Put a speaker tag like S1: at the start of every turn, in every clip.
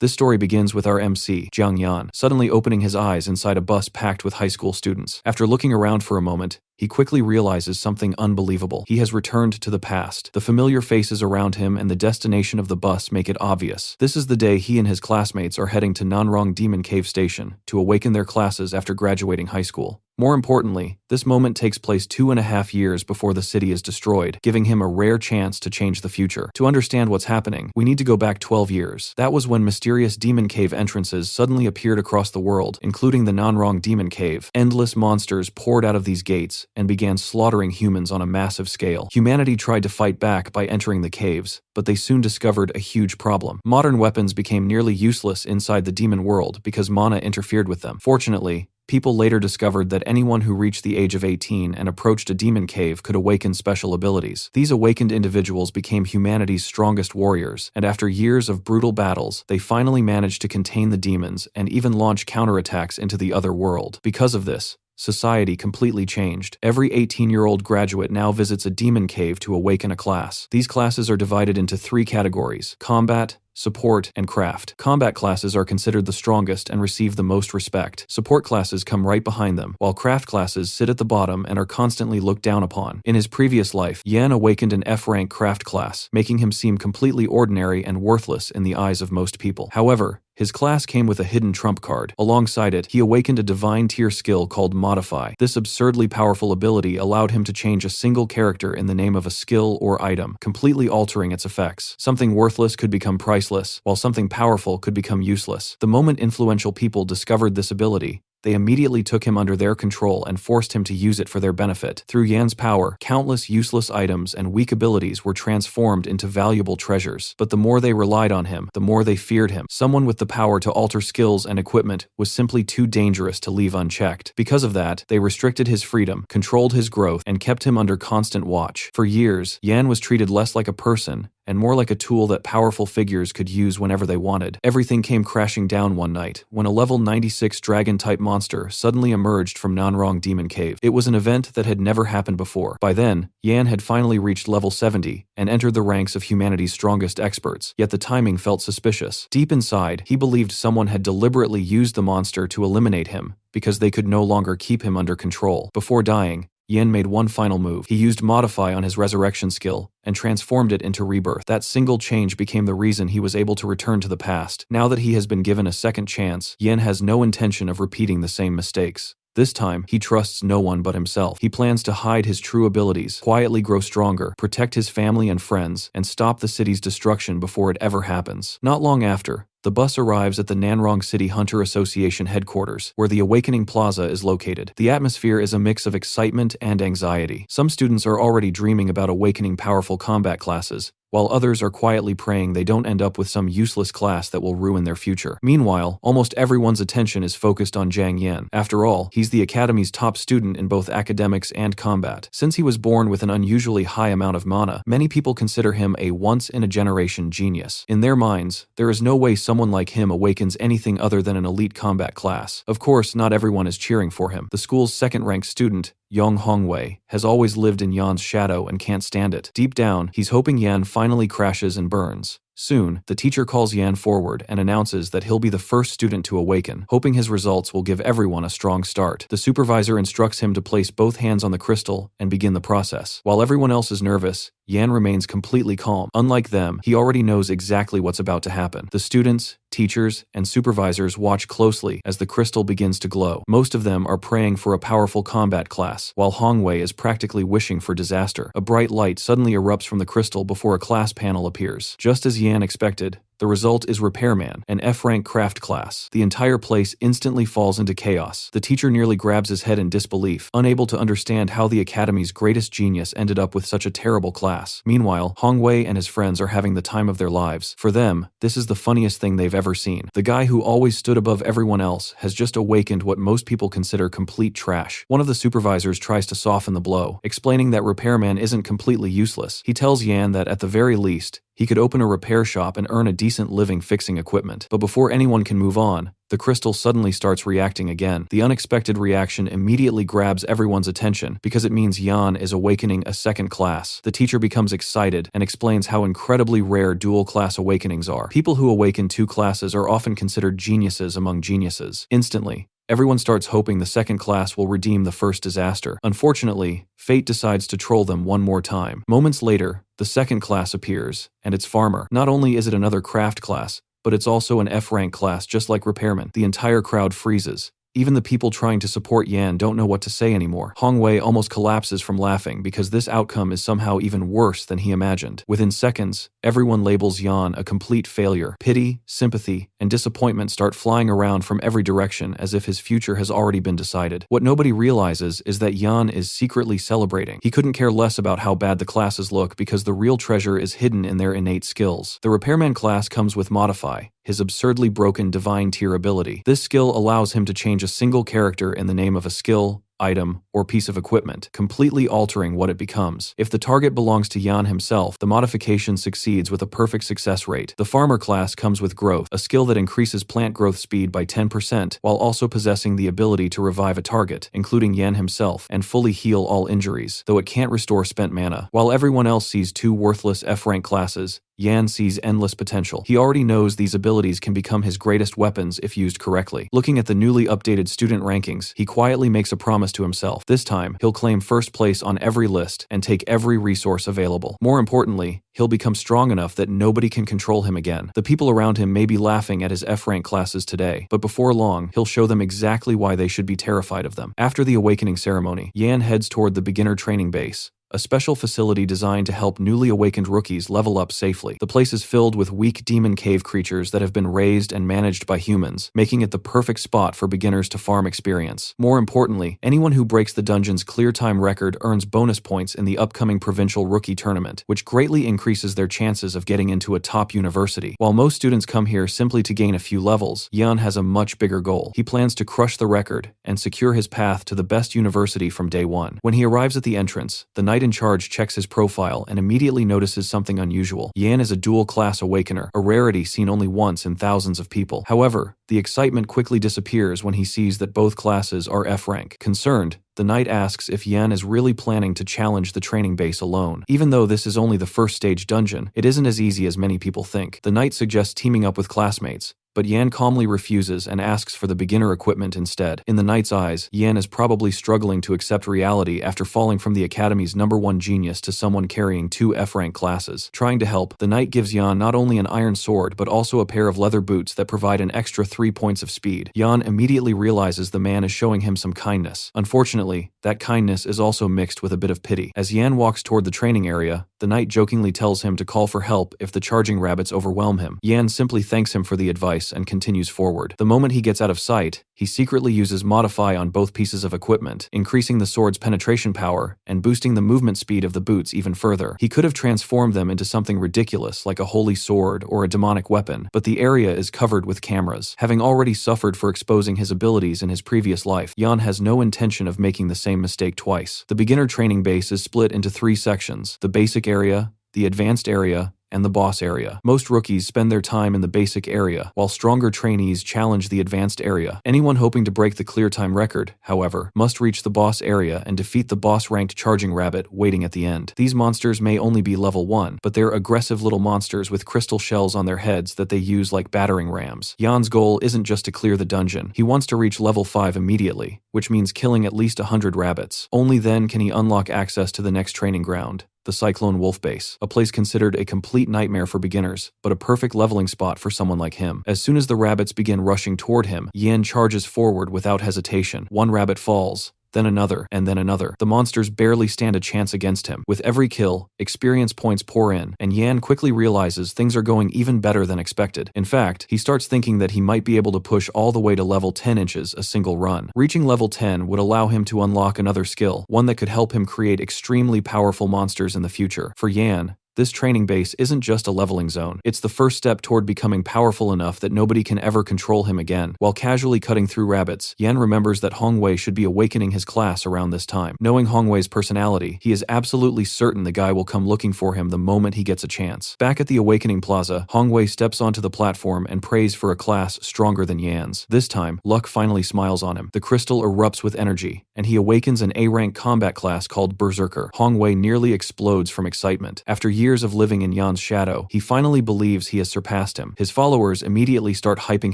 S1: This story begins with our MC, Jiang Yan, suddenly opening his eyes inside a bus packed with high school students. After looking around for a moment, he quickly realizes something unbelievable. He has returned to the past. The familiar faces around him and the destination of the bus make it obvious. This is the day he and his classmates are heading to Nanrong Demon Cave Station to awaken their classes after graduating high school. More importantly, this moment takes place 2.5 years before the city is destroyed, giving him a rare chance to change the future. To understand what's happening, we need to go back 12 years. That was when mysterious demon cave entrances suddenly appeared across the world, including the Nanrong Demon Cave. Endless monsters poured out of these gates and began slaughtering humans on a massive scale. Humanity tried to fight back by entering the caves, but they soon discovered a huge problem. Modern weapons became nearly useless inside the demon world because mana interfered with them. Fortunately, people later discovered that anyone who reached the age of 18 and approached a demon cave could awaken special abilities. These awakened individuals became humanity's strongest warriors, and after years of brutal battles, they finally managed to contain the demons and even launch counterattacks into the other world. Because of this, society completely changed. Every 18-year-old graduate now visits a demon cave to awaken a class. These classes are divided into 3 categories: combat, support, and craft. Combat classes are considered the strongest and receive the most respect. Support classes come right behind them, while craft classes sit at the bottom and are constantly looked down upon. In his previous life, Yan awakened an F-rank craft class, making him seem completely ordinary and worthless in the eyes of most people. However, his class came with a hidden trump card. Alongside it, he awakened a divine tier skill called Modify. This absurdly powerful ability allowed him to change a single character in the name of a skill or item, completely altering its effects. Something worthless could become priceless, while something powerful could become useless. The moment influential people discovered this ability, they immediately took him under their control and forced him to use it for their benefit. Through Yan's power, countless useless items and weak abilities were transformed into valuable treasures. But the more they relied on him, the more they feared him. Someone with the power to alter skills and equipment was simply too dangerous to leave unchecked. Because of that, they restricted his freedom, controlled his growth, and kept him under constant watch. For years, Yan was treated less like a person and more like a tool that powerful figures could use whenever they wanted. Everything came crashing down one night when a level 96 dragon-type monster suddenly emerged from Nanrong Demon Cave. It was an event that had never happened before. By then, Yan had finally reached level 70 and entered the ranks of humanity's strongest experts, yet the timing felt suspicious. Deep inside, he believed someone had deliberately used the monster to eliminate him because they could no longer keep him under control. Before dying, Yan made one final move. He used Modify on his resurrection skill and transformed it into rebirth. That single change became the reason he was able to return to the past. Now that he has been given a second chance, Yan has no intention of repeating the same mistakes. This time, he trusts no one but himself. He plans to hide his true abilities, quietly grow stronger, protect his family and friends, and stop the city's destruction before it ever happens. Not long after, the bus arrives at the Nanrong City Hunter Association headquarters, where the Awakening Plaza is located. The atmosphere is a mix of excitement and anxiety. Some students are already dreaming about awakening powerful combat classes, while others are quietly praying they don't end up with some useless class that will ruin their future. Meanwhile, almost everyone's attention is focused on Jiang Yan. After all, he's the academy's top student in both academics and combat. Since he was born with an unusually high amount of mana, many people consider him a once-in-a-generation genius. In their minds, there is no way someone like him awakens anything other than an elite combat class. Of course, not everyone is cheering for him. The school's second-ranked student, Yong Hongwei, has always lived in Yan's shadow and can't stand it. Deep down, he's hoping Yan finally crashes and burns. Soon, the teacher calls Yan forward and announces that he'll be the first student to awaken, hoping his results will give everyone a strong start. The supervisor instructs him to place both hands on the crystal and begin the process. While everyone else is nervous, Yan remains completely calm. Unlike them, he already knows exactly what's about to happen. The students, teachers, and supervisors watch closely as the crystal begins to glow. Most of them are praying for a powerful combat class, while Hongwei is practically wishing for disaster. A bright light suddenly erupts from the crystal before a class panel appears. Just as Yan expected, the result is Repairman, an F-rank craft class. The entire place instantly falls into chaos. The teacher nearly grabs his head in disbelief, unable to understand how the academy's greatest genius ended up with such a terrible class. Meanwhile, Hongwei and his friends are having the time of their lives. For them, this is the funniest thing they've ever seen. The guy who always stood above everyone else has just awakened what most people consider complete trash. One of the supervisors tries to soften the blow, explaining that Repairman isn't completely useless. He tells Yan that at the very least, he could open a repair shop and earn a decent living fixing equipment. But before anyone can move on, the crystal suddenly starts reacting again. The unexpected reaction immediately grabs everyone's attention because it means Yan is awakening a second class. The teacher becomes excited and explains how incredibly rare dual-class awakenings are. People who awaken 2 classes are often considered geniuses among geniuses. Instantly, everyone starts hoping the second class will redeem the first disaster. Unfortunately, fate decides to troll them one more time. Moments later, the second class appears, and it's Farmer. Not only is it another craft class, but it's also an F-rank class just like Repairman. The entire crowd freezes. Even the people trying to support Yan don't know what to say anymore. Hong Wei almost collapses from laughing because this outcome is somehow even worse than he imagined. Within seconds, everyone labels Yan a complete failure. Pity, sympathy, and disappointment start flying around from every direction as if his future has already been decided. What nobody realizes is that Yan is secretly celebrating. He couldn't care less about how bad the classes look because the real treasure is hidden in their innate skills. The Repairman class comes with Modify, his absurdly broken divine tier ability. This skill allows him to change a single character in the name of a skill, item, or piece of equipment, completely altering what it becomes. If the target belongs to Yan himself, the modification succeeds with a perfect success rate. The Farmer class comes with Growth, a skill that increases plant growth speed by 10%, while also possessing the ability to revive a target, including Yan himself, and fully heal all injuries, though it can't restore spent mana. While everyone else sees 2 worthless F-rank classes, Yan sees endless potential. He already knows these abilities can become his greatest weapons if used correctly. Looking at the newly updated student rankings, he quietly makes a promise to himself. This time, he'll claim first place on every list and take every resource available. More importantly, he'll become strong enough that nobody can control him again. The people around him may be laughing at his F-rank classes today, but before long, he'll show them exactly why they should be terrified of them. After the awakening ceremony, Yan heads toward the beginner training base, a special facility designed to help newly awakened rookies level up safely. The place is filled with weak demon cave creatures that have been raised and managed by humans, making it the perfect spot for beginners to farm experience. More importantly, anyone who breaks the dungeon's clear time record earns bonus points in the upcoming provincial rookie tournament, which greatly increases their chances of getting into a top university. While most students come here simply to gain a few levels, Yan has a much bigger goal. He plans to crush the record and secure his path to the best university from day one. When he arrives at the entrance, the knight in charge checks his profile and immediately notices something unusual. Yan is a dual-class awakener, a rarity seen only once in thousands of people. However, the excitement quickly disappears when he sees that both classes are F-rank. Concerned, the knight asks if Yan is really planning to challenge the training base alone. Even though this is only the first stage dungeon, it isn't as easy as many people think. The knight suggests teaming up with classmates, but Yan calmly refuses and asks for the beginner equipment instead. In the knight's eyes, Yan is probably struggling to accept reality after falling from the academy's #1 genius to someone carrying 2 F-rank classes. Trying to help, the knight gives Yan not only an iron sword but also a pair of leather boots that provide an extra 3 points of speed. Yan immediately realizes the man is showing him some kindness. Unfortunately, that kindness is also mixed with a bit of pity. As Yan walks toward the training area, the knight jokingly tells him to call for help if the charging rabbits overwhelm him. Yan simply thanks him for the advice and continues forward. The moment he gets out of sight, he secretly uses Modify on both pieces of equipment, increasing the sword's penetration power and boosting the movement speed of the boots even further. He could have transformed them into something ridiculous like a holy sword or a demonic weapon, but the area is covered with cameras. Having already suffered for exposing his abilities in his previous life, Yan has no intention of making the same mistake twice. The beginner training base is split into 3 sections: the basic area, the advanced area, and the boss area. Most rookies spend their time in the basic area, while stronger trainees challenge the advanced area. Anyone hoping to break the clear time record, however, must reach the boss area and defeat the boss-ranked charging rabbit waiting at the end. These monsters may only be level 1, but they're aggressive little monsters with crystal shells on their heads that they use like battering rams. Yan's goal isn't just to clear the dungeon. He wants to reach level 5 immediately, which means killing at least 100 rabbits. Only then can he unlock access to the next training ground, the Cyclone Wolf Base, a place considered a complete nightmare for beginners, but a perfect leveling spot for someone like him. As soon as the rabbits begin rushing toward him, Yan charges forward without hesitation. One rabbit falls, then another, and then another. The monsters barely stand a chance against him. With every kill, experience points pour in, and Yan quickly realizes things are going even better than expected. In fact, he starts thinking that he might be able to push all the way to level 10 inches a single run. Reaching level 10 would allow him to unlock another skill, one that could help him create extremely powerful monsters in the future. For Yan, This training base isn't just a leveling zone, it's the first step toward becoming powerful enough that nobody can ever control him again. While casually cutting through rabbits, Yan remembers that Hongwei should be awakening his class around this time. Knowing Hongwei's personality, he is absolutely certain the guy will come looking for him the moment he gets a chance. Back at the Awakening Plaza, Hongwei steps onto the platform and prays for a class stronger than Yan's. This time, luck finally smiles on him. The crystal erupts with energy, and he awakens an A-rank combat class called Berserker. Hongwei nearly explodes from excitement. After years of living in Yan's shadow, he finally believes he has surpassed him. His followers immediately start hyping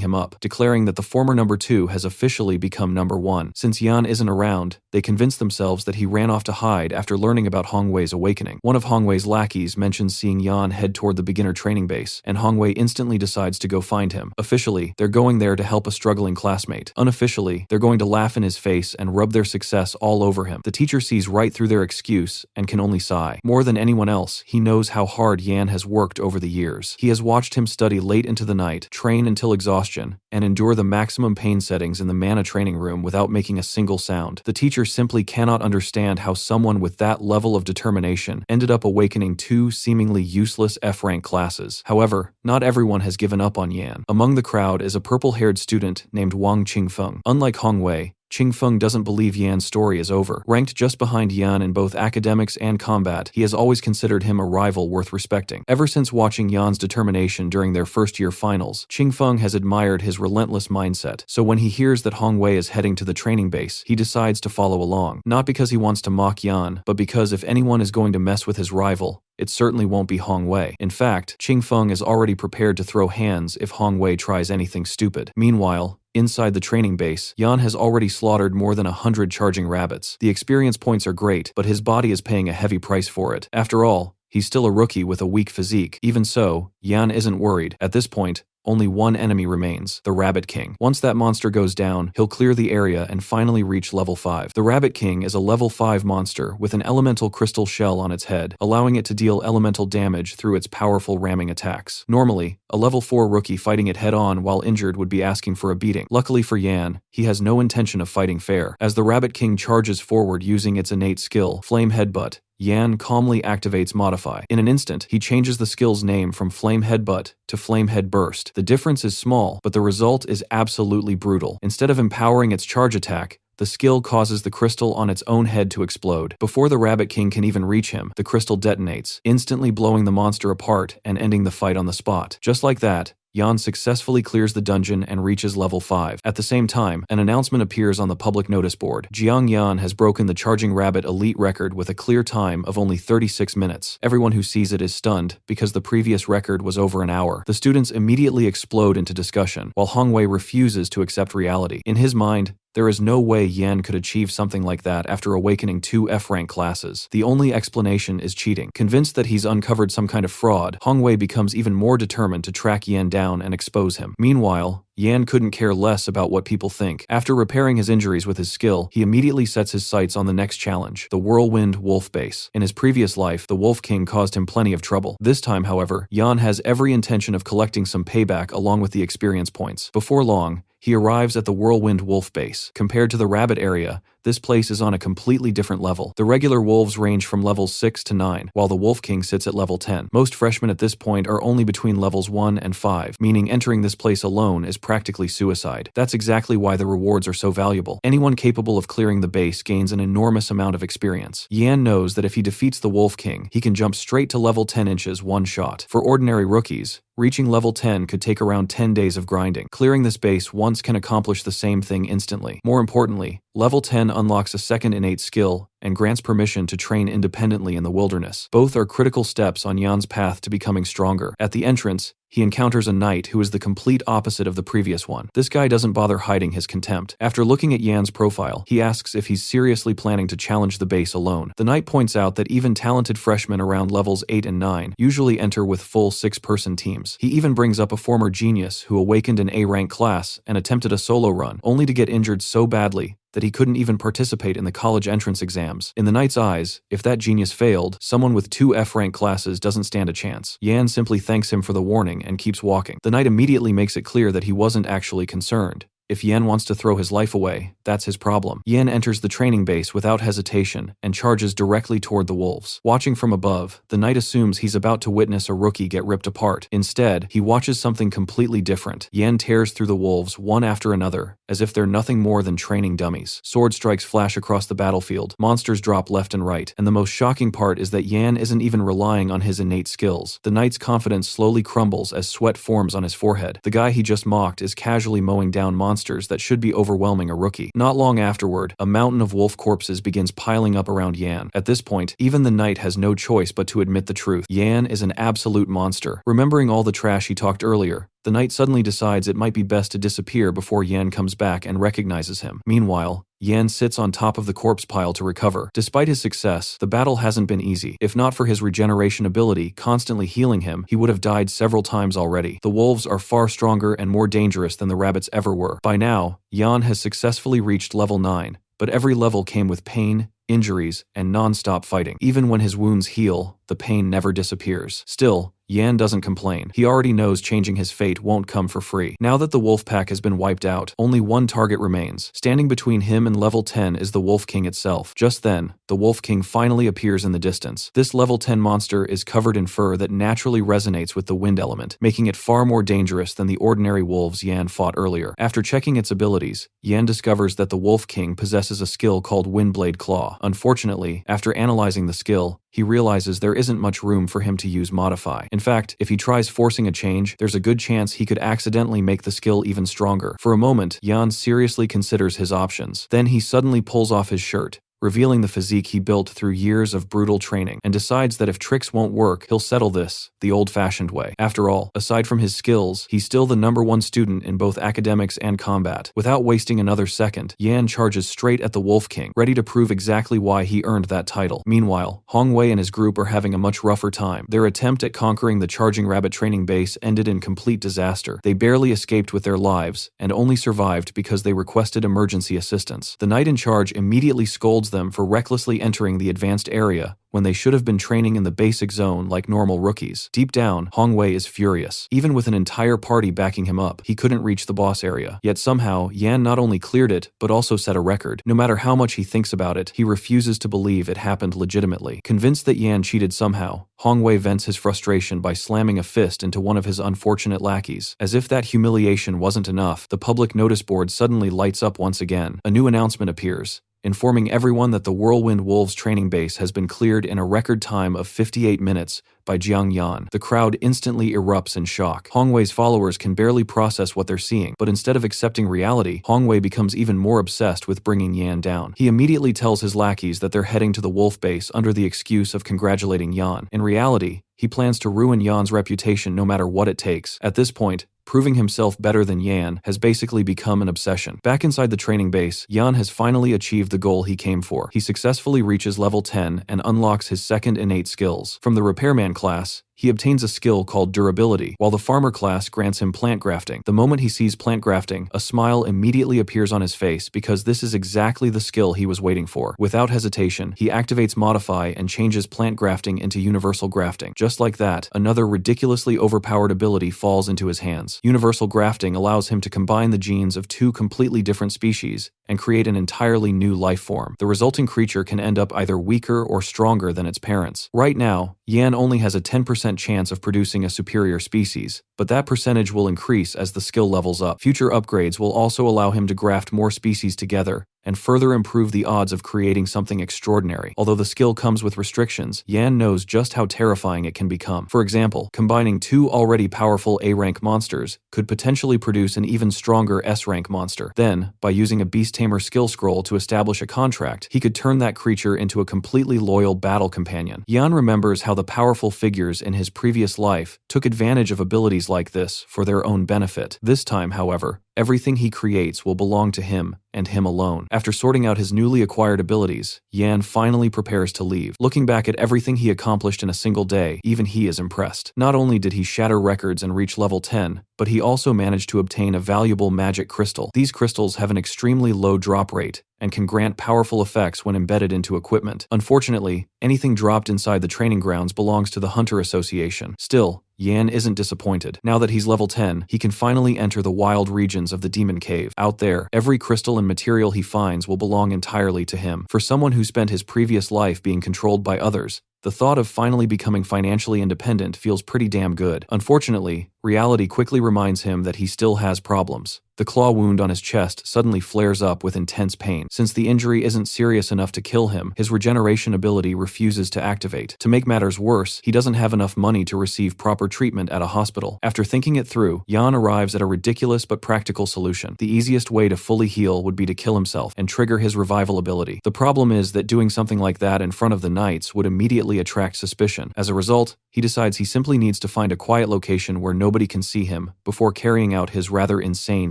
S1: him up, declaring that the former number 2 has officially become number 1. Since Yan isn't around, they convince themselves that he ran off to hide after learning about Hongwei's awakening. One of Hongwei's lackeys mentions seeing Yan head toward the beginner training base, and Hongwei instantly decides to go find him. Officially, they're going there to help a struggling classmate. Unofficially, they're going to laugh in his face and rub their success all over him. The teacher sees right through their excuse and can only sigh. More than anyone else, he knows how hard Yan has worked over the years. He has watched him study late into the night, train until exhaustion, and endure the maximum pain settings in the mana training room without making a single sound. The teacher simply cannot understand how someone with that level of determination ended up awakening 2 seemingly useless F-rank classes. However, not everyone has given up on Yan. Among the crowd is a purple-haired student named Wang Qingfeng. Unlike Hongwei, Qingfeng doesn't believe Yan's story is over. Ranked just behind Yan in both academics and combat, he has always considered him a rival worth respecting. Ever since watching Yan's determination during their first-year finals, Qingfeng has admired his relentless mindset, so when he hears that Hongwei is heading to the training base, he decides to follow along. Not because he wants to mock Yan, but because if anyone is going to mess with his rival, it certainly won't be Hongwei. In fact, Qingfeng is already prepared to throw hands if Hongwei tries anything stupid. Meanwhile, inside the training base, Yan has already slaughtered more than 100 charging rabbits. The experience points are great, but his body is paying a heavy price for it. After all, he's still a rookie with a weak physique. Even so, Yan isn't worried. At this point, only one enemy remains, the Rabbit King. Once that monster goes down, he'll clear the area and finally reach level 5. The Rabbit King is a level 5 monster with an elemental crystal shell on its head, allowing it to deal elemental damage through its powerful ramming attacks. Normally, a level 4 rookie fighting it head-on while injured would be asking for a beating. Luckily for Yan, he has no intention of fighting fair. As the Rabbit King charges forward using its innate skill, Flame Headbutt, Yan calmly activates Modify. In an instant, he changes the skill's name from Flame Headbutt to Flame Head Burst. The difference is small, but the result is absolutely brutal. Instead of empowering its charge attack, the skill causes the crystal on its own head to explode. Before the Rabbit King can even reach him, the crystal detonates, instantly blowing the monster apart and ending the fight on the spot. Just like that, Yan successfully clears the dungeon and reaches level 5. At the same time, an announcement appears on the public notice board. Jiang Yan has broken the Charging Rabbit elite record with a clear time of only 36 minutes. Everyone who sees it is stunned, because the previous record was over an hour. The students immediately explode into discussion, while Hongwei refuses to accept reality. In his mind, there is no way Yan could achieve something like that after awakening 2 F-rank classes. The only explanation is cheating. Convinced that he's uncovered some kind of fraud, Hongwei becomes even more determined to track Yan down and expose him. Meanwhile, Yan couldn't care less about what people think. After repairing his injuries with his skill, he immediately sets his sights on the next challenge, the Whirlwind Wolf Base. In his previous life, the Wolf King caused him plenty of trouble. This time, however, Yan has every intention of collecting some payback along with the experience points. Before long, he arrives at the Whirlwind Wolf Base. Compared to the rabbit area, this place is on a completely different level. The regular wolves range from levels 6 to 9, while the Wolf King sits at level 10. Most freshmen at this point are only between levels 1 and 5, meaning entering this place alone is practically suicide. That's exactly why the rewards are so valuable. Anyone capable of clearing the base gains an enormous amount of experience. Yan knows that if he defeats the Wolf King, he can jump straight to level 10 inches one shot. For ordinary rookies, reaching level 10 could take around 10 days of grinding. Clearing this base once can accomplish the same thing instantly. More importantly, level 10 unlocks a second innate skill and grants permission to train independently in the wilderness. Both are critical steps on Yan's path to becoming stronger. At the entrance, he encounters a knight who is the complete opposite of the previous one. This guy doesn't bother hiding his contempt. After looking at Yan's profile, he asks if he's seriously planning to challenge the base alone. The knight points out that even talented freshmen around levels 8 and 9 usually enter with full 6-person teams. He even brings up a former genius who awakened an A-rank class and attempted a solo run, only to get injured so badly that he couldn't even participate in the college entrance exams. In the knight's eyes, if that genius failed, someone with 2 F-rank classes doesn't stand a chance. Yan simply thanks him for the warning and keeps walking. The knight immediately makes it clear that he wasn't actually concerned. If Yan wants to throw his life away, that's his problem. Yan enters the training base without hesitation and charges directly toward the wolves. Watching from above, the knight assumes he's about to witness a rookie get ripped apart. Instead, he watches something completely different. Yan tears through the wolves one after another, as if they're nothing more than training dummies. Sword strikes flash across the battlefield, monsters drop left and right, and the most shocking part is that Yan isn't even relying on his innate skills. The knight's confidence slowly crumbles as sweat forms on his forehead. The guy he just mocked is casually mowing down monsters that should be overwhelming a rookie. Not long afterward, a mountain of wolf corpses begins piling up around Yan. At this point, even the knight has no choice but to admit the truth. Yan is an absolute monster. Remembering all the trash he talked earlier, the knight suddenly decides it might be best to disappear before Yan comes back and recognizes him. Meanwhile, Yan sits on top of the corpse pile to recover. Despite his success, the battle hasn't been easy. If not for his regeneration ability constantly healing him, he would have died several times already. The wolves are far stronger and more dangerous than the rabbits ever were. By now, Yan has successfully reached level 9, but every level came with pain, injuries, and non-stop fighting. Even when his wounds heal, the pain never disappears. Still, Yan doesn't complain. He already knows changing his fate won't come for free. Now that the wolf pack has been wiped out, only one target remains. Standing between him and level 10 is the Wolf King itself. Just then, the Wolf King finally appears in the distance. This level 10 monster is covered in fur that naturally resonates with the wind element, making it far more dangerous than the ordinary wolves Yan fought earlier. After checking its abilities, Yan discovers that the Wolf King possesses a skill called Windblade Claw. Unfortunately, after analyzing the skill, he realizes there isn't much room for him to use Modify. In fact, if he tries forcing a change, there's a good chance he could accidentally make the skill even stronger. For a moment, Yan seriously considers his options. Then he suddenly pulls off his shirt, revealing the physique he built through years of brutal training, and decides that if tricks won't work, he'll settle this the old-fashioned way. After all, aside from his skills, he's still the #1 student in both academics and combat. Without wasting another second, Yan charges straight at the Wolf King, ready to prove exactly why he earned that title. Meanwhile, Hong Wei and his group are having a much rougher time. Their attempt at conquering the Charging Rabbit training base ended in complete disaster. They barely escaped with their lives, and only survived because they requested emergency assistance. The knight in charge immediately scolds them for recklessly entering the advanced area when they should have been training in the basic zone like normal rookies. Deep down, Hong Wei is furious. Even with an entire party backing him up, he couldn't reach the boss area. Yet somehow, Yan not only cleared it, but also set a record. No matter how much he thinks about it, he refuses to believe it happened legitimately. Convinced that Yan cheated somehow, Hong Wei vents his frustration by slamming a fist into one of his unfortunate lackeys. As if that humiliation wasn't enough, the public notice board suddenly lights up once again. A new announcement appears, informing everyone that the Whirlwind Wolves training base has been cleared in a record time of 58 minutes by Jiang Yan. The crowd instantly erupts in shock. Hong Wei's followers can barely process what they're seeing, but instead of accepting reality, Hong Wei becomes even more obsessed with bringing Yan down. He immediately tells his lackeys that they're heading to the wolf base under the excuse of congratulating Yan. In reality, he plans to ruin Yan's reputation no matter what it takes. At this point, proving himself better than Yan has basically become an obsession. Back inside the training base, Yan has finally achieved the goal he came for. He successfully reaches level 10 and unlocks his second innate skills. From the repairman class, he obtains a skill called durability, while the farmer class grants him plant grafting. The moment he sees plant grafting, a smile immediately appears on his face because this is exactly the skill he was waiting for. Without hesitation, he activates Modify and changes plant grafting into universal grafting. Just like that, another ridiculously overpowered ability falls into his hands. Universal grafting allows him to combine the genes of two completely different species and create an entirely new life form. The resulting creature can end up either weaker or stronger than its parents. Right now, Yan only has a 10% chance of producing a superior species, but that percentage will increase as the skill levels up. Future upgrades will also allow him to graft more species together and further improve the odds of creating something extraordinary. Although the skill comes with restrictions, Yan knows just how terrifying it can become. For example, combining two already powerful A-rank monsters could potentially produce an even stronger S-rank monster. Then, by using a Beast Tamer skill scroll to establish a contract, he could turn that creature into a completely loyal battle companion. Yan remembers how the powerful figures in his previous life took advantage of abilities like this for their own benefit. This time, however, everything he creates will belong to him and him alone. After sorting out his newly acquired abilities, Yan finally prepares to leave. Looking back at everything he accomplished in a single day, even he is impressed. Not only did he shatter records and reach level 10, but he also managed to obtain a valuable magic crystal. These crystals have an extremely low drop rate and can grant powerful effects when embedded into equipment. Unfortunately, anything dropped inside the training grounds belongs to the Hunter Association. Still, Yan isn't disappointed. Now that he's level 10, he can finally enter the wild regions of the Demon Cave. Out there, every crystal and material he finds will belong entirely to him. For someone who spent his previous life being controlled by others, the thought of finally becoming financially independent feels pretty damn good. Unfortunately, reality quickly reminds him that he still has problems. The claw wound on his chest suddenly flares up with intense pain. Since the injury isn't serious enough to kill him, his regeneration ability refuses to activate. To make matters worse, he doesn't have enough money to receive proper treatment at a hospital. After thinking it through, Yan arrives at a ridiculous but practical solution. The easiest way to fully heal would be to kill himself and trigger his revival ability. The problem is that doing something like that in front of the knights would immediately attract suspicion. As a result, he decides he simply needs to find a quiet location where nobody can see him before carrying out his rather insane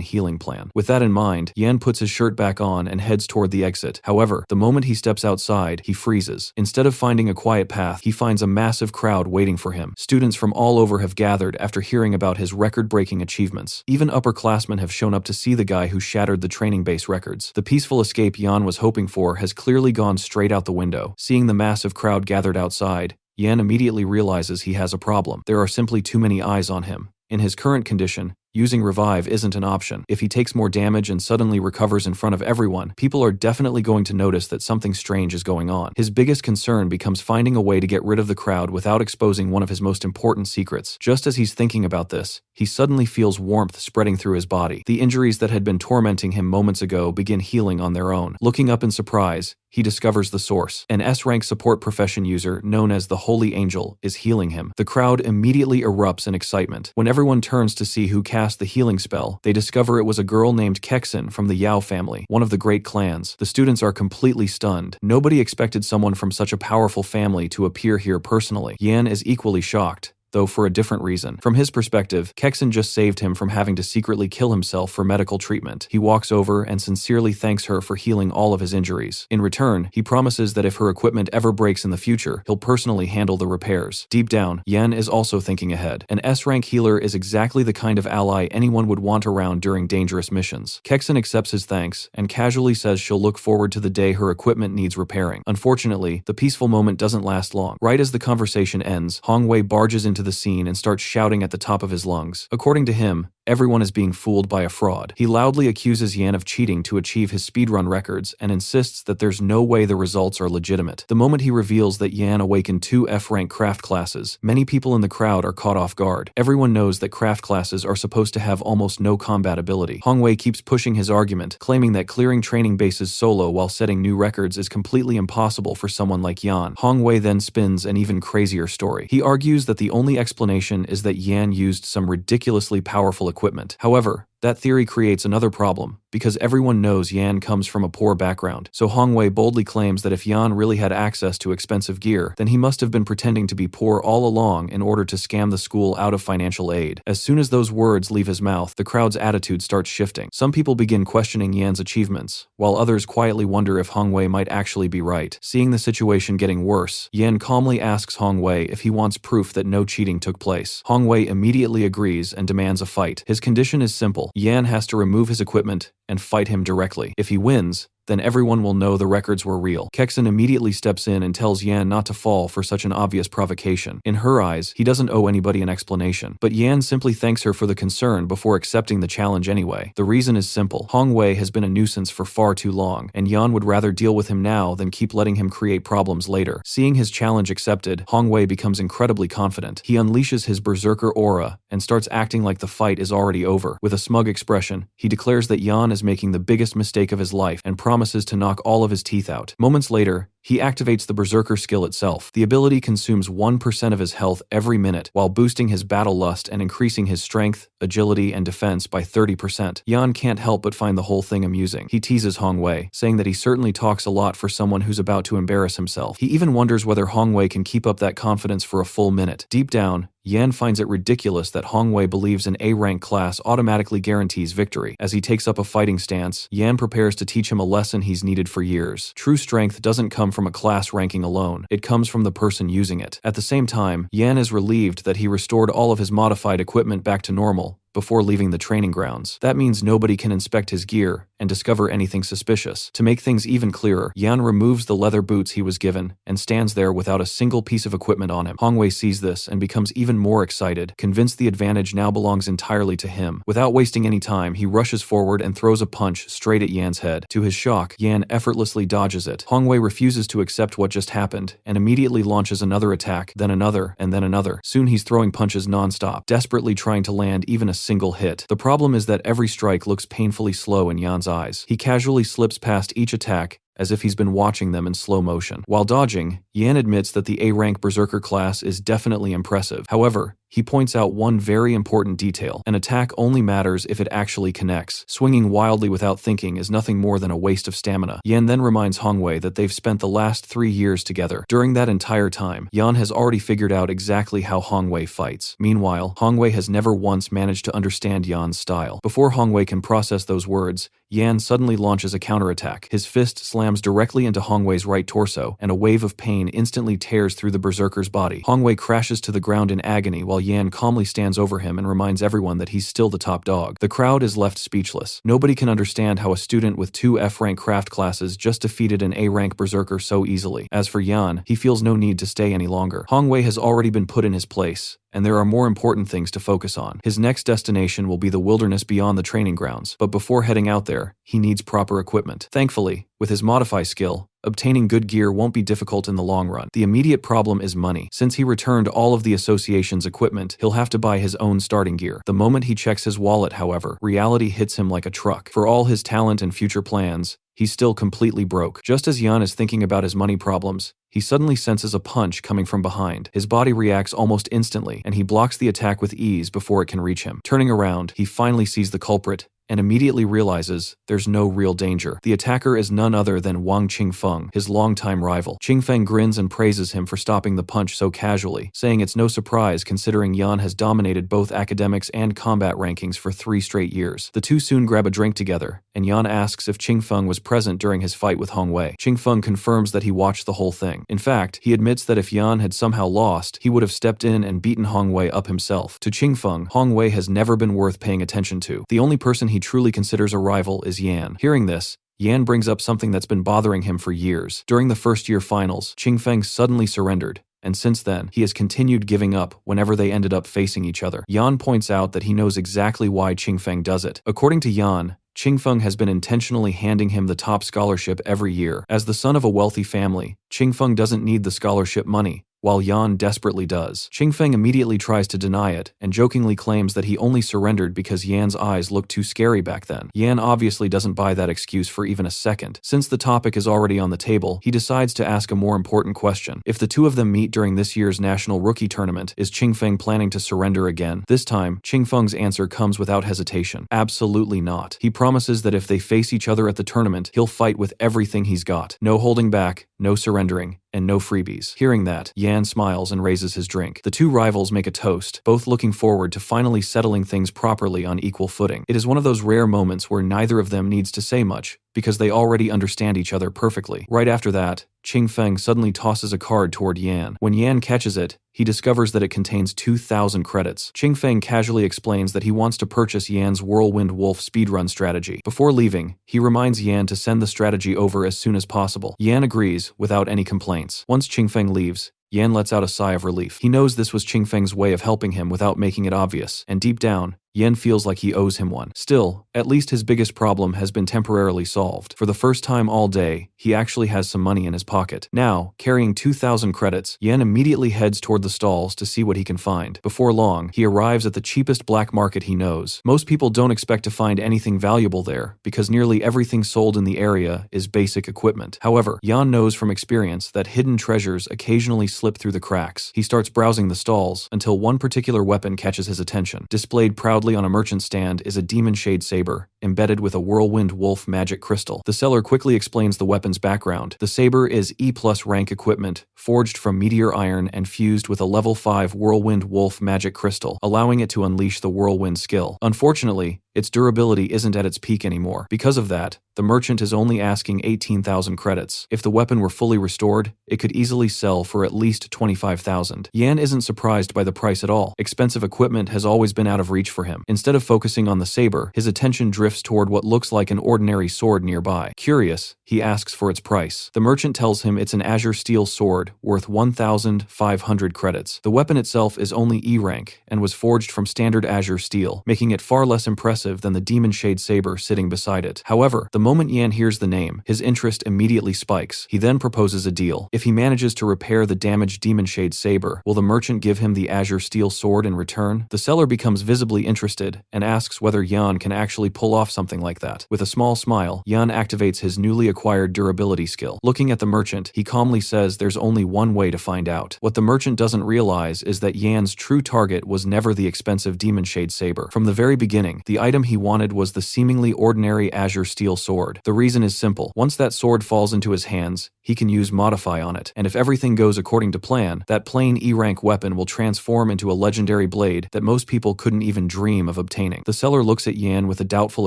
S1: healing plan. With that in mind, Yan puts his shirt back on and heads toward the exit. However, the moment he steps outside, he freezes. Instead of finding a quiet path, he finds a massive crowd waiting for him. Students from all over have gathered after hearing about his record-breaking achievements. Even upperclassmen have shown up to see the guy who shattered the training base records. The peaceful escape Yan was hoping for has clearly gone straight out the window. Seeing the massive crowd gathered outside, Yan immediately realizes he has a problem. There are simply too many eyes on him. In his current condition, using revive isn't an option. If he takes more damage and suddenly recovers in front of everyone, people are definitely going to notice that something strange is going on. His biggest concern becomes finding a way to get rid of the crowd without exposing one of his most important secrets. Just as he's thinking about this, he suddenly feels warmth spreading through his body. The injuries that had been tormenting him moments ago begin healing on their own. Looking up in surprise, he discovers the source. An S-rank support profession user known as the Holy Angel is healing him. The crowd immediately erupts in excitement. When everyone turns to see who cast the healing spell, they discover it was a girl named Kexin from the Yao family, one of the great clans. The students are completely stunned. Nobody expected someone from such a powerful family to appear here personally. Yan is equally shocked, though for a different reason. From his perspective, Kexin just saved him from having to secretly kill himself for medical treatment. He walks over and sincerely thanks her for healing all of his injuries. In return, he promises that if her equipment ever breaks in the future, he'll personally handle the repairs. Deep down, Yan is also thinking ahead. An S-rank healer is exactly the kind of ally anyone would want around during dangerous missions. Kexin accepts his thanks and casually says she'll look forward to the day her equipment needs repairing. Unfortunately, the peaceful moment doesn't last long. Right as the conversation ends, Hongwei barges into the scene and starts shouting at the top of his lungs. According to him, everyone is being fooled by a fraud. He loudly accuses Yan of cheating to achieve his speedrun records and insists that there's no way the results are legitimate. The moment he reveals that Yan awakened 2 F-rank craft classes, many people in the crowd are caught off guard. Everyone knows that craft classes are supposed to have almost no combat ability. Hongwei keeps pushing his argument, claiming that clearing training bases solo while setting new records is completely impossible for someone like Yan. Hongwei then spins an even crazier story. He argues that the only explanation is that Yan used some ridiculously powerful equipment. However, that theory creates another problem, because everyone knows Yan comes from a poor background. So Hongwei boldly claims that if Yan really had access to expensive gear, then he must have been pretending to be poor all along in order to scam the school out of financial aid. As soon as those words leave his mouth, the crowd's attitude starts shifting. Some people begin questioning Yan's achievements, while others quietly wonder if Hongwei might actually be right. Seeing the situation getting worse, Yan calmly asks Hongwei if he wants proof that no cheating took place. Hongwei immediately agrees and demands a fight. His condition is simple. Yan has to remove his equipment and fight him directly. If he wins, then everyone will know the records were real. Kexin immediately steps in and tells Yan not to fall for such an obvious provocation. In her eyes, he doesn't owe anybody an explanation. But Yan simply thanks her for the concern before accepting the challenge anyway. The reason is simple. Hongwei has been a nuisance for far too long, and Yan would rather deal with him now than keep letting him create problems later. Seeing his challenge accepted, Hongwei becomes incredibly confident. He unleashes his berserker aura and starts acting like the fight is already over. With a smug expression, he declares that Yan is making the biggest mistake of his life and promises to knock all of his teeth out. Moments later, he activates the Berserker skill itself. The ability consumes 1% of his health every minute, while boosting his battle lust and increasing his strength, agility, and defense by 30%. Yan can't help but find the whole thing amusing. He teases Hongwei, saying that he certainly talks a lot for someone who's about to embarrass himself. He even wonders whether Hongwei can keep up that confidence for a full minute. Deep down, Yan finds it ridiculous that Hongwei believes an A-rank class automatically guarantees victory. As he takes up a fighting stance, Yan prepares to teach him a lesson he's needed for years. True strength doesn't come from a class ranking alone, it comes from the person using it. At the same time, Yan is relieved that he restored all of his modified equipment back to normal before leaving the training grounds. That means nobody can inspect his gear, and discover anything suspicious. To make things even clearer, Yan removes the leather boots he was given and stands there without a single piece of equipment on him. Hongwei sees this and becomes even more excited, convinced the advantage now belongs entirely to him. Without wasting any time, he rushes forward and throws a punch straight at Yan's head. To his shock, Yan effortlessly dodges it. Hongwei refuses to accept what just happened and immediately launches another attack, then another, and then another. Soon he's throwing punches non-stop, desperately trying to land even a single hit. The problem is that every strike looks painfully slow in Yan's eyes. He casually slips past each attack, as if he's been watching them in slow motion. While dodging, Yan admits that the A-rank Berserker class is definitely impressive. However, he points out one very important detail. An attack only matters if it actually connects. Swinging wildly without thinking is nothing more than a waste of stamina. Yan then reminds Hongwei that they've spent the last 3 years together. During that entire time, Yan has already figured out exactly how Hongwei fights. Meanwhile, Hongwei has never once managed to understand Yan's style. Before Hongwei can process those words, Yan suddenly launches a counterattack. His fist slams directly into Hongwei's right torso, and a wave of pain instantly tears through the berserker's body. Hongwei crashes to the ground in agony while Yan calmly stands over him and reminds everyone that he's still the top dog. The crowd is left speechless. Nobody can understand how a student with 2 F-rank craft classes just defeated an A-rank berserker so easily. As for Yan, he feels no need to stay any longer. Hongwei has already been put in his place, and there are more important things to focus on. His next destination will be the wilderness beyond the training grounds, but before heading out there, he needs proper equipment. Thankfully, with his modify skill, obtaining good gear won't be difficult in the long run. The immediate problem is money. Since he returned all of the association's equipment, he'll have to buy his own starting gear. The moment he checks his wallet, however, reality hits him like a truck. For all his talent and future plans, he's still completely broke. Just as Yan is thinking about his money problems, he suddenly senses a punch coming from behind. His body reacts almost instantly, and he blocks the attack with ease before it can reach him. Turning around, he finally sees the culprit, and immediately realizes there's no real danger. The attacker is none other than Wang Qingfeng, his longtime rival. Qingfeng grins and praises him for stopping the punch so casually, saying it's no surprise considering Yan has dominated both academics and combat rankings for 3 straight years. The two soon grab a drink together, and Yan asks if Qingfeng was present during his fight with Hongwei. Qingfeng confirms that he watched the whole thing. In fact, he admits that if Yan had somehow lost, he would have stepped in and beaten Hongwei up himself. To Qingfeng, Hongwei has never been worth paying attention to. The only person he truly considers a rival is Yan. Hearing this, Yan brings up something that's been bothering him for years. During the first-year finals, Qingfeng suddenly surrendered, and since then, he has continued giving up whenever they ended up facing each other. Yan points out that he knows exactly why Qingfeng does it. According to Yan, Qingfeng has been intentionally handing him the top scholarship every year. As the son of a wealthy family, Qingfeng doesn't need the scholarship money, while Yan desperately does. Qingfeng immediately tries to deny it, and jokingly claims that he only surrendered because Yan's eyes looked too scary back then. Yan obviously doesn't buy that excuse for even a second. Since the topic is already on the table, he decides to ask a more important question. If the two of them meet during this year's National Rookie Tournament, is Qingfeng planning to surrender again? This time, Qingfeng's answer comes without hesitation. Absolutely not. He promises that if they face each other at the tournament, he'll fight with everything he's got. No holding back, no surrendering, and no freebies. Hearing that, Yan smiles and raises his drink. The two rivals make a toast, both looking forward to finally settling things properly on equal footing. It is one of those rare moments where neither of them needs to say much, because they already understand each other perfectly. Right after that, Qingfeng suddenly tosses a card toward Yan. When Yan catches it, he discovers that it contains 2,000 credits. Qingfeng casually explains that he wants to purchase Yan's Whirlwind Wolf speedrun strategy. Before leaving, he reminds Yan to send the strategy over as soon as possible. Yan agrees, without any complaints. Once Qingfeng leaves, Yan lets out a sigh of relief. He knows this was Qingfeng's way of helping him without making it obvious, and deep down, Yan feels like he owes him one. Still, at least his biggest problem has been temporarily solved. For the first time all day, he actually has some money in his pocket. Now, carrying 2,000 credits, Yan immediately heads toward the stalls to see what he can find. Before long, he arrives at the cheapest black market he knows. Most people don't expect to find anything valuable there, because nearly everything sold in the area is basic equipment. However, Yan knows from experience that hidden treasures occasionally slip through the cracks. He starts browsing the stalls, until one particular weapon catches his attention. Displayed proudly on a merchant stand is a demon shade saber, embedded with a whirlwind wolf magic crystal. The seller quickly explains the weapon's background. The saber is E+ rank equipment, forged from meteor iron and fused with a level 5 whirlwind wolf magic crystal, allowing it to unleash the whirlwind skill. Unfortunately, its durability isn't at its peak anymore. Because of that, the merchant is only asking 18,000 credits. If the weapon were fully restored, it could easily sell for at least 25,000. Yan isn't surprised by the price at all. Expensive equipment has always been out of reach for him. Instead of focusing on the saber, his attention drifts toward what looks like an ordinary sword nearby. Curious, he asks for its price. The merchant tells him it's an azure steel sword worth 1,500 credits. The weapon itself is only E rank and was forged from standard azure steel, making it far less impressive than the demon shade saber sitting beside it. However, the moment Yan hears the name, his interest immediately spikes. He then proposes a deal. If he manages to repair the damaged demon shade saber, will the merchant give him the azure steel sword in return? The seller becomes visibly interested and asks whether Yan can actually pull off something like that. With a small smile, Yan activates his newly acquired durability skill. Looking at the merchant, he calmly says there's only one way to find out. What the merchant doesn't realize is that Yan's true target was never the expensive demon shade saber. From the very beginning, the item he wanted was the seemingly ordinary azure steel sword. The reason is simple. Once that sword falls into his hands, he can use Modify on it, and if everything goes according to plan, that plain E-rank weapon will transform into a legendary blade that most people couldn't even dream of obtaining. The seller looks at Yan with a doubtful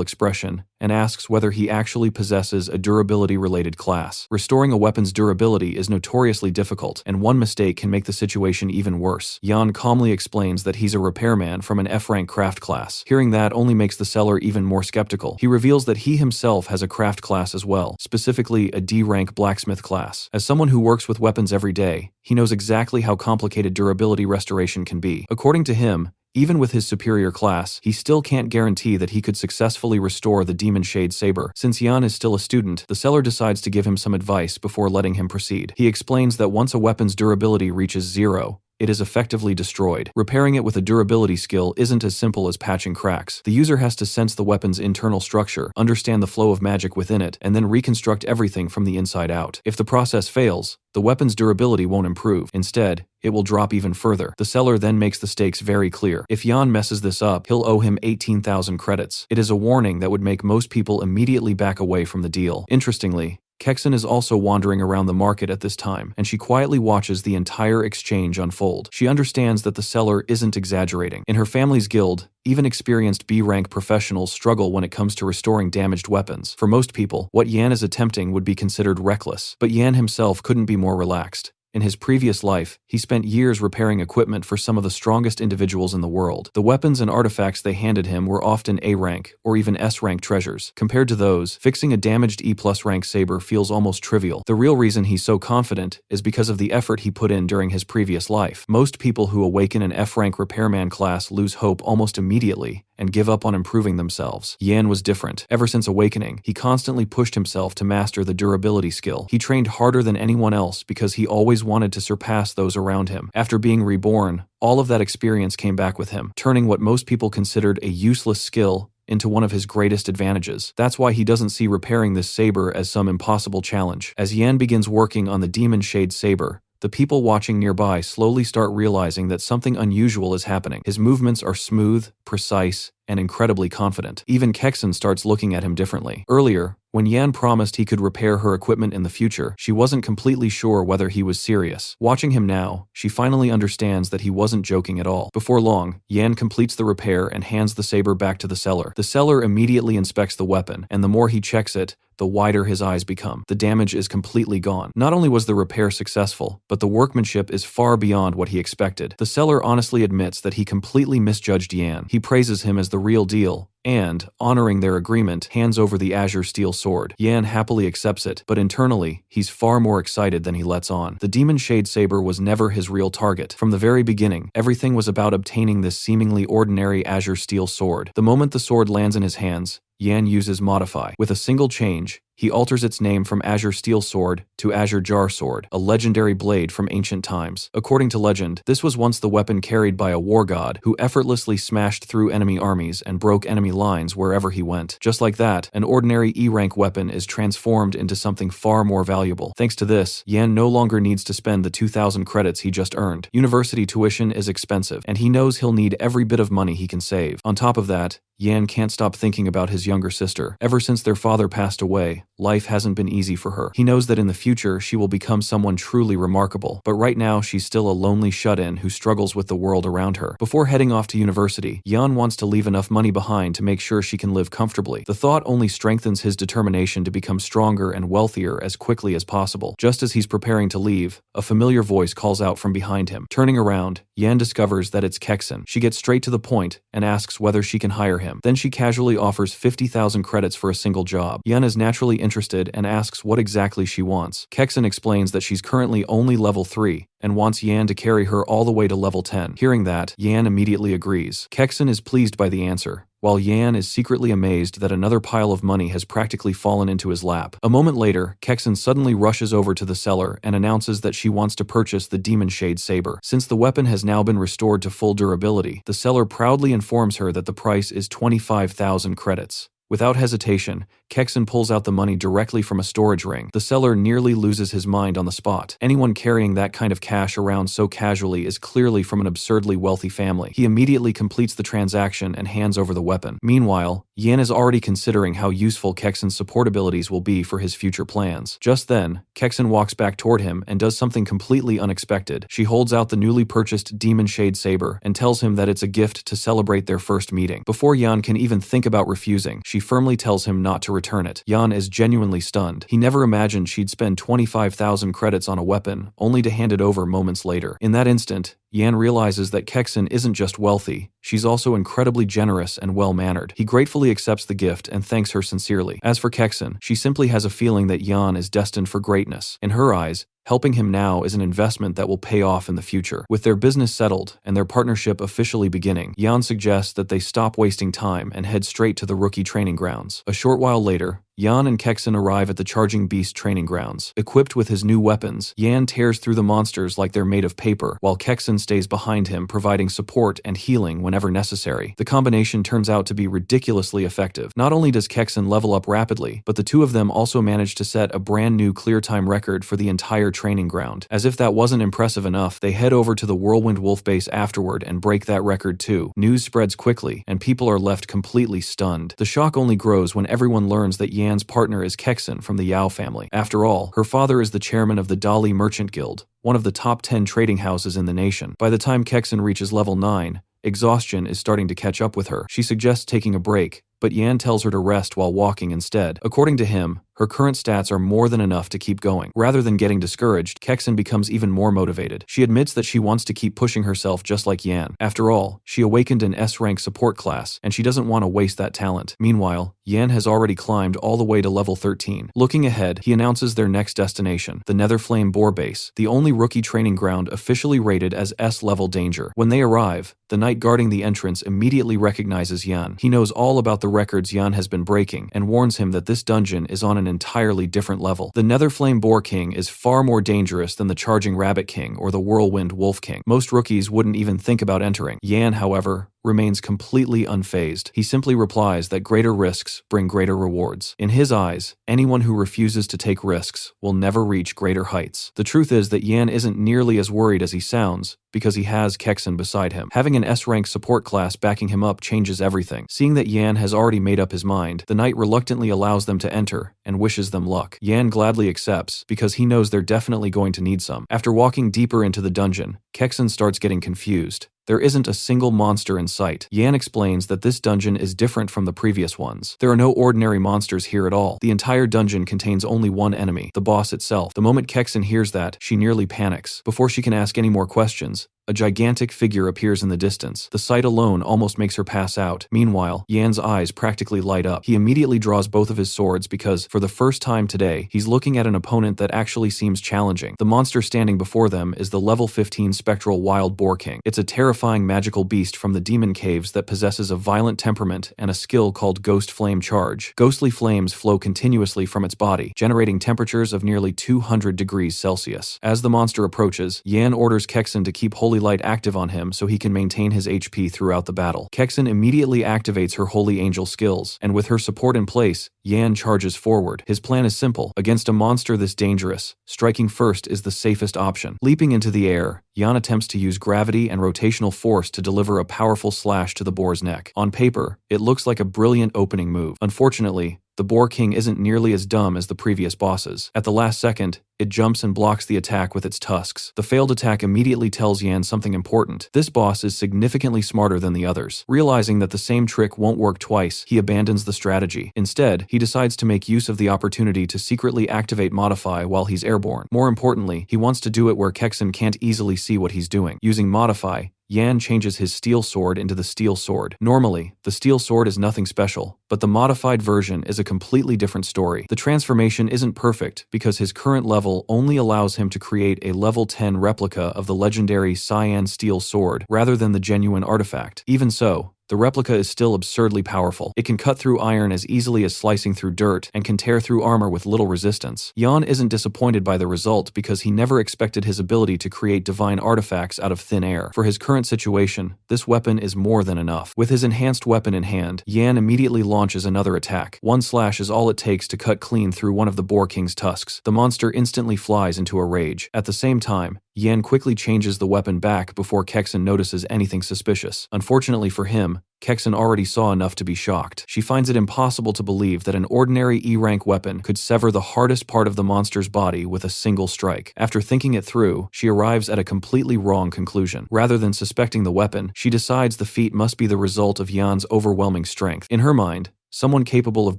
S1: expression and asks whether he actually possesses a durability-related class. Restoring a weapon's durability is notoriously difficult, and one mistake can make the situation even worse. Yan calmly explains that he's a repairman from an F-rank craft class. Hearing that only makes the seller even more skeptical. He reveals that he himself has a craft class as well, specifically a D-rank blacksmith class. As someone who works with weapons every day, he knows exactly how complicated durability restoration can be. According to him, even with his superior class, he still can't guarantee that he could successfully restore the demon shade saber. Since Yan is still a student, the seller decides to give him some advice before letting him proceed. He explains that once a weapon's durability reaches 0, it is effectively destroyed. Repairing it with a durability skill isn't as simple as patching cracks. The user has to sense the weapon's internal structure, understand the flow of magic within it, and then reconstruct everything from the inside out. If the process fails, the weapon's durability won't improve. Instead, it will drop even further. The seller then makes the stakes very clear. If Yan messes this up, he'll owe him 18,000 credits. It is a warning that would make most people immediately back away from the deal. Interestingly, Kexon is also wandering around the market at this time, and she quietly watches the entire exchange unfold. She understands that the seller isn't exaggerating. In her family's guild, even experienced B-rank professionals struggle when it comes to restoring damaged weapons. For most people, what Yan is attempting would be considered reckless, but Yan himself couldn't be more relaxed. In his previous life, he spent years repairing equipment for some of the strongest individuals in the world. The weapons and artifacts they handed him were often A-rank or even S-rank treasures. Compared to those, fixing a damaged E+ rank saber feels almost trivial. The real reason he's so confident is because of the effort he put in during his previous life. Most people who awaken an F-rank repairman class lose hope almost immediately and give up on improving themselves. Yan was different. Ever since awakening, he constantly pushed himself to master the durability skill. He trained harder than anyone else because he always wanted to surpass those around him. After being reborn, all of that experience came back with him, turning what most people considered a useless skill into one of his greatest advantages. That's why he doesn't see repairing this saber as some impossible challenge. As Yan begins working on the demon shade saber, the people watching nearby slowly start realizing that something unusual is happening. His movements are smooth, precise, and incredibly confident. Even Kexon starts looking at him differently. Earlier, when Yan promised he could repair her equipment in the future, she wasn't completely sure whether he was serious. Watching him now, she finally understands that he wasn't joking at all. Before long, Yan completes the repair and hands the saber back to the seller. The seller immediately inspects the weapon, and the more he checks it, the wider his eyes become. The damage is completely gone. Not only was the repair successful, but the workmanship is far beyond what he expected. The seller honestly admits that he completely misjudged Yan. He praises him as the real deal, and, honoring their agreement, hands over the azure steel sword. Yan happily accepts it, but internally, he's far more excited than he lets on. The demon shade saber was never his real target. From the very beginning, everything was about obtaining this seemingly ordinary azure steel sword. The moment the sword lands in his hands, Yan uses Modify. With a single change, he alters its name from Azure Steel Sword to Azure Jar Sword, a legendary blade from ancient times. According to legend, this was once the weapon carried by a war god who effortlessly smashed through enemy armies and broke enemy lines wherever he went. Just like that, an ordinary E-rank weapon is transformed into something far more valuable. Thanks to this, Yan no longer needs to spend the 2,000 credits he just earned. University tuition is expensive, and he knows he'll need every bit of money he can save. On top of that, Yan can't stop thinking about his younger sister. Ever since their father passed away, life hasn't been easy for her. He knows that in the future she will become someone truly remarkable, but right now she's still a lonely shut-in who struggles with the world around her. Before heading off to university, Yan wants to leave enough money behind to make sure she can live comfortably. The thought only strengthens his determination to become stronger and wealthier as quickly as possible. Just as he's preparing to leave, a familiar voice calls out from behind him. Turning around, Yan discovers that it's Kexin. She gets straight to the point and asks whether she can hire him. Then she casually offers 50,000 credits for a single job. Yan is naturally interested and asks what exactly she wants. Kexin explains that she's currently only level 3 and wants Yan to carry her all the way to level 10. Hearing that, Yan immediately agrees. Kexin is pleased by the answer, while Yan is secretly amazed that another pile of money has practically fallen into his lap. A moment later, Kexin suddenly rushes over to the seller and announces that she wants to purchase the Demon Shade Saber. Since the weapon has now been restored to full durability, the seller proudly informs her that the price is 25,000 credits. Without hesitation, Kexin pulls out the money directly from a storage ring. The seller nearly loses his mind on the spot. Anyone carrying that kind of cash around so casually is clearly from an absurdly wealthy family. He immediately completes the transaction and hands over the weapon. Meanwhile, Yan is already considering how useful Kexin's support abilities will be for his future plans. Just then, Kexin walks back toward him and does something completely unexpected. She holds out the newly purchased Demon Shade Saber and tells him that it's a gift to celebrate their first meeting. Before Yan can even think about refusing, she firmly tells him not to return it. Yan is genuinely stunned. He never imagined she'd spend 25,000 credits on a weapon, only to hand it over moments later. In that instant, Yan realizes that Kexin isn't just wealthy, she's also incredibly generous and well-mannered. He gratefully accepts the gift and thanks her sincerely. As for Kexin, she simply has a feeling that Yan is destined for greatness. In her eyes, helping him now is an investment that will pay off in the future. With their business settled and their partnership officially beginning, Yan suggests that they stop wasting time and head straight to the rookie training grounds. A short while later, Yan and Kexin arrive at the Charging Beast training grounds. Equipped with his new weapons, Yan tears through the monsters like they're made of paper, while Kexin stays behind him, providing support and healing whenever necessary. The combination turns out to be ridiculously effective. Not only does Kexin level up rapidly, but the two of them also manage to set a brand new clear time record for the entire training ground. As if that wasn't impressive enough, they head over to the Whirlwind Wolf base afterward and break that record too. News spreads quickly, and people are left completely stunned. The shock only grows when everyone learns that Yan's partner is Kexin from the Yao family. After all, her father is the chairman of the Dali Merchant Guild, one of the top 10 trading houses in the nation. By the time Kexin reaches level 9, exhaustion is starting to catch up with her. She suggests taking a break, but Yan tells her to rest while walking instead. According to him, her current stats are more than enough to keep going. Rather than getting discouraged, Kexin becomes even more motivated. She admits that she wants to keep pushing herself just like Yan. After all, she awakened an S-rank support class, and she doesn't want to waste that talent. Meanwhile, Yan has already climbed all the way to level 13. Looking ahead, he announces their next destination, the Netherflame Boar Base, the only rookie training ground officially rated as S-level danger. When they arrive, the knight guarding the entrance immediately recognizes Yan. He knows all about the records Yan has been breaking and warns him that this dungeon is on an entirely different level. The Netherflame Boar King is far more dangerous than the Charging Rabbit King or the Whirlwind Wolf King. Most rookies wouldn't even think about entering. Yan, however, remains completely unfazed. He simply replies that greater risks bring greater rewards. In his eyes, anyone who refuses to take risks will never reach greater heights. The truth is that Yan isn't nearly as worried as he sounds, because he has Kexin beside him. Having an S-rank support class backing him up changes everything. Seeing that Yan has already made up his mind, the knight reluctantly allows them to enter and wishes them luck. Yan gladly accepts, because he knows they're definitely going to need some. After walking deeper into the dungeon, Kexin starts getting confused. There isn't a single monster in sight. Yan explains that this dungeon is different from the previous ones. There are no ordinary monsters here at all. The entire dungeon contains only one enemy, the boss itself. The moment Kexin hears that, she nearly panics. Before she can ask any more questions, a gigantic figure appears in the distance. The sight alone almost makes her pass out. Meanwhile, Yan's eyes practically light up. He immediately draws both of his swords because, for the first time today, he's looking at an opponent that actually seems challenging. The monster standing before them is the level 15 Spectral Wild Boar King. It's a terrifying magical beast from the Demon Caves that possesses a violent temperament and a skill called Ghost Flame Charge. Ghostly flames flow continuously from its body, generating temperatures of nearly 200 degrees Celsius. As the monster approaches, Yan orders Kexin to keep Holy Light active on him so he can maintain his HP throughout the battle. Kexin immediately activates her Holy Angel skills, and with her support in place, Yan charges forward. His plan is simple. Against a monster this dangerous, striking first is the safest option. Leaping into the air, Yan attempts to use gravity and rotational force to deliver a powerful slash to the boar's neck. On paper, it looks like a brilliant opening move. Unfortunately, the Boar King isn't nearly as dumb as the previous bosses. At the last second, it jumps and blocks the attack with its tusks. The failed attack immediately tells Yan something important. This boss is significantly smarter than the others. Realizing that the same trick won't work twice, he abandons the strategy. Instead, he decides to make use of the opportunity to secretly activate Modify while he's airborne. More importantly, he wants to do it where Kexen can't easily see what he's doing. Using Modify, Yan changes his steel sword into the steel sword. Normally, the steel sword is nothing special, but the modified version is a completely different story. The transformation isn't perfect because his current level only allows him to create a level 10 replica of the legendary cyan steel sword rather than the genuine artifact. Even so, the replica is still absurdly powerful. It can cut through iron as easily as slicing through dirt and can tear through armor with little resistance. Yan isn't disappointed by the result because he never expected his ability to create divine artifacts out of thin air. For his current situation, this weapon is more than enough. With his enhanced weapon in hand, Yan immediately launches another attack. One slash is all it takes to cut clean through one of the Boar King's tusks. The monster instantly flies into a rage. At the same time, Yan quickly changes the weapon back before Kexen notices anything suspicious. Unfortunately for him, Kexen already saw enough to be shocked. She finds it impossible to believe that an ordinary E-rank weapon could sever the hardest part of the monster's body with a single strike. After thinking it through, she arrives at a completely wrong conclusion. Rather than suspecting the weapon, she decides the feat must be the result of Yan's overwhelming strength. In her mind, someone capable of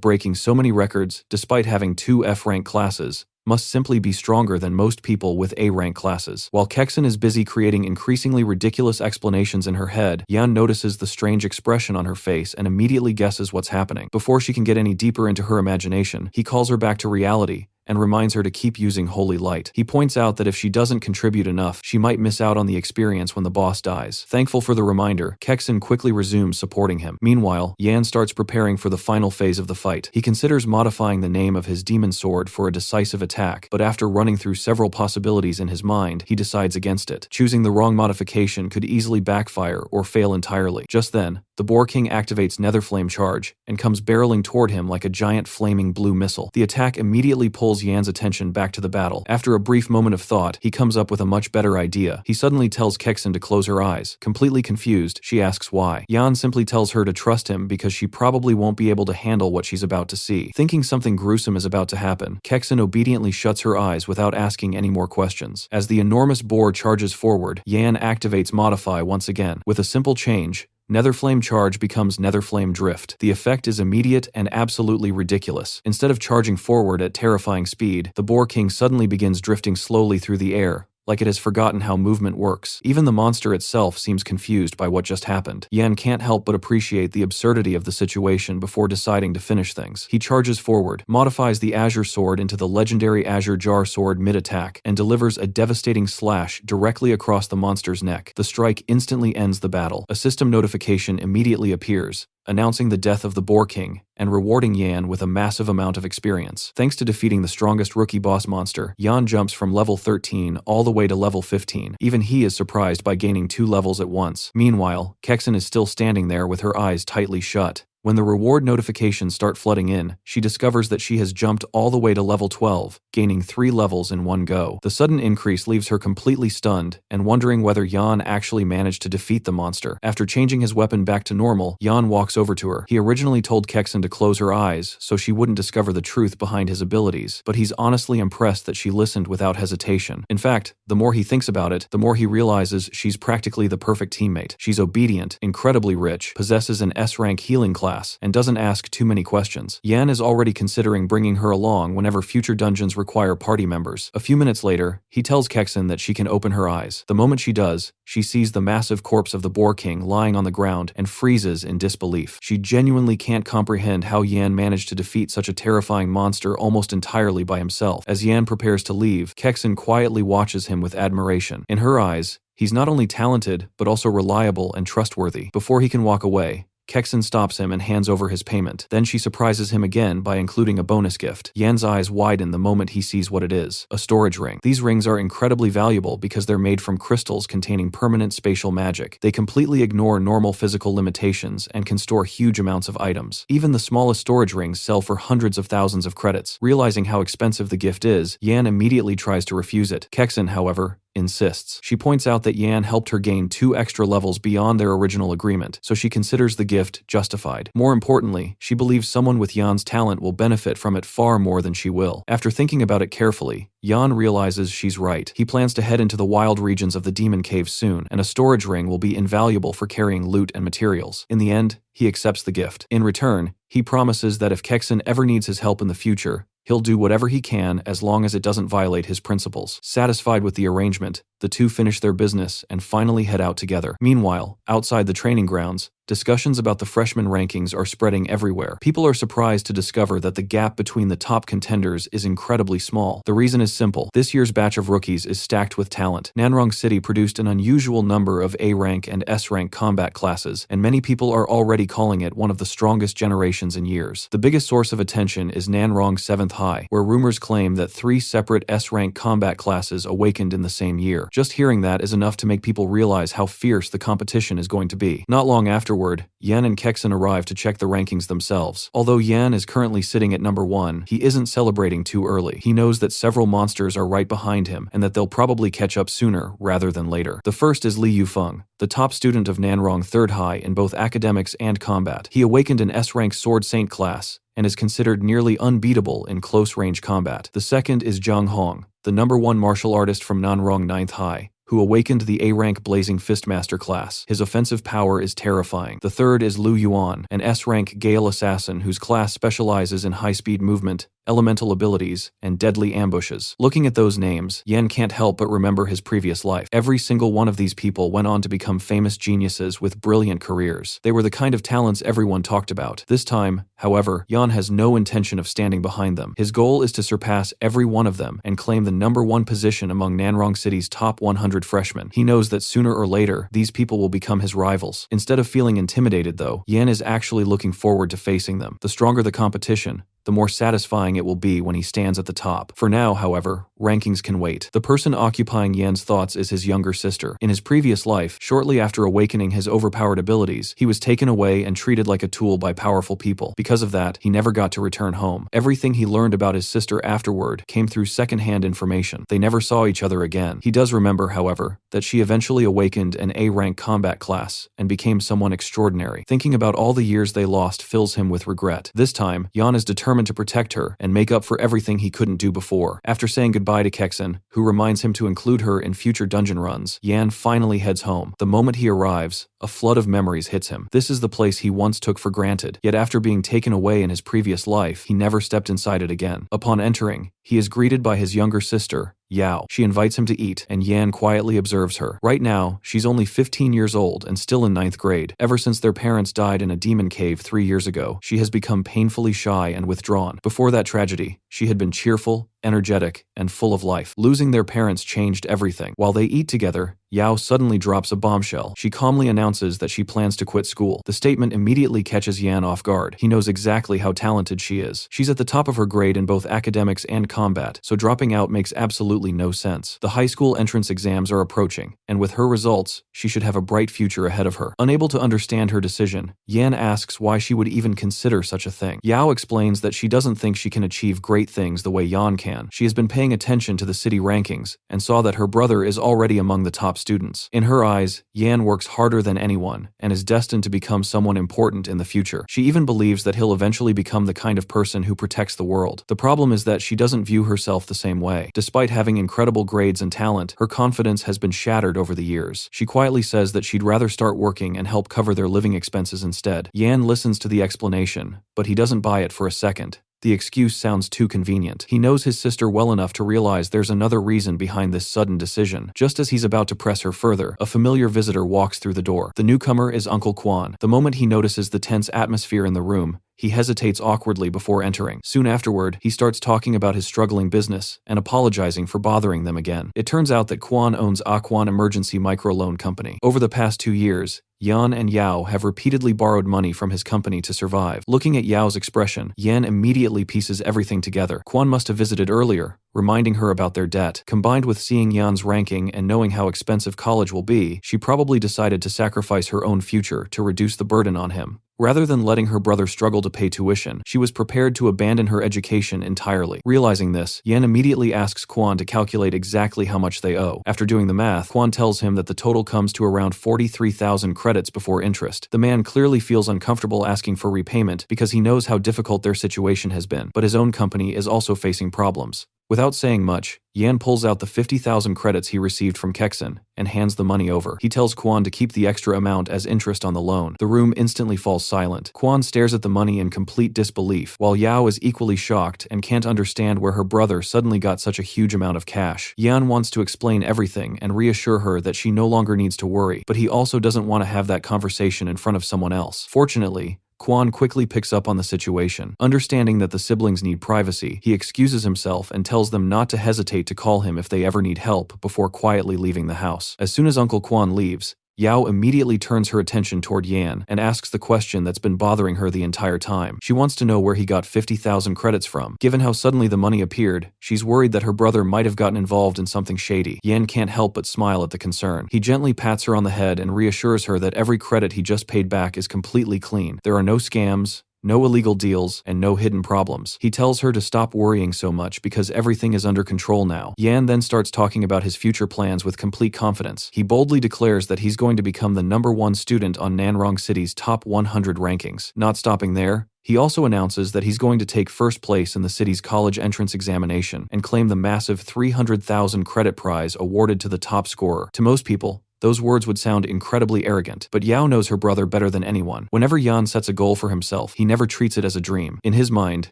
S1: breaking so many records, despite having 2 F-rank classes, must simply be stronger than most people with A-rank classes. While Kexen is busy creating increasingly ridiculous explanations in her head, Yan notices the strange expression on her face and immediately guesses what's happening. Before she can get any deeper into her imagination, he calls her back to reality and reminds her to keep using holy light. He points out that if she doesn't contribute enough, she might miss out on the experience when the boss dies. Thankful for the reminder, Kexen quickly resumes supporting him. Meanwhile, Yan starts preparing for the final phase of the fight. He considers modifying the name of his demon sword for a decisive attack, but after running through several possibilities in his mind, he decides against it. Choosing the wrong modification could easily backfire or fail entirely. Just then, the Boar King activates Nether Flame Charge and comes barreling toward him like a giant flaming blue missile. The attack immediately pulls Yan's attention back to the battle. After a brief moment of thought, he comes up with a much better idea. He suddenly tells Kexen to close her eyes. Completely confused, she asks why. Yan simply tells her to trust him because she probably won't be able to handle what she's about to see. Thinking something gruesome is about to happen, Kexen obediently shuts her eyes without asking any more questions. As the enormous boar charges forward, Yan activates Modify once again. With a simple change, Netherflame Charge becomes Netherflame Drift. The effect is immediate and absolutely ridiculous. Instead of charging forward at terrifying speed, the Boar King suddenly begins drifting slowly through the air, like it has forgotten how movement works. Even the monster itself seems confused by what just happened. Yan can't help but appreciate the absurdity of the situation before deciding to finish things. He charges forward, modifies the Azure Sword into the legendary Azure Jar Sword mid-attack, and delivers a devastating slash directly across the monster's neck. The strike instantly ends the battle. A system notification immediately appears, announcing the death of the Boar King and rewarding Yan with a massive amount of experience. Thanks to defeating the strongest rookie boss monster, Yan jumps from level 13 all the way to level 15. Even he is surprised by gaining 2 levels at once. Meanwhile, Kexen is still standing there with her eyes tightly shut. When the reward notifications start flooding in, she discovers that she has jumped all the way to level 12, gaining 3 levels in one go. The sudden increase leaves her completely stunned and wondering whether Yan actually managed to defeat the monster. After changing his weapon back to normal, Yan walks over to her. He originally told Kexen to close her eyes so she wouldn't discover the truth behind his abilities, but he's honestly impressed that she listened without hesitation. In fact, the more he thinks about it, the more he realizes she's practically the perfect teammate. She's obedient, incredibly rich, possesses an S-rank healing class, and doesn't ask too many questions. Yan is already considering bringing her along whenever future dungeons require party members. A few minutes later, he tells Kexen that she can open her eyes. The moment she does, she sees the massive corpse of the Boar King lying on the ground and freezes in disbelief. She genuinely can't comprehend how Yan managed to defeat such a terrifying monster almost entirely by himself. As Yan prepares to leave, Kexen quietly watches him with admiration. In her eyes, he's not only talented, but also reliable and trustworthy. Before he can walk away, Kexen stops him and hands over his payment. Then she surprises him again by including a bonus gift. Yan's eyes widen the moment he sees what it is: a storage ring. These rings are incredibly valuable because they're made from crystals containing permanent spatial magic. They completely ignore normal physical limitations and can store huge amounts of items. Even the smallest storage rings sell for hundreds of thousands of credits. Realizing how expensive the gift is, Yan immediately tries to refuse it. Kexen, however, insists. She points out that Yan helped her gain 2 extra levels beyond their original agreement, so she considers the gift justified. More importantly, she believes someone with Yan's talent will benefit from it far more than she will. After thinking about it carefully, Yan realizes she's right. He plans to head into the wild regions of the Demon Cave soon, and a storage ring will be invaluable for carrying loot and materials. In the end, he accepts the gift. In return, he promises that if Kexen ever needs his help in the future, he'll do whatever he can as long as it doesn't violate his principles. Satisfied with the arrangement, the two finish their business and finally head out together. Meanwhile, outside the training grounds, discussions about the freshman rankings are spreading everywhere. People are surprised to discover that the gap between the top contenders is incredibly small. The reason is simple. This year's batch of rookies is stacked with talent. Nanrong City produced an unusual number of A-rank and S-rank combat classes, and many people are already calling it one of the strongest generations in years. The biggest source of attention is Nanrong 7th High, where rumors claim that 3 separate S-rank combat classes awakened in the same year. Just hearing that is enough to make people realize how fierce the competition is going to be. Not long afterward, Yan and Kexen arrive to check the rankings themselves. Although Yan is currently sitting at number 1, he isn't celebrating too early. He knows that several monsters are right behind him and that they'll probably catch up sooner rather than later. The first is Li Yufeng, the top student of Nanrong 3rd High in both academics and combat. He awakened an S-rank Sword Saint class and is considered nearly unbeatable in close-range combat. The second is Zhang Hong, the number 1 martial artist from Nanrong 9th High, who awakened the A-rank Blazing Fistmaster class. His offensive power is terrifying. The third is Lu Yuan, an S-rank Gale assassin whose class specializes in high-speed movement, elemental abilities, and deadly ambushes. Looking at those names, Yan can't help but remember his previous life. Every single one of these people went on to become famous geniuses with brilliant careers. They were the kind of talents everyone talked about. This time, however, Yan has no intention of standing behind them. His goal is to surpass every one of them and claim the number 1 position among Nanrong City's top 100 freshmen. He knows that sooner or later, these people will become his rivals. Instead of feeling intimidated though, Yan is actually looking forward to facing them. The stronger the competition, the more satisfying it will be when he stands at the top. For now, however, rankings can wait. The person occupying Yan's thoughts is his younger sister. In his previous life, shortly after awakening his overpowered abilities, he was taken away and treated like a tool by powerful people. Because of that, he never got to return home. Everything he learned about his sister afterward came through secondhand information. They never saw each other again. He does remember, however, that she eventually awakened an A-rank combat class and became someone extraordinary. Thinking about all the years they lost fills him with regret. This time, Yan is determined to protect her and make up for everything he couldn't do before. After saying goodbye to Kexen, who reminds him to include her in future dungeon runs, Yan finally heads home. The moment he arrives, a flood of memories hits him. This is the place he once took for granted, yet after being taken away in his previous life, he never stepped inside it again. Upon entering, he is greeted by his younger sister, Yao. She invites him to eat, and Yan quietly observes her. Right now, she's only 15 years old and still in 9th grade. Ever since their parents died in a demon cave 3 years ago, she has become painfully shy and withdrawn. Before that tragedy, she had been cheerful, energetic, and full of life. Losing their parents changed everything. While they eat together, Yao suddenly drops a bombshell. She calmly announces that she plans to quit school. The statement immediately catches Yan off guard. He knows exactly how talented she is. She's at the top of her grade in both academics and combat, so dropping out makes absolutely no sense. The high school entrance exams are approaching, and with her results, she should have a bright future ahead of her. Unable to understand her decision, Yan asks why she would even consider such a thing. Yao explains that she doesn't think she can achieve great things the way Yan can. She has been paying attention to the city rankings and saw that her brother is already among the top students. In her eyes, Yan works harder than anyone and is destined to become someone important in the future. She even believes that he'll eventually become the kind of person who protects the world. The problem is that she doesn't view herself the same way. Despite having incredible grades and talent, her confidence has been shattered over the years. She quietly says that she'd rather start working and help cover their living expenses instead. Yan listens to the explanation, but he doesn't buy it for a second. The excuse sounds too convenient. He knows his sister well enough to realize there's another reason behind this sudden decision. Just as he's about to press her further, a familiar visitor walks through the door. The newcomer is Uncle Quan. The moment he notices the tense atmosphere in the room, he hesitates awkwardly before entering. Soon afterward, he starts talking about his struggling business and apologizing for bothering them again. It turns out that Quan owns Aquan Emergency Microloan Company. Over the past 2 years, Yan and Yao have repeatedly borrowed money from his company to survive. Looking at Yao's expression, Yan immediately pieces everything together. Quan must have visited earlier, reminding her about their debt. Combined with seeing Yan's ranking and knowing how expensive college will be, she probably decided to sacrifice her own future to reduce the burden on him. Rather than letting her brother struggle to pay tuition, she was prepared to abandon her education entirely. Realizing this, Yan immediately asks Kwon to calculate exactly how much they owe. After doing the math, Kwon tells him that the total comes to around 43,000 credits before interest. The man clearly feels uncomfortable asking for repayment because he knows how difficult their situation has been, but his own company is also facing problems. Without saying much, Yan pulls out the 50,000 credits he received from Kexon and hands the money over. He tells Kwon to keep the extra amount as interest on the loan. The room instantly falls silent. Kwon stares at the money in complete disbelief, while Yao is equally shocked and can't understand where her brother suddenly got such a huge amount of cash. Yan wants to explain everything and reassure her that she no longer needs to worry, but he also doesn't want to have that conversation in front of someone else. Fortunately, Kwon quickly picks up on the situation. Understanding that the siblings need privacy, he excuses himself and tells them not to hesitate to call him if they ever need help before quietly leaving the house. As soon as Uncle Kwon leaves, Yao immediately turns her attention toward Yan and asks the question that's been bothering her the entire time. She wants to know where he got 50,000 credits from. Given how suddenly the money appeared, she's worried that her brother might have gotten involved in something shady. Yan can't help but smile at the concern. He gently pats her on the head and reassures her that every credit he just paid back is completely clean. There are no scams, no illegal deals, and no hidden problems. He tells her to stop worrying so much because everything is under control now. Yan then starts talking about his future plans with complete confidence. He boldly declares that he's going to become the #1 student on Nanrong City's top 100 rankings. Not stopping there, he also announces that he's going to take first place in the city's college entrance examination and claim the massive 300,000 credit prize awarded to the top scorer. To most people, those words would sound incredibly arrogant, but Yao knows her brother better than anyone. Whenever Yan sets a goal for himself, he never treats it as a dream. In his mind,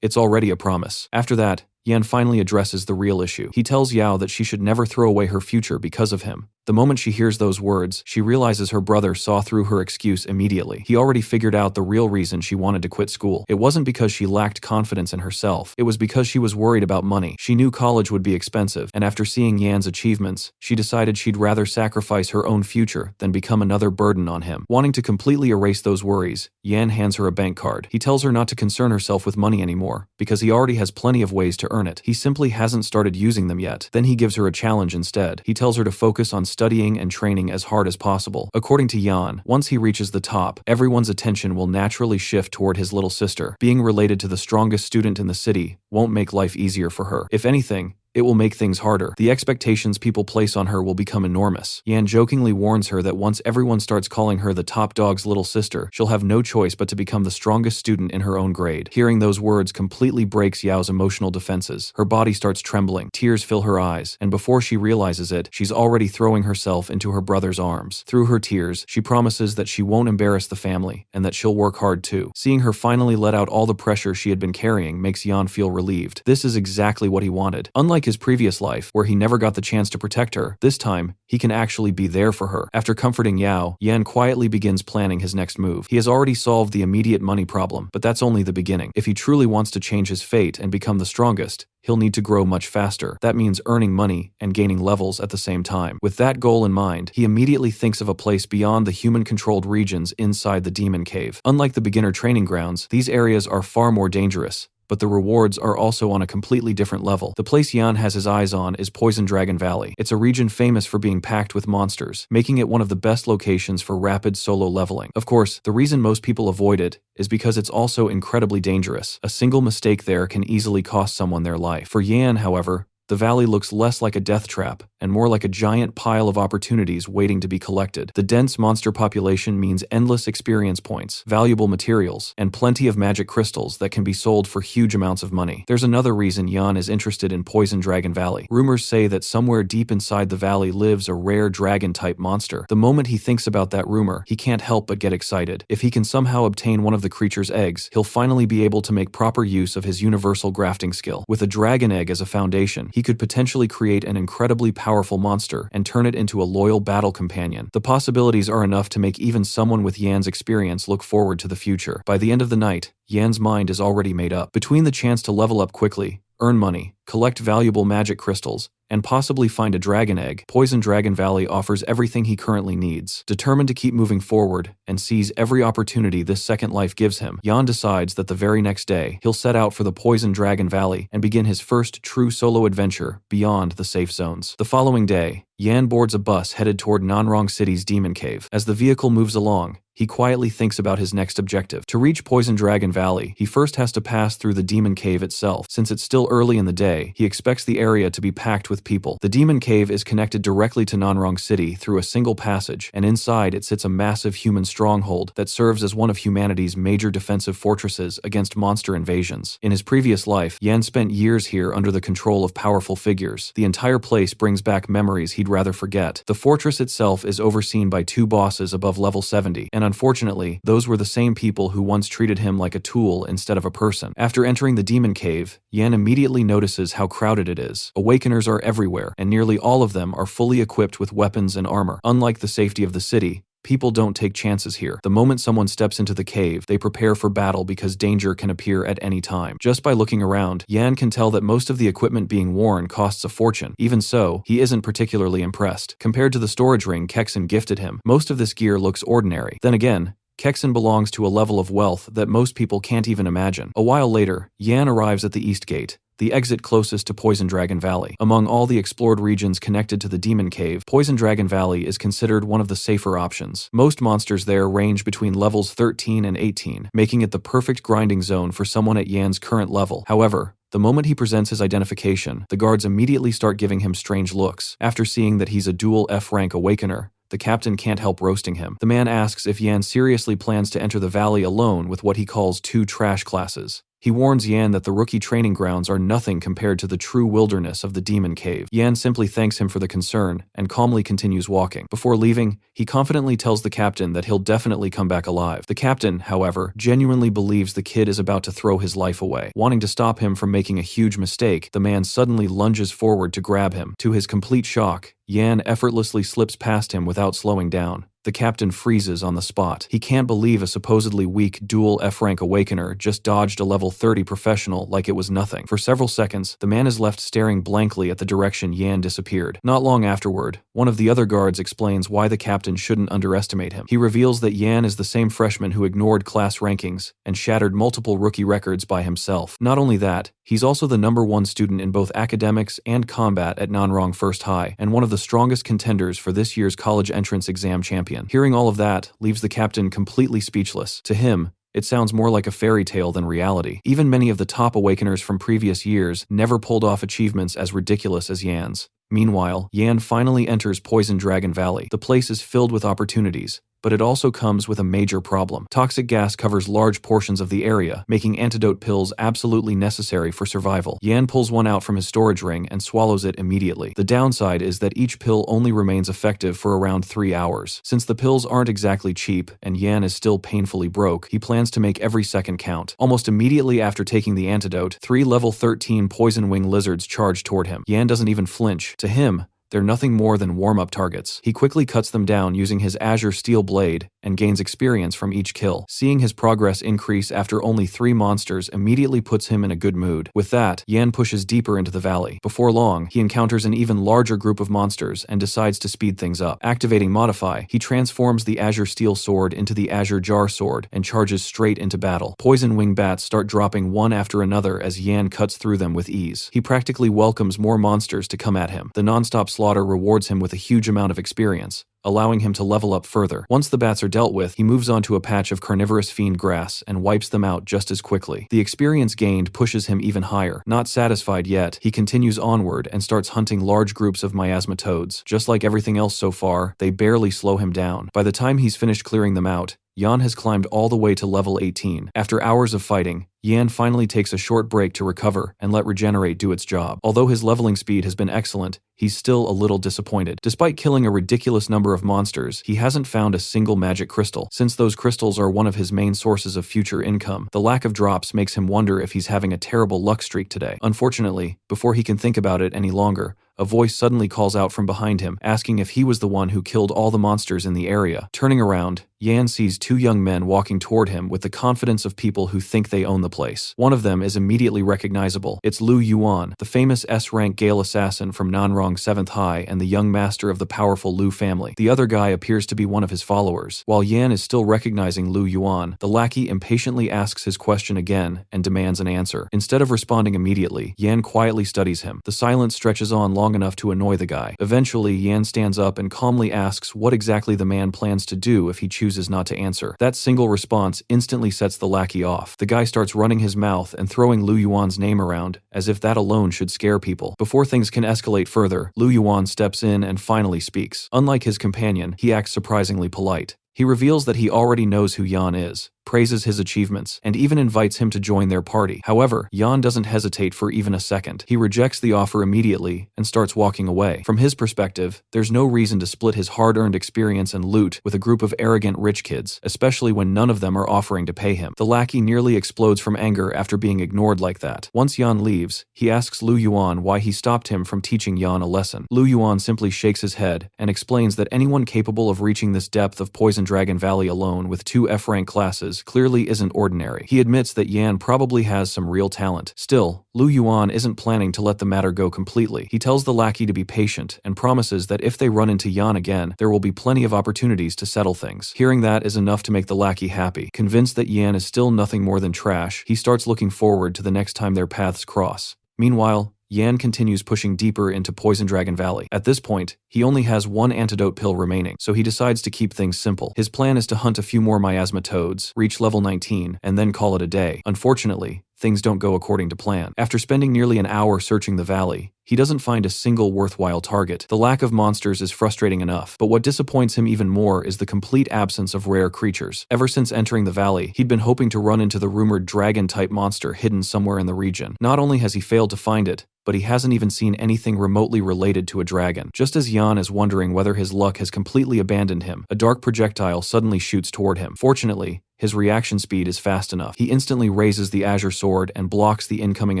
S1: it's already a promise. After that, Yan finally addresses the real issue. He tells Yao that she should never throw away her future because of him. The moment she hears those words, she realizes her brother saw through her excuse immediately. He already figured out the real reason she wanted to quit school. It wasn't because she lacked confidence in herself. It was because she was worried about money. She knew college would be expensive, and after seeing Yan's achievements, she decided she'd rather sacrifice her own future than become another burden on him. Wanting to completely erase those worries, Yan hands her a bank card. He tells her not to concern herself with money anymore, because he already has plenty of ways to earn it. He simply hasn't started using them yet. Then he gives her a challenge instead. He tells her to focus on studying and training as hard as possible. According to Yan, once he reaches the top, everyone's attention will naturally shift toward his little sister. Being related to the strongest student in the city won't make life easier for her. If anything, it will make things harder. The expectations people place on her will become enormous. Yan jokingly warns her that once everyone starts calling her the top dog's little sister, she'll have no choice but to become the strongest student in her own grade. Hearing those words completely breaks Yao's emotional defenses. Her body starts trembling, tears fill her eyes, and before she realizes it, she's already throwing herself into her brother's arms. Through her tears, she promises that she won't embarrass the family, and that she'll work hard too. Seeing her finally let out all the pressure she had been carrying makes Yan feel relieved. This is exactly what he wanted. Unlike his previous life, where he never got the chance to protect her, this time, he can actually be there for her. After comforting Yao, Yan quietly begins planning his next move. He has already solved the immediate money problem, but that's only the beginning. If he truly wants to change his fate and become the strongest, he'll need to grow much faster. That means earning money and gaining levels at the same time. With that goal in mind, he immediately thinks of a place beyond the human-controlled regions inside the Demon Cave. Unlike the beginner training grounds, these areas are far more dangerous, but the rewards are also on a completely different level. The place Yan has his eyes on is Poison Dragon Valley. It's a region famous for being packed with monsters, making it one of the best locations for rapid solo leveling. Of course, the reason most people avoid it is because it's also incredibly dangerous. A single mistake there can easily cost someone their life. For Yan, however, the valley looks less like a death trap and more like a giant pile of opportunities waiting to be collected. The dense monster population means endless experience points, valuable materials, and plenty of magic crystals that can be sold for huge amounts of money. There's another reason Yan is interested in Poison Dragon Valley. Rumors say that somewhere deep inside the valley lives a rare dragon-type monster. The moment he thinks about that rumor, he can't help but get excited. If he can somehow obtain one of the creature's eggs, he'll finally be able to make proper use of his universal grafting skill. With a dragon egg as a foundation, he could potentially create an incredibly powerful monster and turn it into a loyal battle companion. The possibilities are enough to make even someone with Yan's experience look forward to the future. By the end of the night, Yan's mind is already made up. Between the chance to level up quickly, earn money, collect valuable magic crystals, and possibly find a dragon egg, Poison Dragon Valley offers everything he currently needs. Determined to keep moving forward and seize every opportunity this second life gives him, Yan decides that the very next day, he'll set out for the Poison Dragon Valley and begin his first true solo adventure beyond the safe zones. The following day, Yan boards a bus headed toward Nanrong City's Demon Cave. As the vehicle moves along, he quietly thinks about his next objective. To reach Poison Dragon Valley, he first has to pass through the Demon Cave itself. Since it's still early in the day, he expects the area to be packed with people. The Demon Cave is connected directly to Nanrong City through a single passage, and inside it sits a massive human stronghold that serves as one of humanity's major defensive fortresses against monster invasions. In his previous life, Yan spent years here under the control of powerful figures. The entire place brings back memories he'd rather forget. The fortress itself is overseen by 2 bosses above level 70, and unfortunately, those were the same people who once treated him like a tool instead of a person. After entering the Demon Cave, Yan immediately notices how crowded it is. Awakeners are everywhere, and nearly all of them are fully equipped with weapons and armor. Unlike the safety of the city, people don't take chances here. The moment someone steps into the cave, they prepare for battle because danger can appear at any time. Just by looking around, Yan can tell that most of the equipment being worn costs a fortune. Even so, he isn't particularly impressed. Compared to the storage ring Kexen gifted him, most of this gear looks ordinary. Then again, Kexen belongs to a level of wealth that most people can't even imagine. A while later, Yan arrives at the East Gate, the exit closest to Poison Dragon Valley. Among all the explored regions connected to the Demon Cave, Poison Dragon Valley is considered one of the safer options. Most monsters there range between levels 13 and 18, making it the perfect grinding zone for someone at Yan's current level. However, the moment he presents his identification, the guards immediately start giving him strange looks. After seeing that he's a dual F-rank Awakener, the captain can't help roasting him. The man asks if Yan seriously plans to enter the valley alone with what he calls 2 trash classes. He warns Yan that the rookie training grounds are nothing compared to the true wilderness of the Demon Cave. Yan simply thanks him for the concern and calmly continues walking. Before leaving, he confidently tells the captain that he'll definitely come back alive. The captain, however, genuinely believes the kid is about to throw his life away. Wanting to stop him from making a huge mistake, the man suddenly lunges forward to grab him. To his complete shock, Yan effortlessly slips past him without slowing down. The captain freezes on the spot. He can't believe a supposedly weak dual F-rank Awakener just dodged a level 30 professional like it was nothing. For several seconds, the man is left staring blankly at the direction Yan disappeared. Not long afterward, one of the other guards explains why the captain shouldn't underestimate him. He reveals that Yan is the same freshman who ignored class rankings and shattered multiple rookie records by himself. Not only that, he's also the #1 student in both academics and combat at Nanrong First High, and one of the strongest contenders for this year's college entrance exam champion. Hearing all of that leaves the captain completely speechless. To him, it sounds more like a fairy tale than reality. Even many of the top Awakeners from previous years never pulled off achievements as ridiculous as Yan's. Meanwhile, Yan finally enters Poison Dragon Valley. The place is filled with opportunities, but it also comes with a major problem. Toxic gas covers large portions of the area, making antidote pills absolutely necessary for survival. Yan pulls one out from his storage ring and swallows it immediately. The downside is that each pill only remains effective for around 3 hours. Since the pills aren't exactly cheap and Yan is still painfully broke, he plans to make every second count. Almost immediately after taking the antidote, 3 level 13 poison wing lizards charge toward him. Yan doesn't even flinch. To him, they're nothing more than warm-up targets. He quickly cuts them down using his Azure Steel Blade and gains experience from each kill. Seeing his progress increase after only 3 monsters immediately puts him in a good mood. With that, Yan pushes deeper into the valley. Before long, he encounters an even larger group of monsters and decides to speed things up. Activating Modify, he transforms the Azure Steel Sword into the Azure Jar Sword and charges straight into battle. Poison Wing Bats start dropping one after another as Yan cuts through them with ease. He practically welcomes more monsters to come at him. The non-stop slaughter rewards him with a huge amount of experience, allowing him to level up further. Once the bats are dealt with, he moves on to a patch of carnivorous fiend grass and wipes them out just as quickly. The experience gained pushes him even higher. Not satisfied yet, he continues onward and starts hunting large groups of miasma toads. Just like everything else so far, they barely slow him down. By the time he's finished clearing them out, Yan has climbed all the way to level 18. After hours of fighting, Yan finally takes a short break to recover and let Regenerate do its job. Although his leveling speed has been excellent, he's still a little disappointed. Despite killing a ridiculous number of monsters, he hasn't found a single magic crystal. Since those crystals are one of his main sources of future income, the lack of drops makes him wonder if he's having a terrible luck streak today. Unfortunately, before he can think about it any longer, a voice suddenly calls out from behind him, asking if he was the one who killed all the monsters in the area. Turning around, Yan sees two young men walking toward him with the confidence of people who think they own the place. One of them is immediately recognizable. It's Lu Yuan, the famous S-rank Gale assassin from Nanrong 7th High and the young master of the powerful Lu family. The other guy appears to be one of his followers. While Yan is still recognizing Lu Yuan, the lackey impatiently asks his question again and demands an answer. Instead of responding immediately, Yan quietly studies him. The silence stretches on long enough to annoy the guy. Eventually, Yan stands up and calmly asks what exactly the man plans to do if he chooses not to answer. That single response instantly sets the lackey off. The guy starts running his mouth and throwing Lu Yuan's name around, as if that alone should scare people. Before things can escalate further, Lu Yuan steps in and finally speaks. Unlike his companion, he acts surprisingly polite. He reveals that he already knows who Yan is, praises his achievements, and even invites him to join their party. However, Yan doesn't hesitate for even a second. He rejects the offer immediately and starts walking away. From his perspective, there's no reason to split his hard-earned experience and loot with a group of arrogant rich kids, especially when none of them are offering to pay him. The lackey nearly explodes from anger after being ignored like that. Once Yan leaves, he asks Lu Yuan why he stopped him from teaching Yan a lesson. Lu Yuan simply shakes his head and explains that anyone capable of reaching this depth of Poison Dragon Valley alone with 2 F-rank classes clearly isn't ordinary. He admits that Yan probably has some real talent. Still, Lu Yuan isn't planning to let the matter go completely. He tells the lackey to be patient and promises that if they run into Yan again, there will be plenty of opportunities to settle things. Hearing that is enough to make the lackey happy. Convinced that Yan is still nothing more than trash, he starts looking forward to the next time their paths cross. Meanwhile, Yan continues pushing deeper into Poison Dragon Valley. At this point, he only has 1 antidote pill remaining, so he decides to keep things simple. His plan is to hunt a few more miasma toads, reach level 19, and then call it a day. Unfortunately, things don't go according to plan. After spending nearly an hour searching the valley, he doesn't find a single worthwhile target. The lack of monsters is frustrating enough, but what disappoints him even more is the complete absence of rare creatures. Ever since entering the valley, he'd been hoping to run into the rumored dragon-type monster hidden somewhere in the region. Not only has he failed to find it, but he hasn't even seen anything remotely related to a dragon. Just as Yan is wondering whether his luck has completely abandoned him, a dark projectile suddenly shoots toward him. Fortunately, his reaction speed is fast enough. He instantly raises the azure sword and blocks the incoming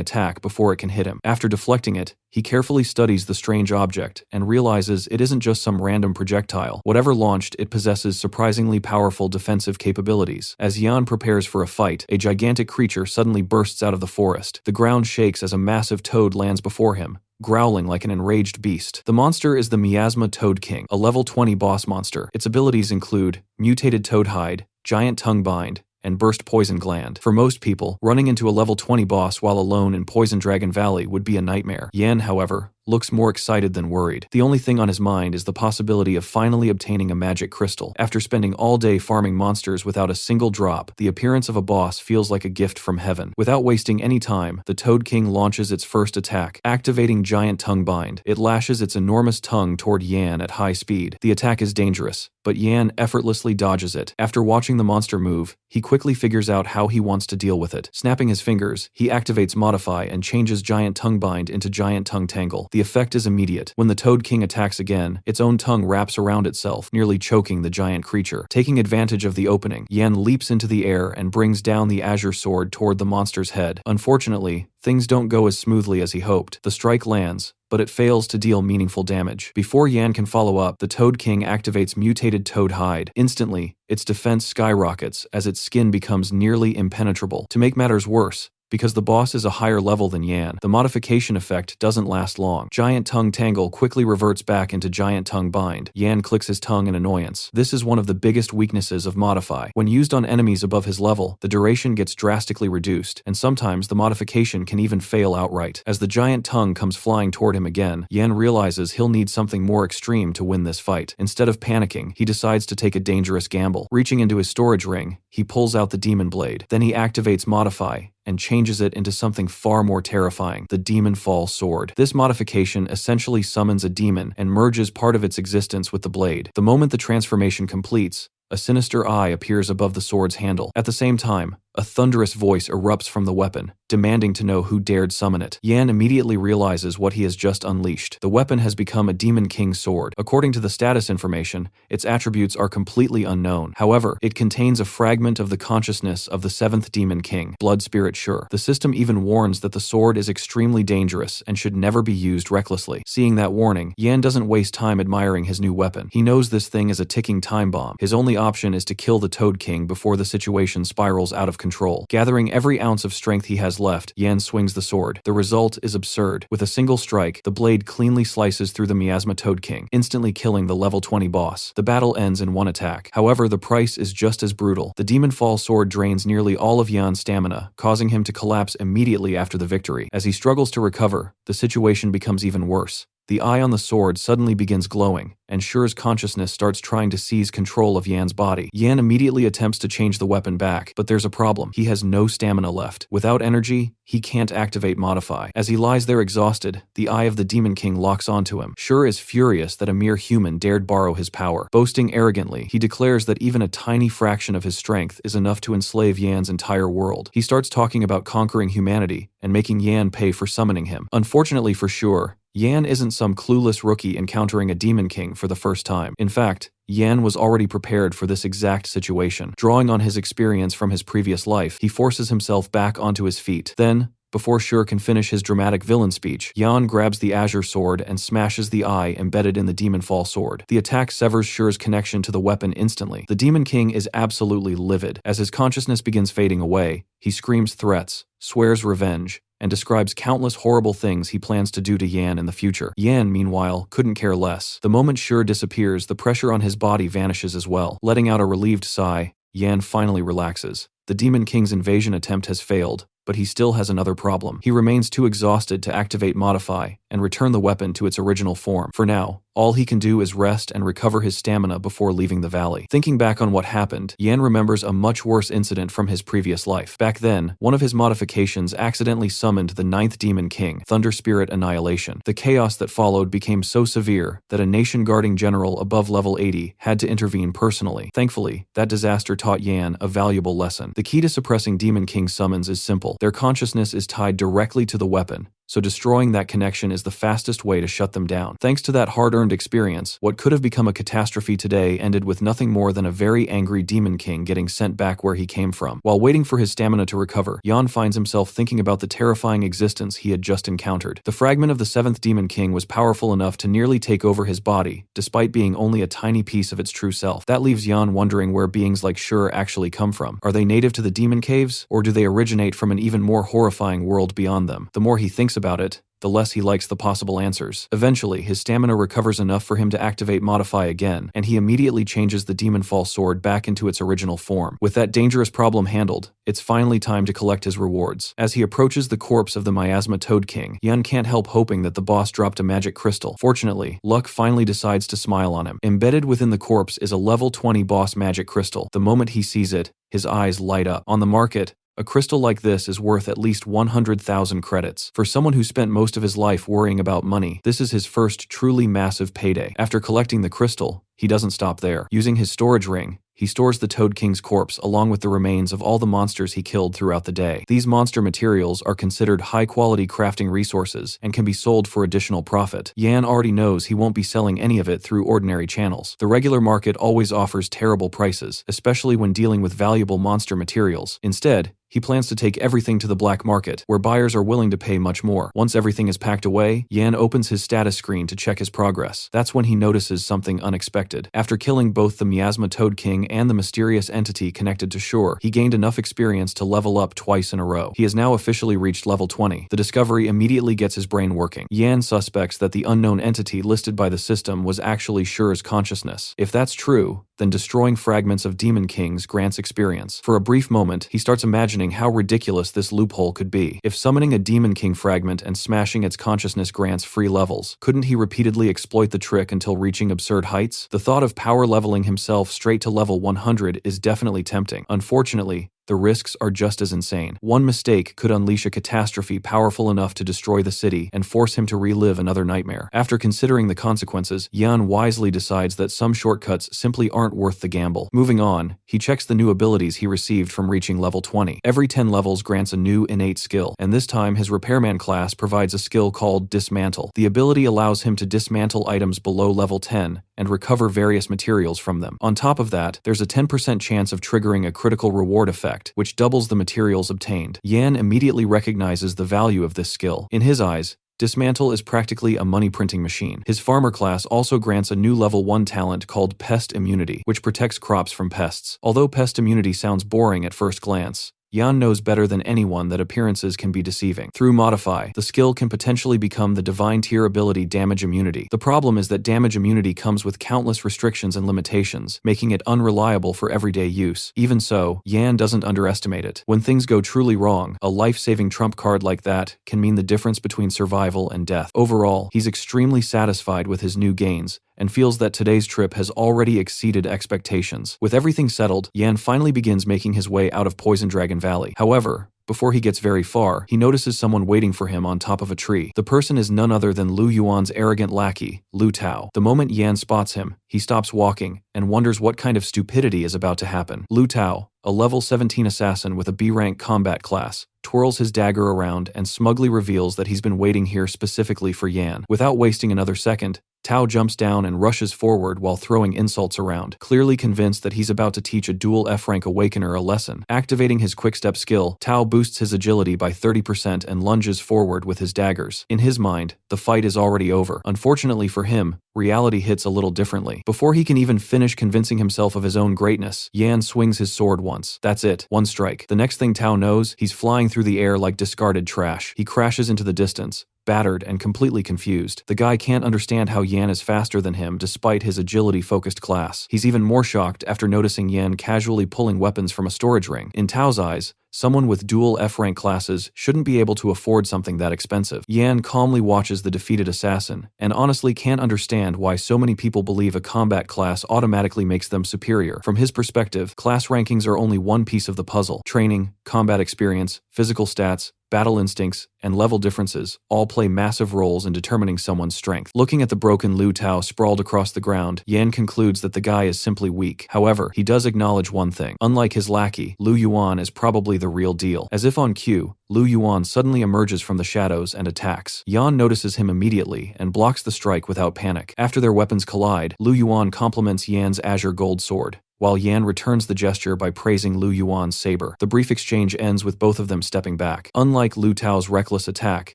S1: attack before it can hit him. After deflecting it, he carefully studies the strange object and realizes it isn't just some random projectile. Whatever launched, it possesses surprisingly powerful defensive capabilities. As Yan prepares for a fight, a gigantic creature suddenly bursts out of the forest. The ground shakes as a massive toad lands before him, growling like an enraged beast. The monster is the Miasma Toad King, a level 20 boss monster. Its abilities include Mutated Toad Hide, Giant Tongue Bind, and Burst Poison Gland. For most people, running into a level 20 boss while alone in Poison Dragon Valley would be a nightmare. Yan, however, looks more excited than worried. The only thing on his mind is the possibility of finally obtaining a magic crystal. After spending all day farming monsters without a single drop, the appearance of a boss feels like a gift from heaven. Without wasting any time, the Toad King launches its first attack, activating Giant Tongue Bind. It lashes its enormous tongue toward Yan at high speed. The attack is dangerous, but Yan effortlessly dodges it. After watching the monster move, he quickly figures out how he wants to deal with it. Snapping his fingers, he activates Modify and changes Giant Tongue Bind into Giant Tongue Tangle. The effect is immediate. When the Toad King attacks again, its own tongue wraps around itself, nearly choking the giant creature. Taking advantage of the opening, Yan leaps into the air and brings down the azure sword toward the monster's head. Unfortunately, things don't go as smoothly as he hoped. The strike lands, but it fails to deal meaningful damage. Before Yan can follow up, the Toad King activates Mutated Toad Hide. Instantly, its defense skyrockets as its skin becomes nearly impenetrable. To make matters worse, because the boss is a higher level than Yan, the modification effect doesn't last long. Giant Tongue Tangle quickly reverts back into Giant Tongue Bind. Yan clicks his tongue in annoyance. This is one of the biggest weaknesses of Modify. When used on enemies above his level, the duration gets drastically reduced, and sometimes the modification can even fail outright. As the giant tongue comes flying toward him again, Yan realizes he'll need something more extreme to win this fight. Instead of panicking, he decides to take a dangerous gamble. Reaching into his storage ring, he pulls out the Demon Blade. Then he activates Modify and changes it into something far more terrifying, the Demon Fall Sword. This modification essentially summons a demon and merges part of its existence with the blade. The moment the transformation completes, a sinister eye appears above the sword's handle. At the same time, A thunderous voice erupts from the weapon, demanding to know who dared summon it. Yan immediately realizes what he has just unleashed. The weapon has become a Demon King sword. According to the status information, its attributes are completely unknown. However, it contains a fragment of the consciousness of the 7th Demon King, Blood Spirit Sure. The system even warns that the sword is extremely dangerous and should never be used recklessly. Seeing that warning, Yan doesn't waste time admiring his new weapon. He knows this thing is a ticking time bomb. His only option is to kill the Toad King before the situation spirals out of control. Gathering every ounce of strength he has left, Yan swings the sword. The result is absurd. With a single strike, the blade cleanly slices through the Miasma Toad King, instantly killing the level 20 boss. The battle ends in one attack. However, the price is just as brutal. The Demon Fall sword drains nearly all of Yan's stamina, causing him to collapse immediately after the victory. As he struggles to recover, the situation becomes even worse. The eye on the sword suddenly begins glowing, and Shure's consciousness starts trying to seize control of Yan's body. Yan immediately attempts to change the weapon back, but there's a problem. He has no stamina left. Without energy, he can't activate Modify. As he lies there exhausted, the eye of the Demon King locks onto him. Shure is furious that a mere human dared borrow his power. Boasting arrogantly, he declares that even a tiny fraction of his strength is enough to enslave Yan's entire world. He starts talking about conquering humanity and making Yan pay for summoning him. Unfortunately for Shure, Yan isn't some clueless rookie encountering a Demon King for the first time. In fact, Yan was already prepared for this exact situation. Drawing on his experience from his previous life, he forces himself back onto his feet. Then, before Shure can finish his dramatic villain speech, Yan grabs the Azure Sword and smashes the eye embedded in the Demon Fall sword. The attack severs Shure's connection to the weapon instantly. The Demon King is absolutely livid. As his consciousness begins fading away, he screams threats, swears revenge, and describes countless horrible things he plans to do to Yan in the future. Yan, meanwhile, couldn't care less. The moment Shure disappears, the pressure on his body vanishes as well. Letting out a relieved sigh, Yan finally relaxes. The Demon King's invasion attempt has failed, but he still has another problem. He remains too exhausted to activate Modify and return the weapon to its original form. For now, all he can do is rest and recover his stamina before leaving the valley. Thinking back on what happened, Yan remembers a much worse incident from his previous life. Back then, one of his modifications accidentally summoned the 9th Demon King, Thunder Spirit Annihilation. The chaos that followed became so severe that a nation-guarding general above level 80 had to intervene personally. Thankfully, that disaster taught Yan a valuable lesson. The key to suppressing Demon King summons is simple. Their consciousness is tied directly to the weapon, so destroying that connection is the fastest way to shut them down. Thanks to that hard-earned experience, what could have become a catastrophe today ended with nothing more than a very angry Demon King getting sent back where he came from. While waiting for his stamina to recover, Yan finds himself thinking about the terrifying existence he had just encountered. The fragment of the 7th Demon King was powerful enough to nearly take over his body, despite being only a tiny piece of its true self. That leaves Yan wondering where beings like Shure actually come from. Are they native to the Demon Caves, or do they originate from an even more horrifying world beyond them? The more he thinks about it, the less he likes the possible answers. Eventually, his stamina recovers enough for him to activate Modify again, and he immediately changes the Demon Fall sword back into its original form. With that dangerous problem handled, it's finally time to collect his rewards. As he approaches the corpse of the Miasma Toad King, Yan can't help hoping that the boss dropped a magic crystal. Fortunately, luck finally decides to smile on him. Embedded within the corpse is a level 20 boss magic crystal. The moment he sees it, his eyes light up. On the market, a crystal like this is worth at least 100,000 credits. For someone who spent most of his life worrying about money, this is his first truly massive payday. After collecting the crystal, he doesn't stop there. Using his storage ring, he stores the Toad King's corpse along with the remains of all the monsters he killed throughout the day. These monster materials are considered high-quality crafting resources and can be sold for additional profit. Yan already knows he won't be selling any of it through ordinary channels. The regular market always offers terrible prices, especially when dealing with valuable monster materials. Instead, he plans to take everything to the black market, where buyers are willing to pay much more. Once everything is packed away, Yan opens his status screen to check his progress. That's when he notices something unexpected. After killing both the Miasma Toad King and the mysterious entity connected to Shure, he gained enough experience to level up twice in a row. He has now officially reached level 20. The discovery immediately gets his brain working. Yan suspects that the unknown entity listed by the system was actually Shure's consciousness. If that's true, then destroying fragments of Demon Kings grants experience. For a brief moment, he starts imagining how ridiculous this loophole could be. If summoning a Demon King fragment and smashing its consciousness grants free levels, couldn't he repeatedly exploit the trick until reaching absurd heights? The thought of power leveling himself straight to level 100 is definitely tempting. Unfortunately, the risks are just as insane. One mistake could unleash a catastrophe powerful enough to destroy the city and force him to relive another nightmare. After considering the consequences, Yan wisely decides that some shortcuts simply aren't worth the gamble. Moving on, he checks the new abilities he received from reaching level 20. Every 10 levels grants a new innate skill, and this time his repairman class provides a skill called Dismantle. The ability allows him to dismantle items below level 10 and recover various materials from them. On top of that, there's a 10% chance of triggering a critical reward effect, which doubles the materials obtained. Yan immediately recognizes the value of this skill. In his eyes, Dismantle is practically a money-printing machine. His farmer class also grants a new level 1 talent called Pest Immunity, which protects crops from pests. Although Pest Immunity sounds boring at first glance, Yan knows better than anyone that appearances can be deceiving. Through Modify, the skill can potentially become the divine tier ability Damage Immunity. The problem is that Damage Immunity comes with countless restrictions and limitations, making it unreliable for everyday use. Even so, Yan doesn't underestimate it. When things go truly wrong, a life-saving trump card like that can mean the difference between survival and death. Overall, he's extremely satisfied with his new gains, and feels that today's trip has already exceeded expectations. With everything settled, Yan finally begins making his way out of Poison Dragon Valley. However, before he gets very far, he notices someone waiting for him on top of a tree. The person is none other than Lu Yuan's arrogant lackey, Lu Tao. The moment Yan spots him, he stops walking and wonders what kind of stupidity is about to happen. Lu Tao, a level 17 assassin with a B-rank combat class, twirls his dagger around and smugly reveals that he's been waiting here specifically for Yan. Without wasting another second, Tao jumps down and rushes forward while throwing insults around, clearly convinced that he's about to teach a dual F-rank awakener a lesson. Activating his quick-step skill, Tao boosts his agility by 30% and lunges forward with his daggers. In his mind, the fight is already over. Unfortunately for him, reality hits a little differently. Before he can even finish convincing himself of his own greatness, Yan swings his sword once. That's it. One strike. The next thing Tao knows, he's flying through the air like discarded trash. He crashes into the distance, battered and completely confused. The guy can't understand how Yan is faster than him despite his agility-focused class. He's even more shocked after noticing Yan casually pulling weapons from a storage ring. In Tao's eyes, someone with dual F-rank classes shouldn't be able to afford something that expensive. Yan calmly watches the defeated assassin, and honestly can't understand why so many people believe a combat class automatically makes them superior. From his perspective, class rankings are only one piece of the puzzle. Training, combat experience, physical stats, battle instincts, and level differences all play massive roles in determining someone's strength. Looking at the broken Lu Tao sprawled across the ground, Yan concludes that the guy is simply weak. However, he does acknowledge one thing. Unlike his lackey, Lu Yuan is probably the real deal. As if on cue, Lu Yuan suddenly emerges from the shadows and attacks. Yan notices him immediately and blocks the strike without panic. After their weapons collide, Lu Yuan compliments Yan's azure gold sword, while Yan returns the gesture by praising Lu Yuan's saber. The brief exchange ends with both of them stepping back. Unlike Lu Tao's reckless attack,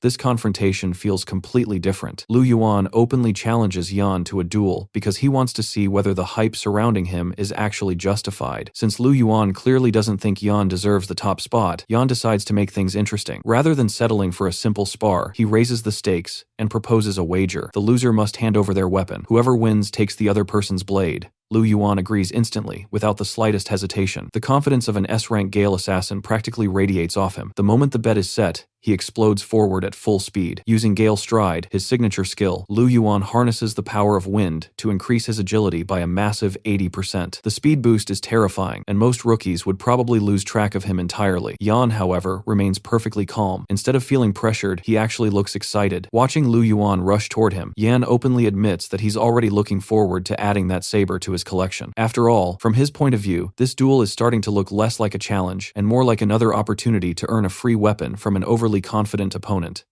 S1: this confrontation feels completely different. Lu Yuan openly challenges Yan to a duel because he wants to see whether the hype surrounding him is actually justified. Since Lu Yuan clearly doesn't think Yan deserves the top spot, Yan decides to make things interesting. Rather than settling for a simple spar, he raises the stakes and proposes a wager. The loser must hand over their weapon. Whoever wins takes the other person's blade. Lu Yuan agrees instantly, without the slightest hesitation. The confidence of an S-rank Gale assassin practically radiates off him. The moment the bet is set, he explodes forward at full speed. Using Gale Stride, his signature skill, Lu Yuan harnesses the power of wind to increase his agility by a massive 80%. The speed boost is terrifying, and most rookies would probably lose track of him entirely. Yan, however, remains perfectly calm. Instead of feeling pressured, he actually looks excited. Watching Lu Yuan rush toward him, Yan openly admits that he's already looking forward to adding that saber to his collection. After all, from his point of view, this duel is starting to look less like a challenge and more like another opportunity to earn a free weapon from an overly confident opponent.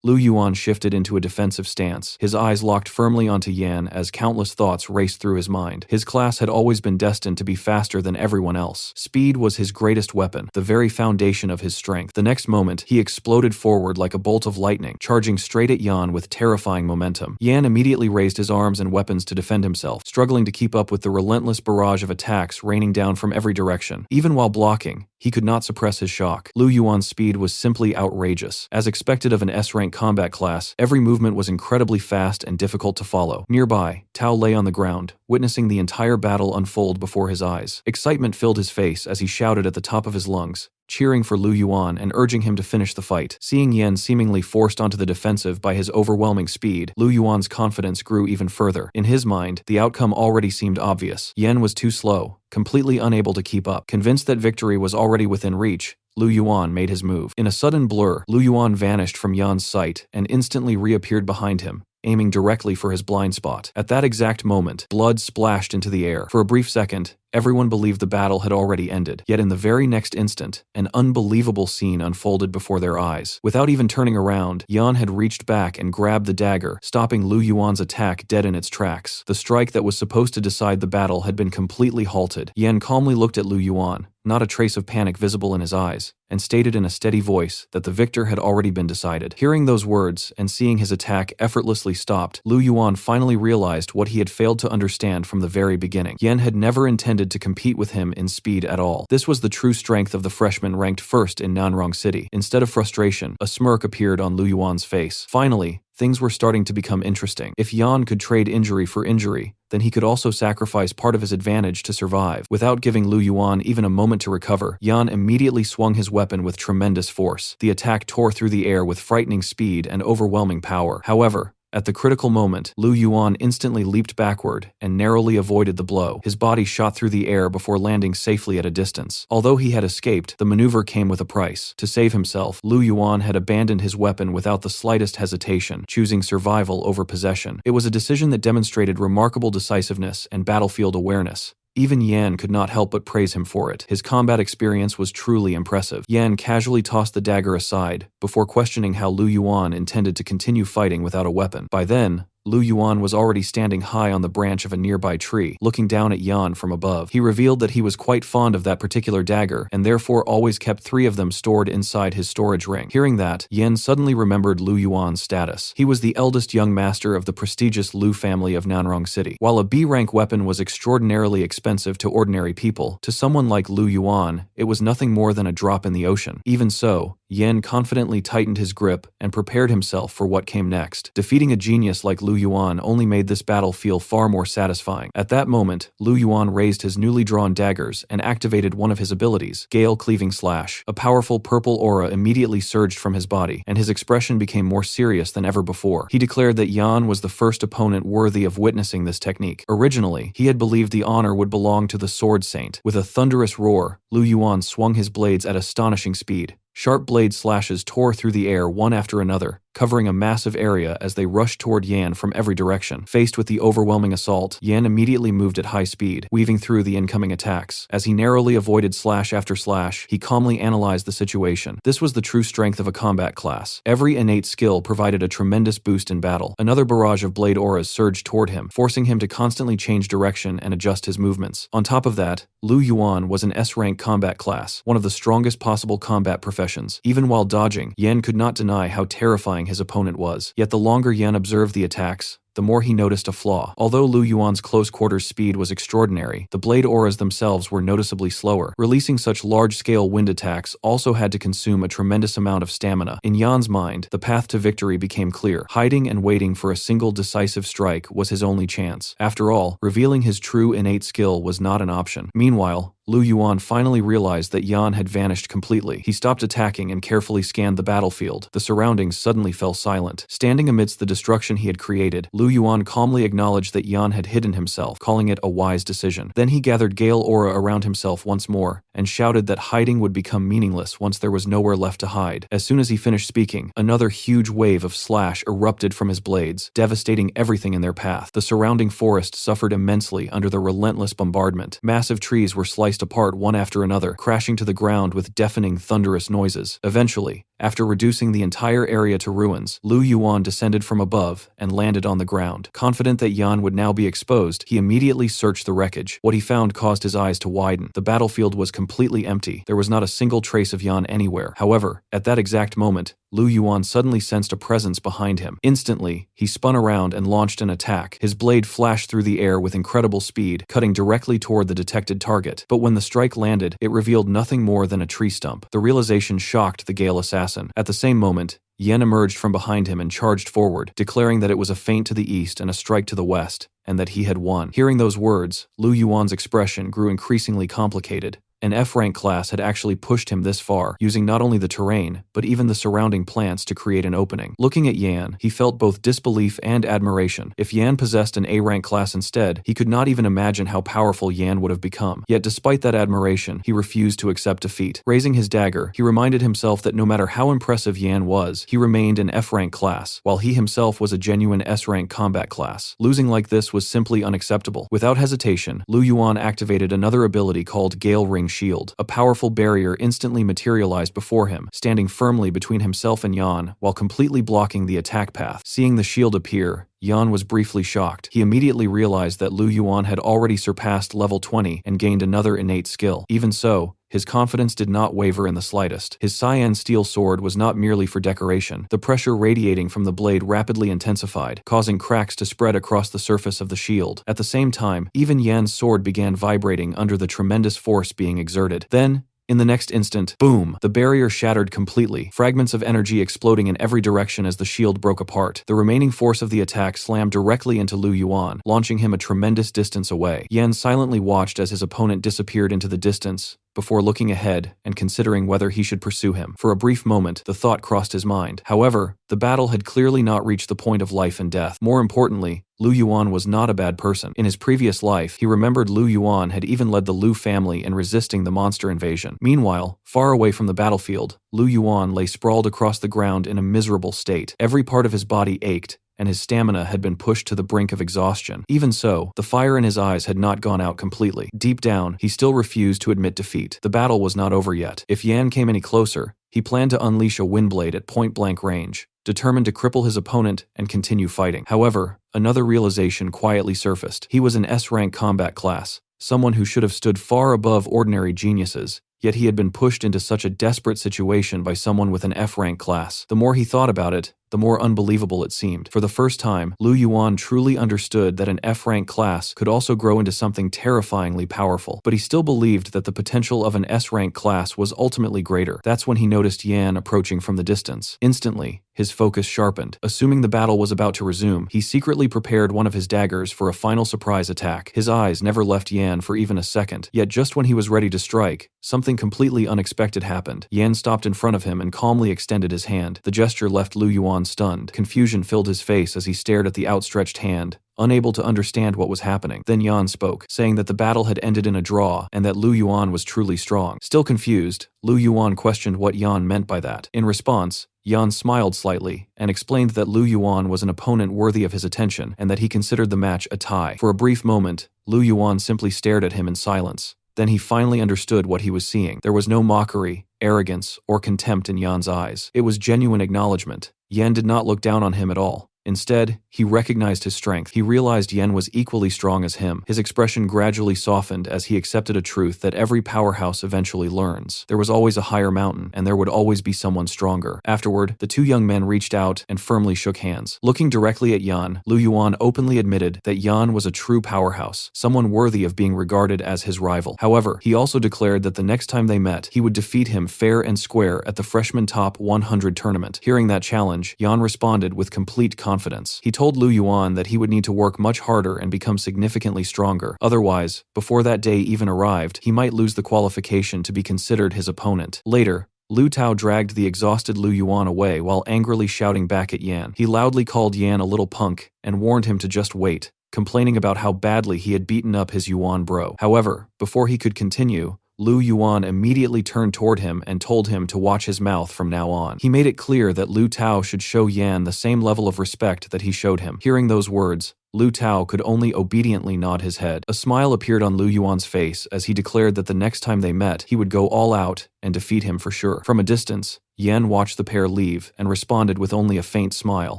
S1: Lu Yuan shifted into a defensive stance, his eyes locked firmly onto Yan as countless thoughts raced through his mind. His class had always been destined to be faster than everyone else. Speed was his greatest weapon, the very foundation of his strength. The next moment, he exploded forward like a bolt of lightning, charging straight at Yan with terrifying momentum. Yan immediately raised his arms and weapons to defend himself, struggling to keep up with the relentless barrage of attacks raining down from every direction. Even while blocking, he could not suppress his shock. Lu Yuan's speed was simply outrageous. As expected of an S-rank S-rank combat class, every movement was incredibly fast and difficult to follow. Nearby, Tao lay on the ground, witnessing the entire battle unfold before his eyes. Excitement filled his face as he shouted at the top of his lungs, cheering for Lu Yuan and urging him to finish the fight. Seeing Yan seemingly forced onto the defensive by his overwhelming speed, Lu Yuan's confidence grew even further. In his mind, the outcome already seemed obvious. Yan was too slow, completely unable to keep up. Convinced that victory was already within reach, Lu Yuan made his move. In a sudden blur, Lu Yuan vanished from Yan's sight and instantly reappeared behind him, aiming directly for his blind spot. At that exact moment, blood splashed into the air. For a brief second, everyone believed the battle had already ended. Yet in the very next instant, an unbelievable scene unfolded before their eyes. Without even turning around, Yan had reached back and grabbed the dagger, stopping Lu Yuan's attack dead in its tracks. The strike that was supposed to decide the battle had been completely halted. Yan calmly looked at Lu Yuan, not a trace of panic visible in his eyes, and stated in a steady voice that the victor had already been decided. Hearing those words and seeing his attack effortlessly stopped, Lu Yuan finally realized what he had failed to understand from the very beginning. Yan had never intended to compete with him in speed at all. This was the true strength of the freshman ranked first in Nanrong City. Instead of frustration, a smirk appeared on Lu Yuan's face. Finally, things were starting to become interesting. If Yan could trade injury for injury, then he could also sacrifice part of his advantage to survive. Without giving Lu Yuan even a moment to recover, Yan immediately swung his weapon with tremendous force. The attack tore through the air with frightening speed and overwhelming power. However, at the critical moment, Lu Yuan instantly leaped backward and narrowly avoided the blow. His body shot through the air before landing safely at a distance. Although he had escaped, the maneuver came with a price. To save himself, Lu Yuan had abandoned his weapon without the slightest hesitation, choosing survival over possession. It was a decision that demonstrated remarkable decisiveness and battlefield awareness. Even Yan could not help but praise him for it. His combat experience was truly impressive. Yan casually tossed the dagger aside, before questioning how Lu Yuan intended to continue fighting without a weapon. By then, Lu Yuan was already standing high on the branch of a nearby tree, looking down at Yan from above. He revealed that he was quite fond of that particular dagger, and therefore always kept 3 of them stored inside his storage ring. Hearing that, Yan suddenly remembered Lu Yuan's status. He was the eldest young master of the prestigious Lu family of Nanrong City. While a B-rank weapon was extraordinarily expensive to ordinary people, to someone like Lu Yuan, it was nothing more than a drop in the ocean. Even so, Yan confidently tightened his grip and prepared himself for what came next. Defeating a genius like Lu Yuan only made this battle feel far more satisfying. At that moment, Lu Yuan raised his newly drawn daggers and activated one of his abilities, Gale Cleaving Slash. A powerful purple aura immediately surged from his body, and his expression became more serious than ever before. He declared that Yan was the first opponent worthy of witnessing this technique. Originally, he had believed the honor would belong to the Sword Saint. With a thunderous roar, Lu Yuan swung his blades at astonishing speed. Sharp blade slashes tore through the air one after another, covering a massive area as they rushed toward Yan from every direction. Faced with the overwhelming assault, Yan immediately moved at high speed, weaving through the incoming attacks. As he narrowly avoided slash after slash, he calmly analyzed the situation. This was the true strength of a combat class. Every innate skill provided a tremendous boost in battle. Another barrage of blade auras surged toward him, forcing him to constantly change direction and adjust his movements. On top of that, Lu Yuan was an S-rank combat class, one of the strongest possible combat professions. Even while dodging, Yan could not deny how terrifying his opponent was. Yet the longer Yan observed the attacks, the more he noticed a flaw. Although Lu Yuan's close-quarters speed was extraordinary, the blade auras themselves were noticeably slower. Releasing such large-scale wind attacks also had to consume a tremendous amount of stamina. In Yan's mind, the path to victory became clear. Hiding and waiting for a single decisive strike was his only chance. After all, revealing his true innate skill was not an option. Meanwhile, Lu Yuan finally realized that Yan had vanished completely. He stopped attacking and carefully scanned the battlefield. The surroundings suddenly fell silent. Standing amidst the destruction he had created, Lu Yuan calmly acknowledged that Yan had hidden himself, calling it a wise decision. Then he gathered Gale aura around himself once more, and shouted that hiding would become meaningless once there was nowhere left to hide. As soon as he finished speaking, another huge wave of slash erupted from his blades, devastating everything in their path. The surrounding forest suffered immensely under the relentless bombardment. Massive trees were sliced apart one after another, crashing to the ground with deafening, thunderous noises. Eventually, after reducing the entire area to ruins, Lu Yuan descended from above and landed on the ground. Confident that Yan would now be exposed, he immediately searched the wreckage. What he found caused his eyes to widen. The battlefield was completely empty. There was not a single trace of Yan anywhere. However, at that exact moment, Lu Yuan suddenly sensed a presence behind him. Instantly, he spun around and launched an attack. His blade flashed through the air with incredible speed, cutting directly toward the detected target. But when the strike landed, it revealed nothing more than a tree stump. The realization shocked the Gale assassin. At the same moment, Yan emerged from behind him and charged forward, declaring that it was a feint to the east and a strike to the west, and that he had won. Hearing those words, Lu Yuan's expression grew increasingly complicated. An F-rank class had actually pushed him this far, using not only the terrain, but even the surrounding plants to create an opening. Looking at Yan, he felt both disbelief and admiration. If Yan possessed an A-rank class instead, he could not even imagine how powerful Yan would have become. Yet despite that admiration, he refused to accept defeat. Raising his dagger, he reminded himself that no matter how impressive Yan was, he remained an F-rank class, while he himself was a genuine S-rank combat class. Losing like this was simply unacceptable. Without hesitation, Lu Yuan activated another ability called Gale Ring Shield. A powerful barrier instantly materialized before him, standing firmly between himself and Yan, while completely blocking the attack path. Seeing the shield appear, Yan was briefly shocked. He immediately realized that Lu Yuan had already surpassed level 20 and gained another innate skill. Even so, his confidence did not waver in the slightest. His cyan steel sword was not merely for decoration. The pressure radiating from the blade rapidly intensified, causing cracks to spread across the surface of the shield. At the same time, even Yan's sword began vibrating under the tremendous force being exerted. Then, in the next instant, boom! The barrier shattered completely, fragments of energy exploding in every direction as the shield broke apart. The remaining force of the attack slammed directly into Lu Yuan, launching him a tremendous distance away. Yan silently watched as his opponent disappeared into the distance, before looking ahead and considering whether he should pursue him. For a brief moment, the thought crossed his mind. However, the battle had clearly not reached the point of life and death. More importantly, Lu Yuan was not a bad person. In his previous life, he remembered Lu Yuan had even led the Lu family in resisting the monster invasion. Meanwhile, far away from the battlefield, Lu Yuan lay sprawled across the ground in a miserable state. Every part of his body ached, and his stamina had been pushed to the brink of exhaustion. Even so, the fire in his eyes had not gone out completely. Deep down, he still refused to admit defeat. The battle was not over yet. If Yan came any closer, he planned to unleash a windblade at point-blank range, determined to cripple his opponent and continue fighting. However, another realization quietly surfaced. He was an S-rank combat class, someone who should have stood far above ordinary geniuses, yet he had been pushed into such a desperate situation by someone with an F-rank class. The more he thought about it, the more unbelievable it seemed. For the first time, Lu Yuan truly understood that an F-rank class could also grow into something terrifyingly powerful, but he still believed that the potential of an S-rank class was ultimately greater. That's when he noticed Yan approaching from the distance. Instantly, his focus sharpened. Assuming the battle was about to resume, he secretly prepared one of his daggers for a final surprise attack. His eyes never left Yan for even a second, yet just when he was ready to strike, something completely unexpected happened. Yan stopped in front of him and calmly extended his hand. The gesture left Lu Yuan stunned. Confusion filled his face as he stared at the outstretched hand, unable to understand what was happening. Then Yan spoke, saying that the battle had ended in a draw and that Lu Yuan was truly strong. Still confused, Lu Yuan questioned what Yan meant by that. In response, Yan smiled slightly and explained that Lu Yuan was an opponent worthy of his attention and that he considered the match a tie. For a brief moment, Lu Yuan simply stared at him in silence. Then he finally understood what he was seeing. There was no mockery, arrogance, or contempt in Yan's eyes. It was genuine acknowledgement. Yan did not look down on him at all. Instead, he recognized his strength. He realized Yan was equally strong as him. His expression gradually softened as he accepted a truth that every powerhouse eventually learns. There was always a higher mountain, and there would always be someone stronger. Afterward, the two young men reached out and firmly shook hands. Looking directly at Yan, Lu Yuan openly admitted that Yan was a true powerhouse, someone worthy of being regarded as his rival. However, he also declared that the next time they met, he would defeat him fair and square at the Freshman Top 100 tournament. Hearing that challenge, Yan responded with complete confidence. He told Lu Yuan that he would need to work much harder and become significantly stronger. Otherwise, before that day even arrived, he might lose the qualification to be considered his opponent. Later, Lu Tao dragged the exhausted Lu Yuan away while angrily shouting back at Yan. He loudly called Yan a little punk and warned him to just wait, complaining about how badly he had beaten up his Yuan bro. However, before he could continue, Lu Yuan immediately turned toward him and told him to watch his mouth from now on. He made it clear that Lu Tao should show Yan the same level of respect that he showed him. Hearing those words, Lu Tao could only obediently nod his head. A smile appeared on Lu Yuan's face as he declared that the next time they met, he would go all out and defeat him for sure. From a distance, Yan watched the pair leave and responded with only a faint smile.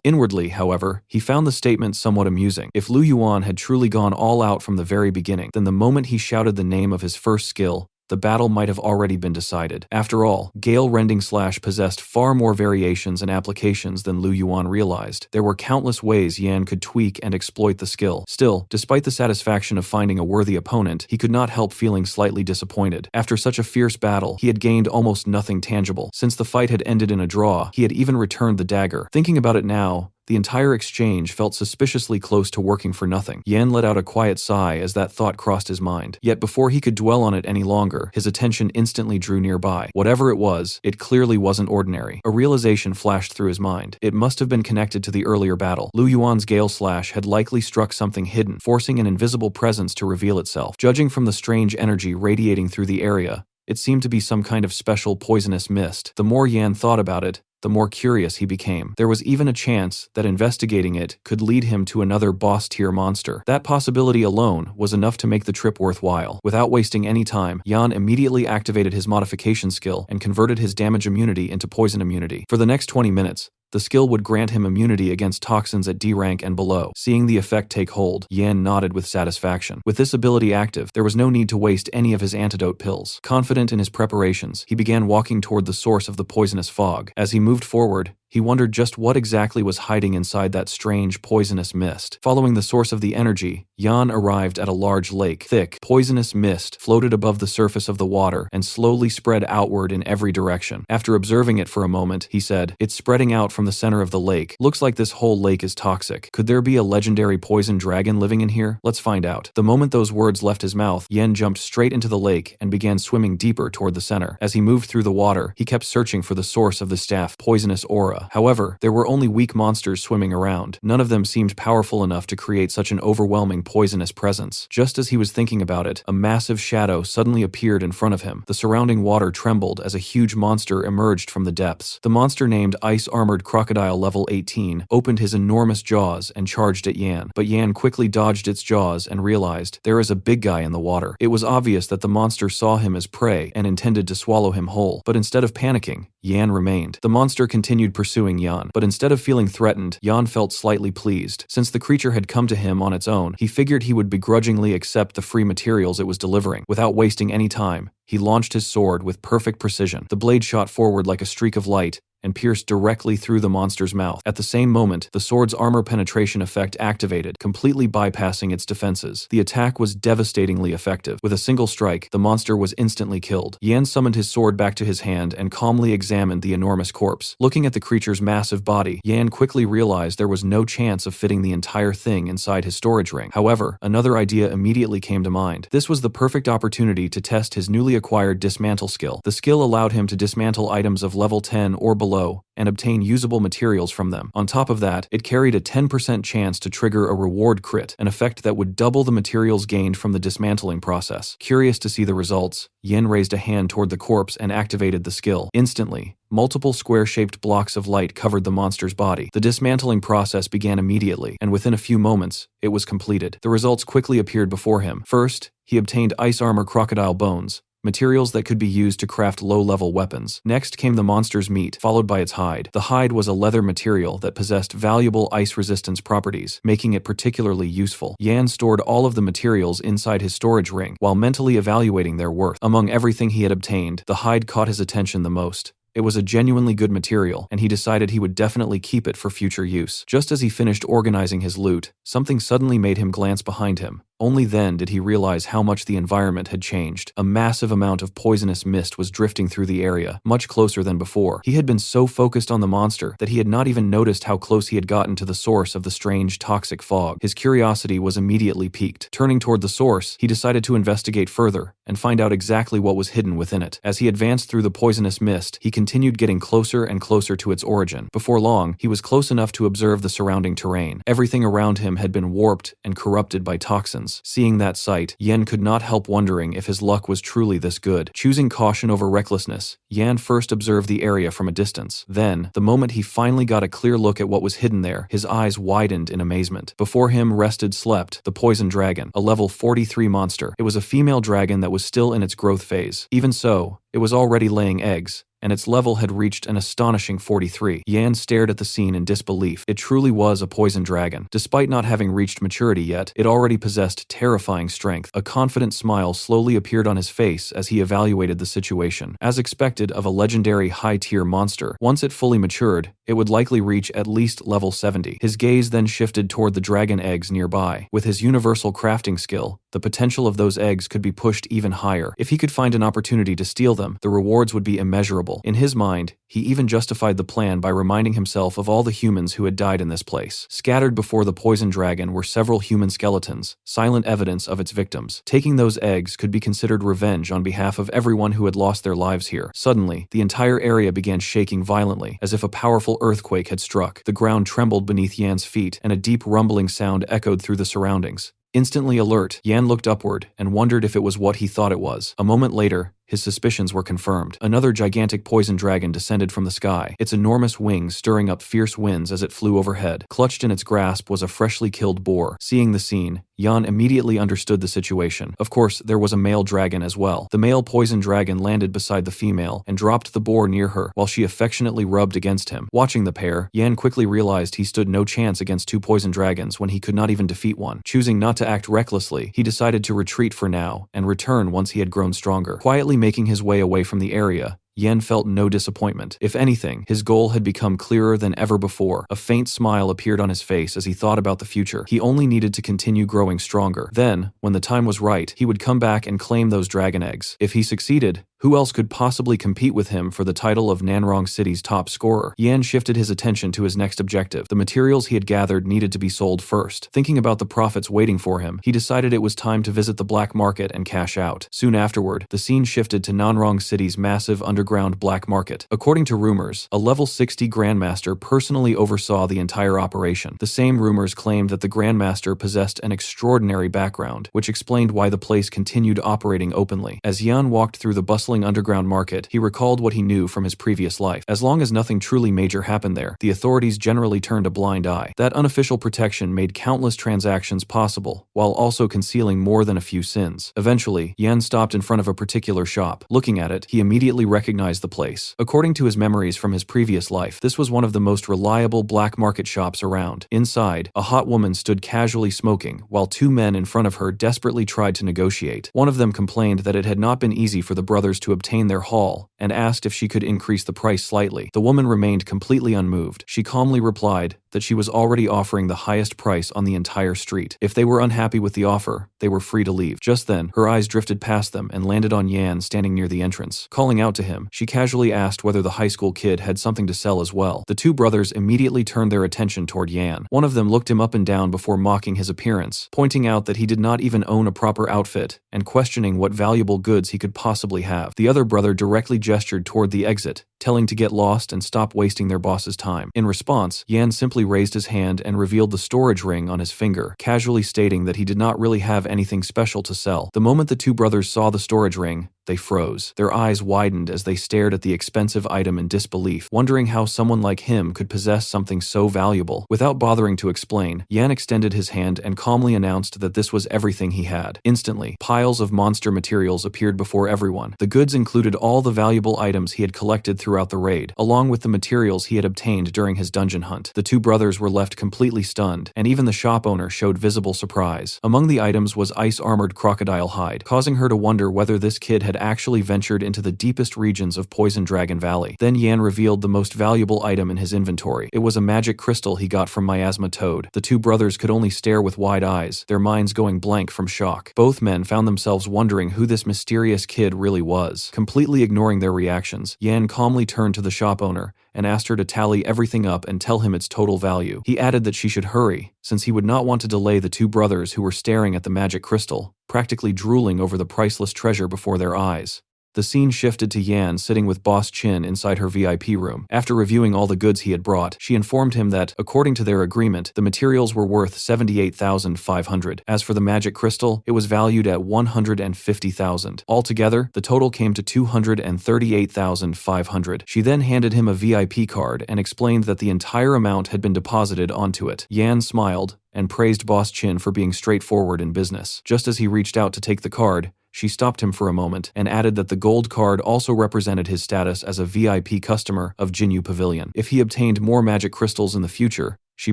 S1: Inwardly, however, he found the statement somewhat amusing. If Lu Yuan had truly gone all out from the very beginning, then the moment he shouted the name of his first skill, the battle might have already been decided. After all, Gale-Rending Slash possessed far more variations and applications than Lu Yuan realized. There were countless ways Yan could tweak and exploit the skill. Still, despite the satisfaction of finding a worthy opponent, he could not help feeling slightly disappointed. After such a fierce battle, he had gained almost nothing tangible. Since the fight had ended in a draw, he had even returned the dagger. Thinking about it now, the entire exchange felt suspiciously close to working for nothing. Yan let out a quiet sigh as that thought crossed his mind. Yet before he could dwell on it any longer, his attention instantly drew nearby. Whatever it was, it clearly wasn't ordinary. A realization flashed through his mind. It must have been connected to the earlier battle. Lu Yuan's Gale Slash had likely struck something hidden, forcing an invisible presence to reveal itself. Judging from the strange energy radiating through the area, it seemed to be some kind of special poisonous mist. The more Yan thought about it, the more curious he became. There was even a chance that investigating it could lead him to another boss-tier monster. That possibility alone was enough to make the trip worthwhile. Without wasting any time, Yan immediately activated his modification skill and converted his damage immunity into poison immunity. For the next 20 minutes, the skill would grant him immunity against toxins at D rank and below. Seeing the effect take hold, Yan nodded with satisfaction. With this ability active, there was no need to waste any of his antidote pills. Confident in his preparations, he began walking toward the source of the poisonous fog. As he moved forward, he wondered just what exactly was hiding inside that strange, poisonous mist. Following the source of the energy, Yan arrived at a large lake. Thick, poisonous mist floated above the surface of the water and slowly spread outward in every direction. After observing it for a moment, he said, "It's spreading out from the center of the lake. Looks like this whole lake is toxic. Could there be a legendary poison dragon living in here? Let's find out." The moment those words left his mouth, Yan jumped straight into the lake and began swimming deeper toward the center. As he moved through the water, he kept searching for the source of the staff poisonous aura. However, there were only weak monsters swimming around. None of them seemed powerful enough to create such an overwhelming poisonous presence. Just as he was thinking about it, a massive shadow suddenly appeared in front of him. The surrounding water trembled as a huge monster emerged from the depths. The monster, named Ice Armored Crocodile Level 18, opened his enormous jaws and charged at Yan. But Yan quickly dodged its jaws and realized there is a big guy in the water. It was obvious that the monster saw him as prey and intended to swallow him whole. But instead of panicking, Yan remained. The monster continued pursuing Yan, but instead of feeling threatened, Yan felt slightly pleased. Since the creature had come to him on its own, he figured he would begrudgingly accept the free materials it was delivering. Without wasting any time, he launched his sword with perfect precision. The blade shot forward like a streak of light and pierced directly through the monster's mouth. At the same moment, the sword's armor penetration effect activated, completely bypassing its defenses. The attack was devastatingly effective. With a single strike, the monster was instantly killed. Yan summoned his sword back to his hand and calmly examined the enormous corpse. Looking at the creature's massive body, Yan quickly realized there was no chance of fitting the entire thing inside his storage ring. However, another idea immediately came to mind. This was the perfect opportunity to test his newly acquired dismantle skill. The skill allowed him to dismantle items of level 10 or below and obtain usable materials from them. On top of that, it carried a 10% chance to trigger a reward crit, an effect that would double the materials gained from the dismantling process. Curious to see the results, Yen raised a hand toward the corpse and activated the skill. Instantly, multiple square-shaped blocks of light covered the monster's body. The dismantling process began immediately, and within a few moments, it was completed. The results quickly appeared before him. First, he obtained ice armor crocodile bones, materials that could be used to craft low-level weapons. Next came the monster's meat, followed by its hide. The hide was a leather material that possessed valuable ice resistance properties, making it particularly useful. Yan stored all of the materials inside his storage ring, while mentally evaluating their worth. Among everything he had obtained, the hide caught his attention the most. It was a genuinely good material, and he decided he would definitely keep it for future use. Just as he finished organizing his loot, something suddenly made him glance behind him. Only then did he realize how much the environment had changed. A massive amount of poisonous mist was drifting through the area, much closer than before. He had been so focused on the monster that he had not even noticed how close he had gotten to the source of the strange, toxic fog. His curiosity was immediately piqued. Turning toward the source, he decided to investigate further and find out exactly what was hidden within it. As he advanced through the poisonous mist, he continued getting closer and closer to its origin. Before long, he was close enough to observe the surrounding terrain. Everything around him had been warped and corrupted by toxins. Seeing that sight, Yan could not help wondering if his luck was truly this good. Choosing caution over recklessness, Yan first observed the area from a distance. Then, the moment he finally got a clear look at what was hidden there, his eyes widened in amazement. Before him rested Slept, the poison dragon, a level 43 monster. It was a female dragon that was still in its growth phase. Even so, It was already laying eggs, and its level had reached an astonishing 43. Yan stared at the scene in disbelief. It truly was a poison dragon. Despite not having reached maturity yet, it already possessed terrifying strength. A confident smile slowly appeared on his face as he evaluated the situation. As expected of a legendary high-tier monster, once it fully matured, it would likely reach at least level 70. His gaze then shifted toward the dragon eggs nearby. With his universal crafting skill, the potential of those eggs could be pushed even higher. If he could find an opportunity to steal them, the rewards would be immeasurable. In his mind, he even justified the plan by reminding himself of all the humans who had died in this place. Scattered before the poison dragon were several human skeletons, silent evidence of its victims. Taking those eggs could be considered revenge on behalf of everyone who had lost their lives here. Suddenly, the entire area began shaking violently, as if a powerful earthquake had struck. The ground trembled beneath Yan's feet, and a deep rumbling sound echoed through the surroundings. Instantly alert, Yan looked upward and wondered if it was what he thought it was. A moment later, his suspicions were confirmed. Another gigantic poison dragon descended from the sky, its enormous wings stirring up fierce winds as it flew overhead. Clutched in its grasp was a freshly killed boar. Seeing the scene, Yan immediately understood the situation. Of course, there was a male dragon as well. The male poison dragon landed beside the female and dropped the boar near her while she affectionately rubbed against him. Watching the pair, Yan quickly realized he stood no chance against two poison dragons when he could not even defeat one. Choosing not to act recklessly, he decided to retreat for now and return once he had grown stronger. Quietly making his way away from the area, Yan felt no disappointment. If anything, his goal had become clearer than ever before. A faint smile appeared on his face as he thought about the future. He only needed to continue growing stronger. Then, when the time was right, he would come back and claim those dragon eggs. If he succeeded, who else could possibly compete with him for the title of Nanrong City's top scorer? Yan shifted his attention to his next objective. The materials he had gathered needed to be sold first. Thinking about the profits waiting for him, he decided it was time to visit the black market and cash out. Soon afterward, the scene shifted to Nanrong City's massive underground black market. According to rumors, a level 60 Grandmaster personally oversaw the entire operation. The same rumors claimed that the Grandmaster possessed an extraordinary background, which explained why the place continued operating openly. As Yan walked through the bustling underground market, he recalled what he knew from his previous life. As long as nothing truly major happened there, the authorities generally turned a blind eye. That unofficial protection made countless transactions possible, while also concealing more than a few sins. Eventually, Yan stopped in front of a particular shop. Looking at it, he immediately recognized the place. According to his memories from his previous life, this was one of the most reliable black market shops around. Inside, a hot woman stood casually smoking, while two men in front of her desperately tried to negotiate. One of them complained that it had not been easy for the brothers to obtain their haul, and asked if she could increase the price slightly. The woman remained completely unmoved. She calmly replied that she was already offering the highest price on the entire street. If they were unhappy with the offer, they were free to leave. Just then, her eyes drifted past them and landed on Yan standing near the entrance. Calling out to him, she casually asked whether the high school kid had something to sell as well. The two brothers immediately turned their attention toward Yan. One of them looked him up and down before mocking his appearance, pointing out that he did not even own a proper outfit, and questioning what valuable goods he could possibly have. The other brother directly gestured toward the exit, telling to get lost and stop wasting their boss's time. In response, Yan simply raised his hand and revealed the storage ring on his finger, casually stating that he did not really have anything special to sell. The moment the two brothers saw the storage ring, they froze. Their eyes widened as they stared at the expensive item in disbelief, wondering how someone like him could possess something so valuable. Without bothering to explain, Yan extended his hand and calmly announced that this was everything he had. Instantly, piles of monster materials appeared before everyone. The goods included all the valuable items he had collected throughout the raid, along with the materials he had obtained during his dungeon hunt. The two brothers were left completely stunned, and even the shop owner showed visible surprise. Among the items was ice-armored crocodile hide, causing her to wonder whether this kid had actually ventured into the deepest regions of Poison Dragon Valley. Then Yan revealed the most valuable item in his inventory. It was a magic crystal he got from Miasma Toad. The two brothers could only stare with wide eyes, their minds going blank from shock. Both men found themselves wondering who this mysterious kid really was. Completely ignoring their reactions, Yan calmly turned to the shop owner and asked her to tally everything up and tell him its total value. He added that she should hurry, since he would not want to delay the two brothers who were staring at the magic crystal, practically drooling over the priceless treasure before their eyes. The scene shifted to Yan sitting with Boss Chin inside her VIP room. After reviewing all the goods he had brought, she informed him that, according to their agreement, the materials were worth 78,500. As for the magic crystal, it was valued at 150,000. Altogether, the total came to 238,500. She then handed him a VIP card and explained that the entire amount had been deposited onto it. Yan smiled and praised Boss Chin for being straightforward in business. Just as he reached out to take the card, she stopped him for a moment and added that the gold card also represented his status as a VIP customer of Jinyu Pavilion. If he obtained more magic crystals in the future, she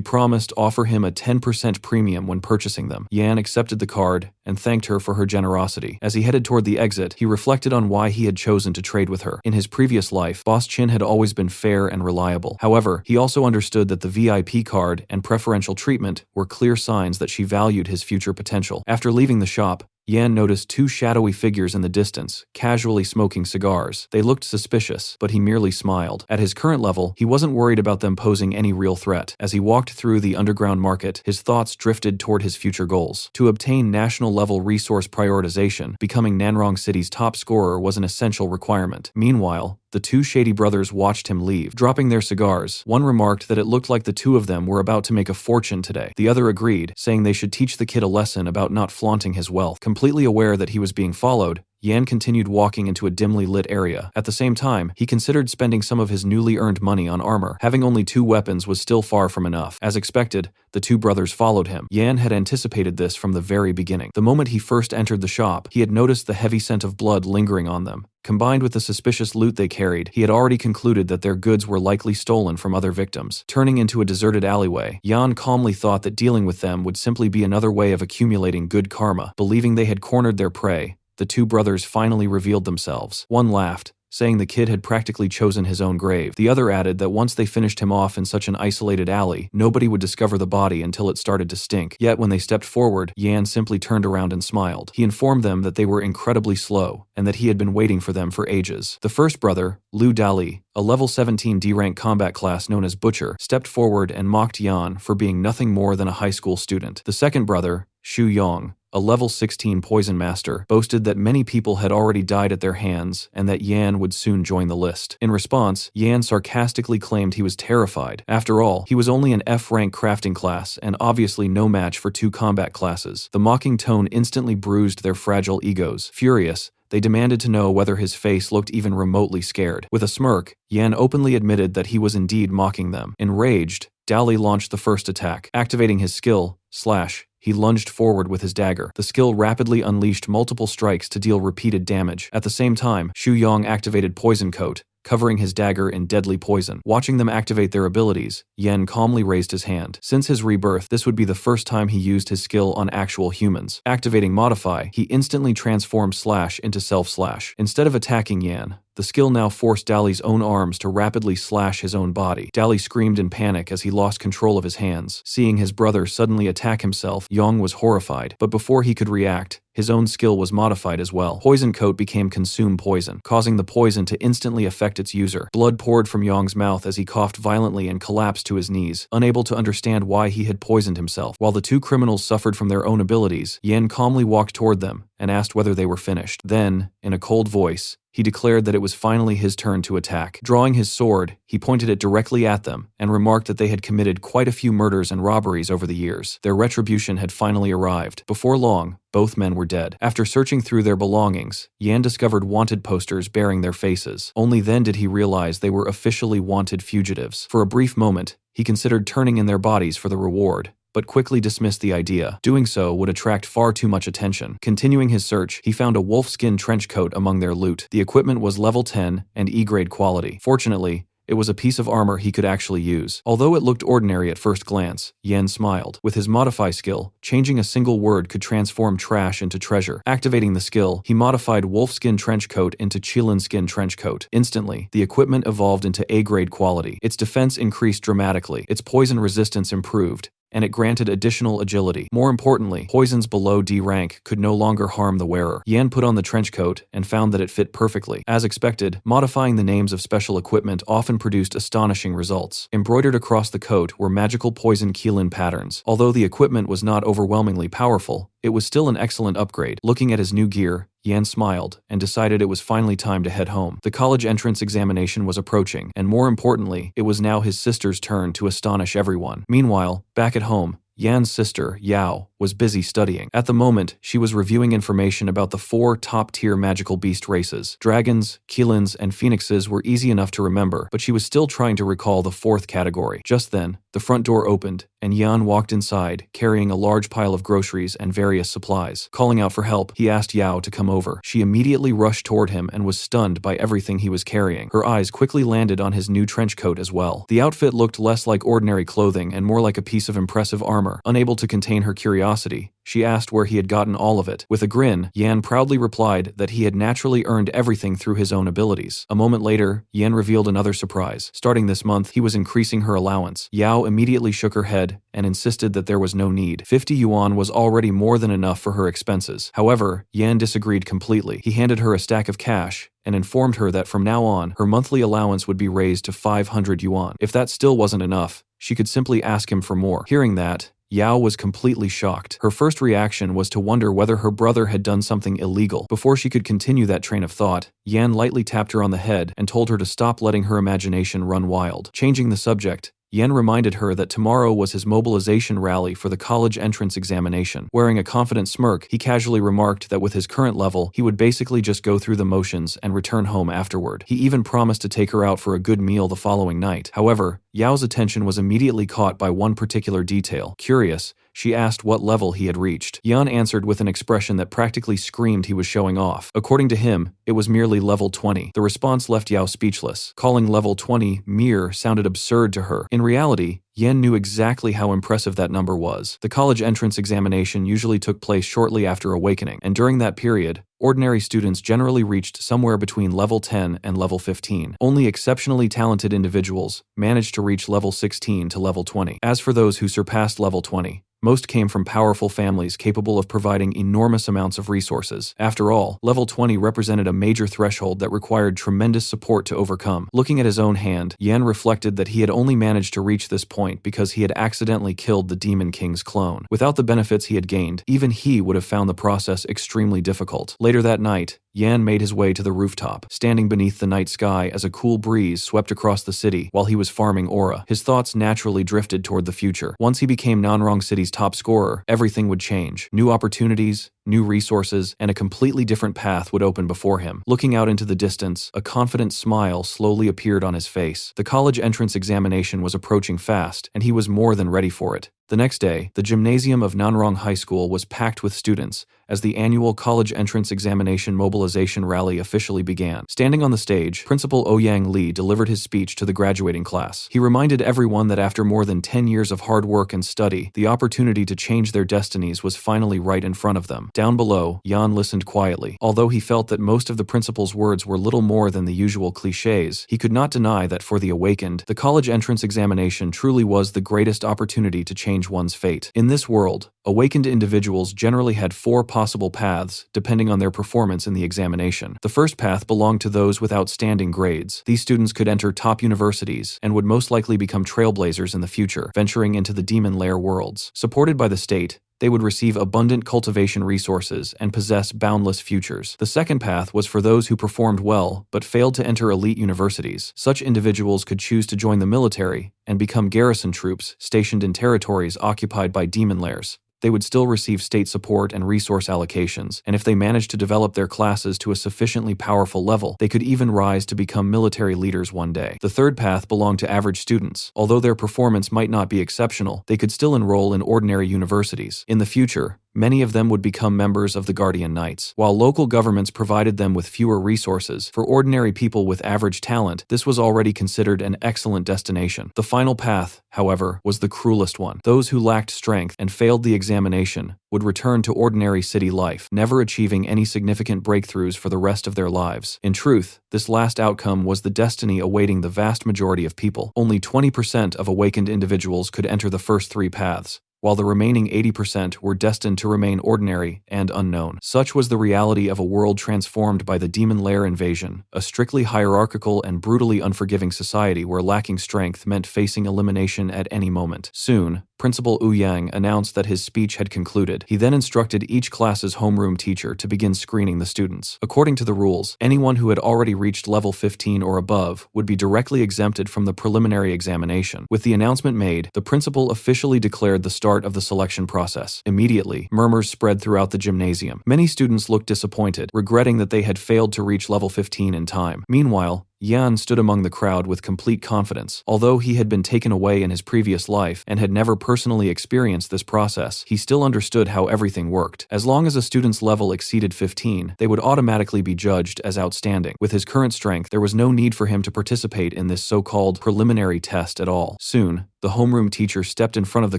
S1: promised offer him a 10% premium when purchasing them. Yan accepted the card and thanked her for her generosity. As he headed toward the exit, he reflected on why he had chosen to trade with her. In his previous life, Boss Chin had always been fair and reliable. However, he also understood that the VIP card and preferential treatment were clear signs that she valued his future potential. After leaving the shop, Yan noticed two shadowy figures in the distance, casually smoking cigars. They looked suspicious, but he merely smiled. At his current level, he wasn't worried about them posing any real threat. As he walked through the underground market, his thoughts drifted toward his future goals. To obtain national-level resource prioritization, becoming Nanrong City's top scorer was an essential requirement. Meanwhile, the two shady brothers watched him leave. Dropping their cigars, one remarked that it looked like the two of them were about to make a fortune today. The other agreed, saying they should teach the kid a lesson about not flaunting his wealth. Completely aware that he was being followed, Yan continued walking into a dimly lit area. At the same time, he considered spending some of his newly earned money on armor. Having only 2 weapons was still far from enough. As expected, the two brothers followed him. Yan had anticipated this from the very beginning. The moment he first entered the shop, he had noticed the heavy scent of blood lingering on them. Combined with the suspicious loot they carried, he had already concluded that their goods were likely stolen from other victims. Turning into a deserted alleyway, Yan calmly thought that dealing with them would simply be another way of accumulating good karma. Believing they had cornered their prey, the two brothers finally revealed themselves. One laughed, saying the kid had practically chosen his own grave. The other added that once they finished him off in such an isolated alley, nobody would discover the body until it started to stink. Yet when they stepped forward, Yan simply turned around and smiled. He informed them that they were incredibly slow, and that he had been waiting for them for ages. The first brother, Lu Dali, a level 17 D-rank combat class known as Butcher, stepped forward and mocked Yan for being nothing more than a high school student. The second brother, Xu Yong, a level 16 poison master, boasted that many people had already died at their hands and that Yan would soon join the list. In response, Yan sarcastically claimed he was terrified. After all, he was only an F-rank crafting class and obviously no match for 2 combat classes. The mocking tone instantly bruised their fragile egos. Furious, they demanded to know whether his face looked even remotely scared. With a smirk, Yan openly admitted that he was indeed mocking them. Enraged, Dali launched the first attack. Activating his skill, Slash, he lunged forward with his dagger. The skill rapidly unleashed multiple strikes to deal repeated damage. At the same time, Xu Yong activated Poison Coat, covering his dagger in deadly poison. Watching them activate their abilities, Yan calmly raised his hand. Since his rebirth, this would be the first time he used his skill on actual humans. Activating Modify, he instantly transformed Slash into Self-Slash. Instead of attacking Yan, the skill now forced Dali's own arms to rapidly slash his own body. Dali screamed in panic as he lost control of his hands. Seeing his brother suddenly attack himself, Yong was horrified, but before he could react, his own skill was modified as well. Poison Coat became Consume Poison, causing the poison to instantly affect its user. Blood poured from Yong's mouth as he coughed violently and collapsed to his knees, unable to understand why he had poisoned himself. While the two criminals suffered from their own abilities, Yan calmly walked toward them and asked whether they were finished. Then, in a cold voice, he declared that it was finally his turn to attack. Drawing his sword, he pointed it directly at them and remarked that they had committed quite a few murders and robberies over the years. Their retribution had finally arrived. Before long, both men were dead. After searching through their belongings, Yan discovered wanted posters bearing their faces. Only then did he realize they were officially wanted fugitives. For a brief moment, he considered turning in their bodies for the reward, but quickly dismissed the idea. Doing so would attract far too much attention. Continuing his search, he found a wolfskin trench coat among their loot. The equipment was level 10 and E-grade quality. Fortunately, it was a piece of armor he could actually use. Although it looked ordinary at first glance, Yan smiled. With his Modify skill, changing a single word could transform trash into treasure. Activating the skill, he modified Wolfskin Trench Coat into Qilinskin Trench Coat. Instantly, the equipment evolved into A-grade quality. Its defense increased dramatically, its poison resistance improved, and it granted additional agility. More importantly, poisons below D rank could no longer harm the wearer. Yan put on the trench coat and found that it fit perfectly. As expected, modifying the names of special equipment often produced astonishing results. Embroidered across the coat were magical poison Qilin patterns. Although the equipment was not overwhelmingly powerful, it was still an excellent upgrade. Looking at his new gear, Yan smiled and decided it was finally time to head home. The college entrance examination was approaching, and more importantly, it was now his sister's turn to astonish everyone. Meanwhile, back at home, Yan's sister, Yao, was busy studying. At the moment, she was reviewing information about the 4 top-tier magical beast races. Dragons, Keelins, and Phoenixes were easy enough to remember, but she was still trying to recall the 4th category. Just then, the front door opened, and Yan walked inside, carrying a large pile of groceries and various supplies. Calling out for help, he asked Yao to come over. She immediately rushed toward him and was stunned by everything he was carrying. Her eyes quickly landed on his new trench coat as well. The outfit looked less like ordinary clothing and more like a piece of impressive armor. Unable to contain her curiosity, she asked where he had gotten all of it. With a grin, Yan proudly replied that he had naturally earned everything through his own abilities. A moment later, Yan revealed another surprise. Starting this month, he was increasing her allowance. Yao immediately shook her head and insisted that there was no need. 50 yuan was already more than enough for her expenses. However, Yan disagreed completely. He handed her a stack of cash and informed her that from now on, her monthly allowance would be raised to 500 yuan. If that still wasn't enough, she could simply ask him for more. Hearing that, Yao was completely shocked. Her first reaction was to wonder whether her brother had done something illegal. Before she could continue that train of thought, Yan lightly tapped her on the head and told her to stop letting her imagination run wild. Changing the subject, Yan reminded her that tomorrow was his mobilization rally for the college entrance examination. Wearing a confident smirk, he casually remarked that with his current level, he would basically just go through the motions and return home afterward. He even promised to take her out for a good meal the following night. However, Yao's attention was immediately caught by one particular detail. Curious, she asked what level he had reached. Yan answered with an expression that practically screamed he was showing off. According to him, it was merely level 20. The response left Yao speechless. Calling level 20 mere sounded absurd to her. In reality, Yan knew exactly how impressive that number was. The college entrance examination usually took place shortly after awakening, and during that period, ordinary students generally reached somewhere between level 10 and level 15. Only exceptionally talented individuals managed to reach level 16 to level 20. As for those who surpassed level 20, most came from powerful families capable of providing enormous amounts of resources. After all, level 20 represented a major threshold that required tremendous support to overcome. Looking at his own hand, Yan reflected that he had only managed to reach this point because he had accidentally killed the Demon King's clone. Without the benefits he had gained, even he would have found the process extremely difficult. Later that night, Yan made his way to the rooftop, standing beneath the night sky as a cool breeze swept across the city while he was farming aura. His thoughts naturally drifted toward the future. Once he became Nanrong City's top scorer, everything would change. New opportunities, new resources, and a completely different path would open before him. Looking out into the distance, a confident smile slowly appeared on his face. The college entrance examination was approaching fast, and he was more than ready for it. The next day, the gymnasium of Nanrong High School was packed with students as the annual college entrance examination mobilization rally officially began. Standing on the stage, Principal Ouyang Li delivered his speech to the graduating class. He reminded everyone that after more than 10 years of hard work and study, the opportunity to change their destinies was finally right in front of them. Down below, Yan listened quietly. Although he felt that most of the principal's words were little more than the usual cliches, he could not deny that for the awakened, the college entrance examination truly was the greatest opportunity to change one's fate. In this world, awakened individuals generally had 4 possible paths, depending on their performance in the examination. The first path belonged to those with outstanding grades. These students could enter top universities and would most likely become trailblazers in the future, venturing into the demon lair worlds. Supported by the state, they would receive abundant cultivation resources and possess boundless futures. The second path was for those who performed well but failed to enter elite universities. Such individuals could choose to join the military and become garrison troops stationed in territories occupied by demon lairs. They would still receive state support and resource allocations, and if they managed to develop their classes to a sufficiently powerful level, they could even rise to become military leaders one day. The third path belonged to average students. Although their performance might not be exceptional, they could still enroll in ordinary universities. In the future, many of them would become members of the Guardian Knights. While local governments provided them with fewer resources, for ordinary people with average talent, this was already considered an excellent destination. The final path, however, was the cruelest one. Those who lacked strength and failed the examination would return to ordinary city life, never achieving any significant breakthroughs for the rest of their lives. In truth, this last outcome was the destiny awaiting the vast majority of people. Only 20% of awakened individuals could enter the first 3 paths, while the remaining 80% were destined to remain ordinary and unknown. Such was the reality of a world transformed by the demon lair invasion, a strictly hierarchical and brutally unforgiving society where lacking strength meant facing elimination at any moment. Soon, Principal Wu Yang announced that his speech had concluded. He then instructed each class's homeroom teacher to begin screening the students. According to the rules, anyone who had already reached level 15 or above would be directly exempted from the preliminary examination. With the announcement made, the principal officially declared the start of the selection process. Immediately, murmurs spread throughout the gymnasium. Many students looked disappointed, regretting that they had failed to reach level 15 in time. Meanwhile, Yan stood among the crowd with complete confidence. Although he had been taken away in his previous life and had never personally experienced this process, he still understood how everything worked. As long as a student's level exceeded 15, they would automatically be judged as outstanding. With his current strength, there was no need for him to participate in this so-called preliminary test at all. Soon, the homeroom teacher stepped in front of the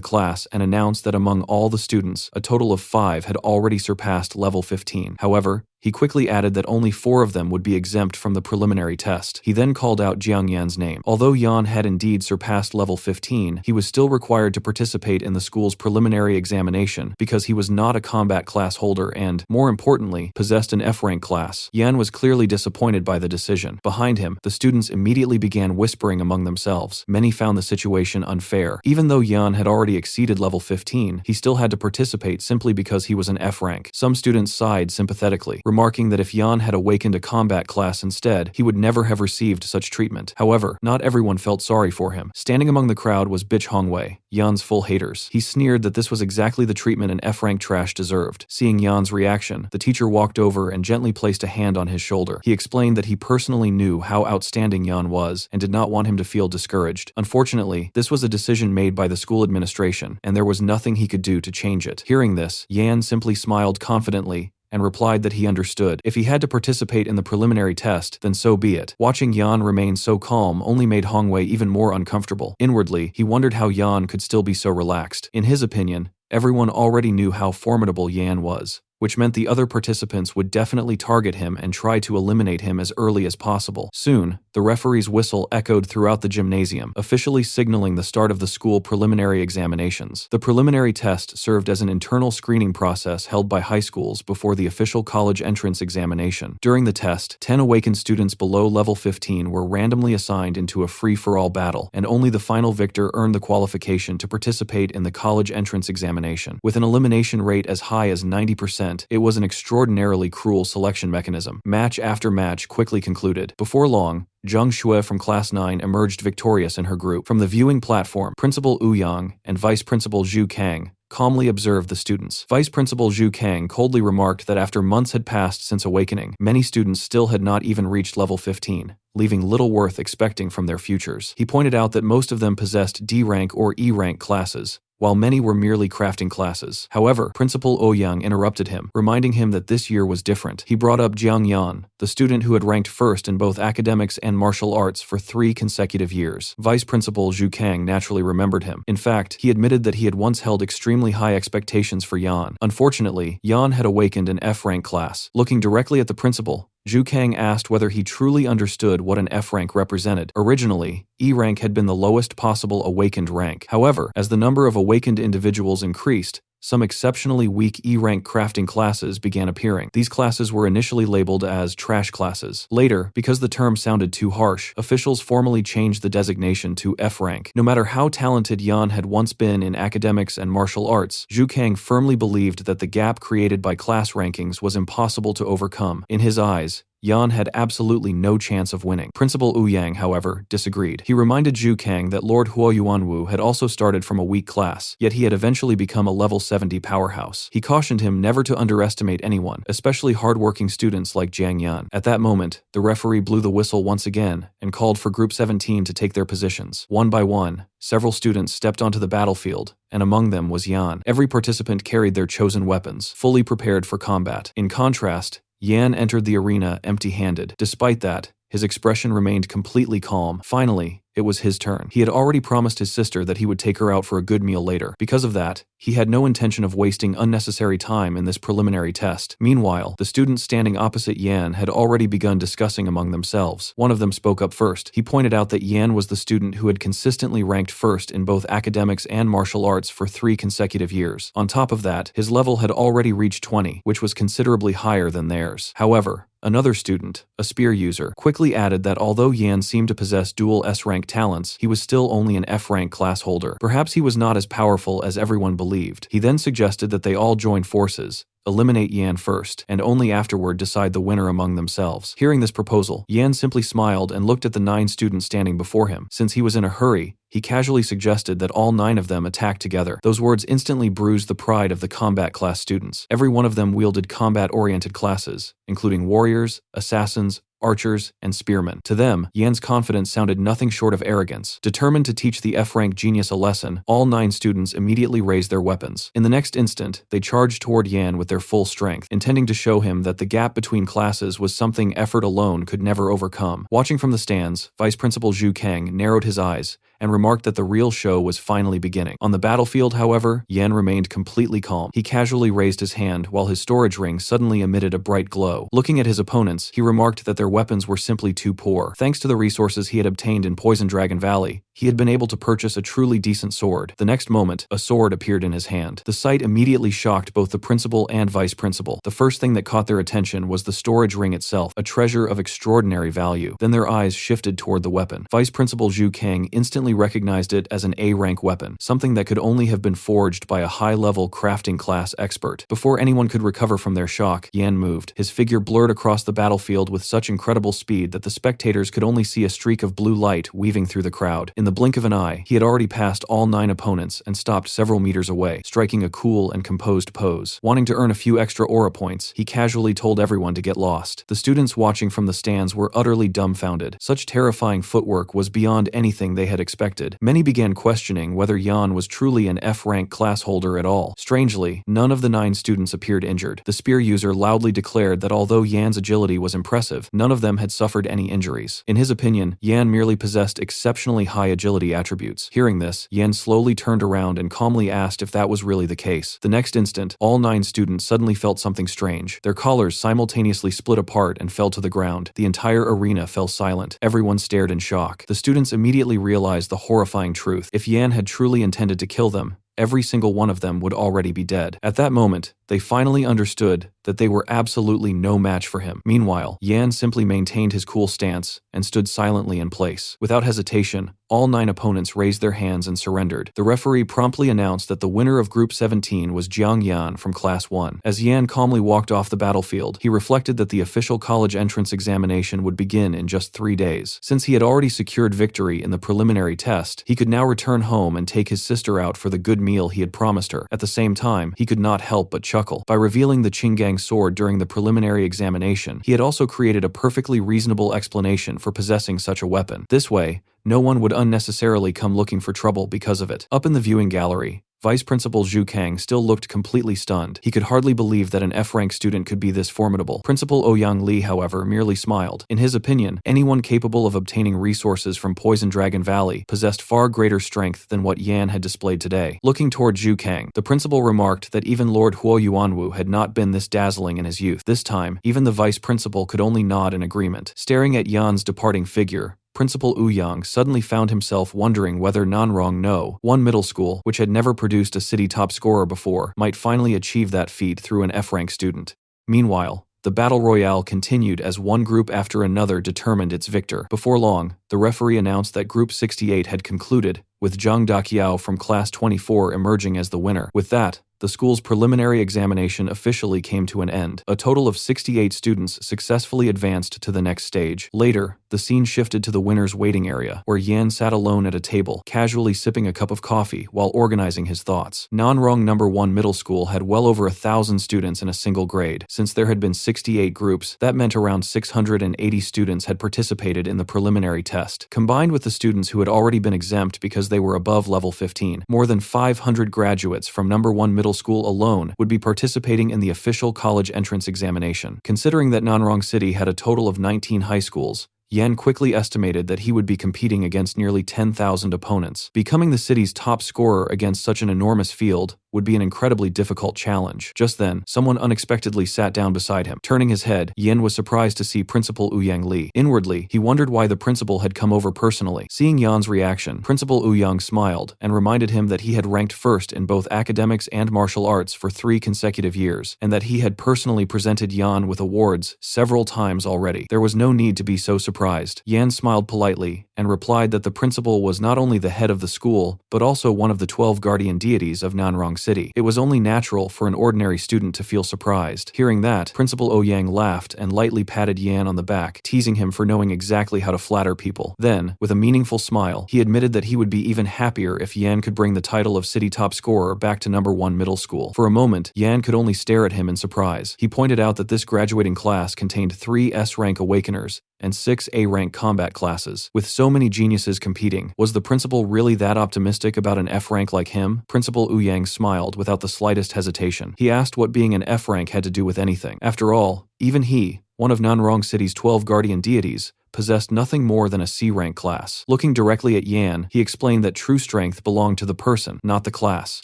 S1: class and announced that among all the students, a total of 5 had already surpassed level 15. However, he quickly added that only 4 of them would be exempt from the preliminary test. He then called out Jiang Yan's name. Although Yan had indeed surpassed level 15, he was still required to participate in the school's preliminary examination because he was not a combat class holder and, more importantly, possessed an F-rank class. Yan was clearly disappointed by the decision. Behind him, the students immediately began whispering among themselves. Many found the situation unfair. Even though Yan had already exceeded level 15, he still had to participate simply because he was an F-rank. Some students sighed sympathetically, remarking that if Yan had awakened a combat class instead, he would never have received such treatment. However, not everyone felt sorry for him. Standing among the crowd was Bitch Hongwei, Yan's full haters. He sneered that this was exactly the treatment an F-rank trash deserved. Seeing Yan's reaction, the teacher walked over and gently placed a hand on his shoulder. He explained that he personally knew how outstanding Yan was and did not want him to feel discouraged. Unfortunately, this was a decision made by the school administration, and there was nothing he could do to change it. Hearing this, Yan simply smiled confidently and replied that he understood. If he had to participate in the preliminary test, then so be it. Watching Yan remain so calm only made Hongwei even more uncomfortable. Inwardly, he wondered how Yan could still be so relaxed. In his opinion, everyone already knew how formidable Yan was, which meant the other participants would definitely target him and try to eliminate him as early as possible. Soon, the referee's whistle echoed throughout the gymnasium, officially signaling the start of the school preliminary examinations. The preliminary test served as an internal screening process held by high schools before the official college entrance examination. During the test, 10 awakened students below level 15 were randomly assigned into a free-for-all battle, and only the final victor earned the qualification to participate in the college entrance examination. With an elimination rate as high as 90%, it was an extraordinarily cruel selection mechanism. Match after match quickly concluded. Before long, Zhang Xue from Class 9 emerged victorious in her group. From the viewing platform, Principal Wu Yang and Vice Principal Zhu Kang calmly observed the students. Vice Principal Zhu Kang coldly remarked that after months had passed since awakening, many students still had not even reached level 15, leaving little worth expecting from their futures. He pointed out that most of them possessed D-rank or E-rank classes, while many were merely crafting classes. However, Principal Ouyang interrupted him, reminding him that this year was different. He brought up Jiang Yan, the student who had ranked first in both academics and martial arts for 3 consecutive years. Vice Principal Zhu Kang naturally remembered him. In fact, he admitted that he had once held extremely high expectations for Yan. Unfortunately, Yan had awakened an F-rank class. Looking directly at the principal, Zhu Kang asked whether he truly understood what an F-rank represented. Originally, E-rank had been the lowest possible awakened rank. However, as the number of awakened individuals increased, some exceptionally weak E-rank crafting classes began appearing. These classes were initially labeled as trash classes. Later, because the term sounded too harsh, officials formally changed the designation to F-rank. No matter how talented Yan had once been in academics and martial arts, Zhu Kang firmly believed that the gap created by class rankings was impossible to overcome. In his eyes, Yan had absolutely no chance of winning. Principal Wu Yang, however, disagreed. He reminded Zhu Kang that Lord Huo Yuanwu had also started from a weak class, yet he had eventually become a level 70 powerhouse. He cautioned him never to underestimate anyone, especially hardworking students like Jiang Yan. At that moment, the referee blew the whistle once again and called for Group 17 to take their positions. One by one, several students stepped onto the battlefield, and among them was Yan. Every participant carried their chosen weapons, fully prepared for combat. In contrast, Yan entered the arena empty-handed. Despite that, his expression remained completely calm. Finally, it was his turn. He had already promised his sister that he would take her out for a good meal later. Because of that, he had no intention of wasting unnecessary time in this preliminary test. Meanwhile, the students standing opposite Yan had already begun discussing among themselves. One of them spoke up first. He pointed out that Yan was the student who had consistently ranked first in both academics and martial arts for 3 consecutive years. On top of that, his level had already reached 20, which was considerably higher than theirs. However, Another student, a spear user, quickly added that although Yan seemed to possess dual S-rank talents, he was still only an F-rank class holder. Perhaps he was not as powerful as everyone believed. He then suggested that they all join forces, eliminate Yan first, and only afterward decide the winner among themselves. Hearing this proposal, Yan simply smiled and looked at the 9 students standing before him. Since he was in a hurry, he casually suggested that all 9 of them attack together. Those words instantly bruised the pride of the combat class students. Every one of them wielded combat-oriented classes, including warriors, assassins, archers, and spearmen. To them, Yan's confidence sounded nothing short of arrogance. Determined to teach the F-rank genius a lesson, all 9 students immediately raised their weapons. In the next instant, they charged toward Yan with their full strength, intending to show him that the gap between classes was something effort alone could never overcome. Watching from the stands, Vice Principal Zhu Kang narrowed his eyes and remarked that the real show was finally beginning. On the battlefield, however, Yan remained completely calm. He casually raised his hand while his storage ring suddenly emitted a bright glow. Looking at his opponents, he remarked that their weapons were simply too poor. Thanks to the resources he had obtained in Poison Dragon Valley, he had been able to purchase a truly decent sword. The next moment, a sword appeared in his hand. The sight immediately shocked both the principal and vice principal. The first thing that caught their attention was the storage ring itself, a treasure of extraordinary value. Then their eyes shifted toward the weapon. Vice Principal Zhu Kang instantly recognized it as an A-rank weapon, something that could only have been forged by a high-level crafting class expert. Before anyone could recover from their shock, Yan moved. His figure blurred across the battlefield with such incredible speed that the spectators could only see a streak of blue light weaving through the crowd. In the blink of an eye, he had already passed all 9 opponents and stopped several meters away, striking a cool and composed pose. Wanting to earn a few extra aura points, he casually told everyone to get lost. The students watching from the stands were utterly dumbfounded. Such terrifying footwork was beyond anything they had expected. Many began questioning whether Yan was truly an F-rank class holder at all. Strangely, none of the 9 students appeared injured. The spear user loudly declared that although Yan's agility was impressive, none of them had suffered any injuries. In his opinion, Yan merely possessed exceptionally high agility attributes. Hearing this, Yan slowly turned around and calmly asked if that was really the case. The next instant, all 9 students suddenly felt something strange. Their collars simultaneously split apart and fell to the ground. The entire arena fell silent. Everyone stared in shock. The students immediately realized the horrifying truth. If Yan had truly intended to kill them, every single one of them would already be dead. At that moment, they finally understood that they were absolutely no match for him. Meanwhile, Yan simply maintained his cool stance and stood silently in place. Without hesitation, all 9 opponents raised their hands and surrendered. The referee promptly announced that the winner of Group 17 was Jiang Yan from Class 1. As Yan calmly walked off the battlefield, he reflected that the official college entrance examination would begin in just 3 days. Since he had already secured victory in the preliminary test, he could now return home and take his sister out for the good meal he had promised her. At the same time, he could not help but chuckle. By revealing the Qinggang sword during the preliminary examination, he had also created a perfectly reasonable explanation for possessing such a weapon. This way, no one would unnecessarily come looking for trouble because of it. Up in the viewing gallery, Vice Principal Zhu Kang still looked completely stunned. He could hardly believe that an F-rank student could be this formidable. Principal Ouyang Li, however, merely smiled. In his opinion, anyone capable of obtaining resources from Poison Dragon Valley possessed far greater strength than what Yan had displayed today. Looking toward Zhu Kang, the principal remarked that even Lord Huo Yuanwu had not been this dazzling in his youth. This time, even the vice principal could only nod in agreement. Staring at Yan's departing figure, Principal Ouyang suddenly found himself wondering whether Nanrong No, one middle school, which had never produced a city top scorer before, might finally achieve that feat through an F-rank student. Meanwhile, the battle royale continued as one group after another determined its victor. Before long, the referee announced that Group 68 had concluded, with Zhang Daqiao from Class 24 emerging as the winner. With that, the school's preliminary examination officially came to an end. A total of 68 students successfully advanced to the next stage. Later, the scene shifted to the winner's waiting area, where Yan sat alone at a table, casually sipping a cup of coffee while organizing his thoughts. Nanrong No. 1 Middle School had well over 1,000 students in a single grade. Since there had been 68 groups, that meant around 680 students had participated in the preliminary test. Combined with the students who had already been exempt because they were above level 15, more than 500 graduates from No. 1 Middle School alone would be participating in the official college entrance examination. Considering that Nanrong City had a total of 19 high schools, Yan quickly estimated that he would be competing against nearly 10,000 opponents. Becoming the city's top scorer against such an enormous field would be an incredibly difficult challenge. Just then, someone unexpectedly sat down beside him. Turning his head, Yan was surprised to see Principal Ouyang Li. Inwardly, he wondered why the principal had come over personally. Seeing Yan's reaction, Principal Ouyang smiled and reminded him that he had ranked first in both academics and martial arts for 3 consecutive years, and that he had personally presented Yan with awards several times already. There was no need to be so surprised. Yan smiled politely and replied that the principal was not only the head of the school, but also one of the 12 guardian deities of Nanrong City. It was only natural for an ordinary student to feel surprised. Hearing that, Principal Ouyang laughed and lightly patted Yan on the back, teasing him for knowing exactly how to flatter people. Then, with a meaningful smile, he admitted that he would be even happier if Yan could bring the title of city top scorer back to number 1 middle school. For a moment, Yan could only stare at him in surprise. He pointed out that this graduating class contained 3 S-rank awakeners and 6 A-rank combat classes. With so many geniuses competing, was the principal really that optimistic about an F-rank like him? Principal Ouyang smiled without the slightest hesitation. He asked what being an F-rank had to do with anything. After all, even he, one of Nanrong City's 12 guardian deities, possessed nothing more than a C-rank class. Looking directly at Yan, he explained that true strength belonged to the person, not the class.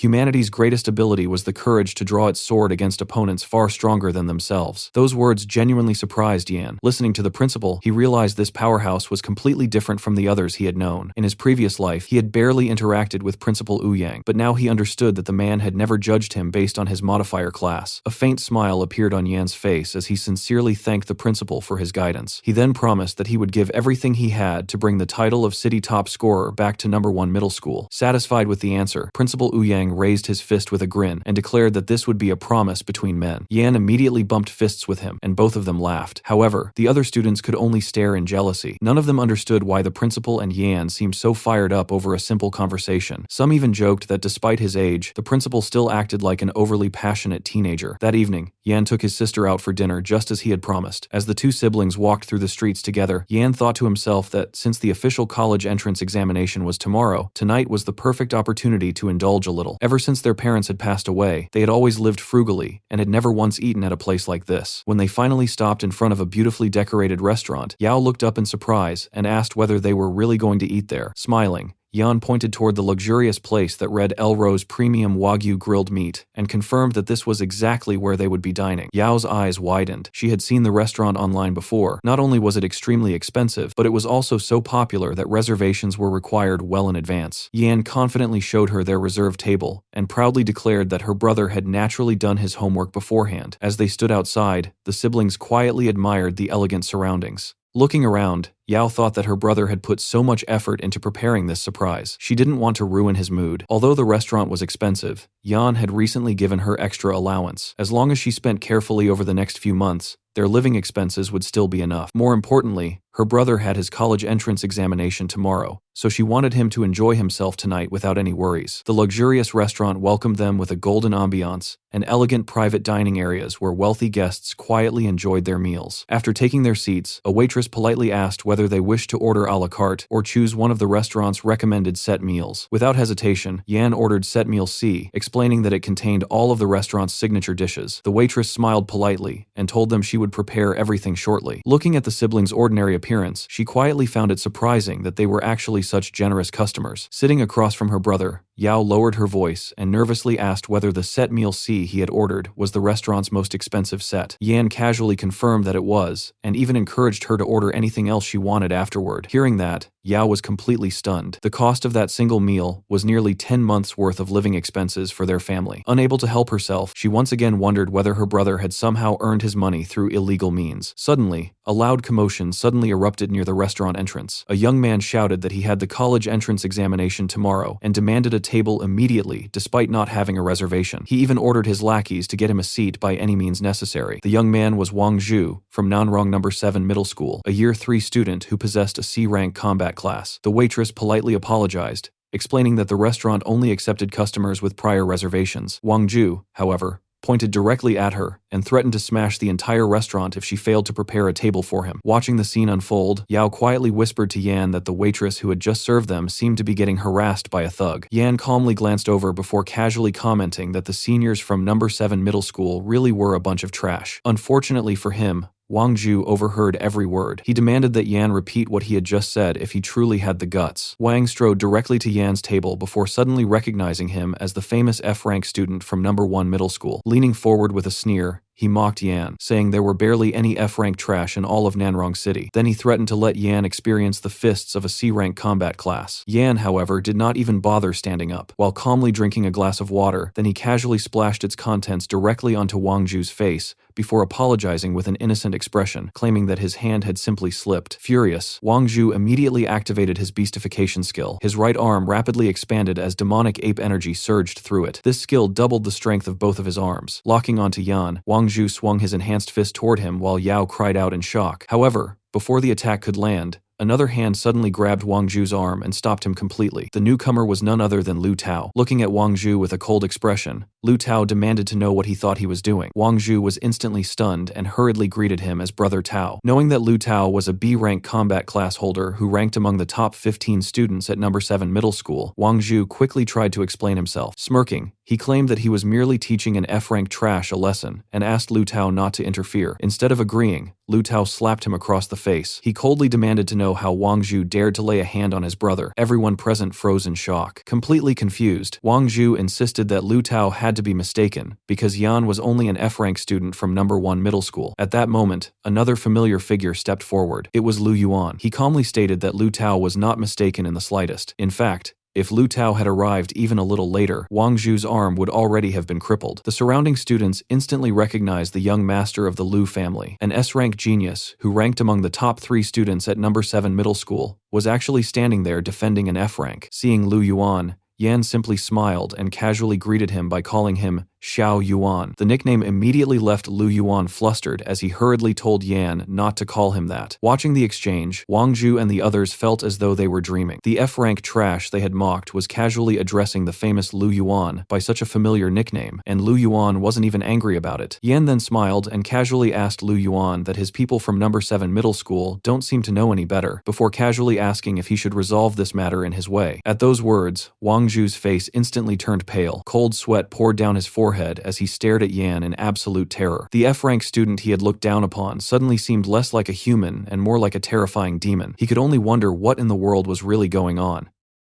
S1: Humanity's greatest ability was the courage to draw its sword against opponents far stronger than themselves. Those words genuinely surprised Yan. Listening to the principal, he realized this powerhouse was completely different from the others he had known. In his previous life, he had barely interacted with Principal Ouyang, but now he understood that the man had never judged him based on his modifier class. A faint smile appeared on Yan's face as he sincerely thanked the principal for his guidance. He then promised that he would give everything he had to bring the title of city top scorer back to number 1 middle school. Satisfied with the answer, Principal Ouyang raised his fist with a grin and declared that this would be a promise between men. Yan immediately bumped fists with him, and both of them laughed. However, the other students could only stare in jealousy. None of them understood why the principal and Yan seemed so fired up over a simple conversation. Some even joked that despite his age, the principal still acted like an overly passionate teenager. That evening, Yan took his sister out for dinner just as he had promised. As the two siblings walked through the streets together, Yan thought to himself that since the official college entrance examination was tomorrow, tonight was the perfect opportunity to indulge a little. Ever since their parents had passed away, they had always lived frugally and had never once eaten at a place like this. When they finally stopped in front of a beautifully decorated restaurant, Yao looked up in surprise and asked whether they were really going to eat there. Smiling, Yan pointed toward the luxurious place that read Elrose Premium Wagyu Grilled Meat and confirmed that this was exactly where they would be dining. Yao's eyes widened. She had seen the restaurant online before. Not only was it extremely expensive, but it was also so popular that reservations were required well in advance. Yan confidently showed her their reserved table and proudly declared that her brother had naturally done his homework beforehand. As they stood outside, the siblings quietly admired the elegant surroundings. Looking around, Yao thought that her brother had put so much effort into preparing this surprise. She didn't want to ruin his mood. Although the restaurant was expensive, Yan had recently given her extra allowance. As long as she spent carefully over the next few months, their living expenses would still be enough. More importantly, her brother had his college entrance examination tomorrow, so she wanted him to enjoy himself tonight without any worries. The luxurious restaurant welcomed them with a golden ambiance and elegant private dining areas where wealthy guests quietly enjoyed their meals. After taking their seats, a waitress politely asked whether they wished to order a la carte or choose one of the restaurant's recommended set meals. Without hesitation, Yan ordered set meal C, explaining that it contained all of the restaurant's signature dishes. The waitress smiled politely and told them she would prepare everything shortly. Looking at the siblings' ordinary appearance, she quietly found it surprising that they were actually such generous customers. Sitting across from her brother, Yao lowered her voice and nervously asked whether the set meal C he had ordered was the restaurant's most expensive set. Yan casually confirmed that it was, and even encouraged her to order anything else she wanted afterward. Hearing that, Yao was completely stunned. The cost of that single meal was nearly 10 months' worth of living expenses for their family. Unable to help herself, she once again wondered whether her brother had somehow earned his money through illegal means. Suddenly, a loud commotion suddenly erupted near the restaurant entrance. A young man shouted that he had the college entrance examination tomorrow and demanded a table immediately despite not having a reservation. He even ordered his lackeys to get him a seat by any means necessary. The young man was Wang Zhu from Nanrong No. 7 Middle School, a Year 3 student who possessed a C-rank combat class. The waitress politely apologized, explaining that the restaurant only accepted customers with prior reservations. Wang Zhu, however, pointed directly at her and threatened to smash the entire restaurant if she failed to prepare a table for him. Watching the scene unfold, Yao quietly whispered to Yan that the waitress who had just served them seemed to be getting harassed by a thug. Yan calmly glanced over before casually commenting that the seniors from No. 7 Middle School really were a bunch of trash. Unfortunately for him, Wang Zhu overheard every word. He demanded that Yan repeat what he had just said if he truly had the guts. Wang strode directly to Yan's table before suddenly recognizing him as the famous F-rank student from No. 1 middle school. Leaning forward with a sneer, he mocked Yan, saying there were barely any F-rank trash in all of Nanrong City. Then he threatened to let Yan experience the fists of a C-rank combat class. Yan, however, did not even bother standing up. While calmly drinking a glass of water, then he casually splashed its contents directly onto Wang Zhu's face, before apologizing with an innocent expression, claiming that his hand had simply slipped. Furious, Wang Zhu immediately activated his beastification skill. His right arm rapidly expanded as demonic ape energy surged through it. This skill doubled the strength of both of his arms. Locking onto Yan, Wang Zhu swung his enhanced fist toward him while Yao cried out in shock. However, before the attack could land, another hand suddenly grabbed Wang Zhu's arm and stopped him completely. The newcomer was none other than Lu Tao. Looking at Wang Zhu with a cold expression, Lu Tao demanded to know what he thought he was doing. Wang Zhu was instantly stunned and hurriedly greeted him as Brother Tao. Knowing that Lu Tao was a B-rank combat class holder who ranked among the top 15 students at No. 7 middle school, Wang Zhu quickly tried to explain himself. Smirking, he claimed that he was merely teaching an F-rank trash a lesson and asked Lu Tao not to interfere. Instead of agreeing, Lu Tao slapped him across the face. He coldly demanded to know how Wang Zhu dared to lay a hand on his brother. Everyone present froze in shock. Completely confused, Wang Zhu insisted that Lu Tao had to be mistaken, because Yan was only an F-rank student from No. 1 middle school. At that moment, another familiar figure stepped forward. It was Lu Yuan. He calmly stated that Lu Tao was not mistaken in the slightest. In fact, if Lu Tao had arrived even a little later, Wang Zhu's arm would already have been crippled. The surrounding students instantly recognized the young master of the Lu family. An S-rank genius, who ranked among the top 3 students at No. 7 middle school, was actually standing there defending an F-rank. Seeing Lu Yuan, Yan simply smiled and casually greeted him by calling him Xiao Yuan. The nickname immediately left Lu Yuan flustered as he hurriedly told Yan not to call him that. Watching the exchange, Wang Zhu and the others felt as though they were dreaming. The F-rank trash they had mocked was casually addressing the famous Lu Yuan by such a familiar nickname, and Lu Yuan wasn't even angry about it. Yan then smiled and casually asked Lu Yuan that his people from No. 7 middle school don't seem to know any better, before casually asking if he should resolve this matter in his way. At those words, Wang Zhu's face instantly turned pale. Cold sweat poured down his forehead as he stared at Yan in absolute terror. The F-rank student he had looked down upon suddenly seemed less like a human and more like a terrifying demon. He could only wonder what in the world was really going on.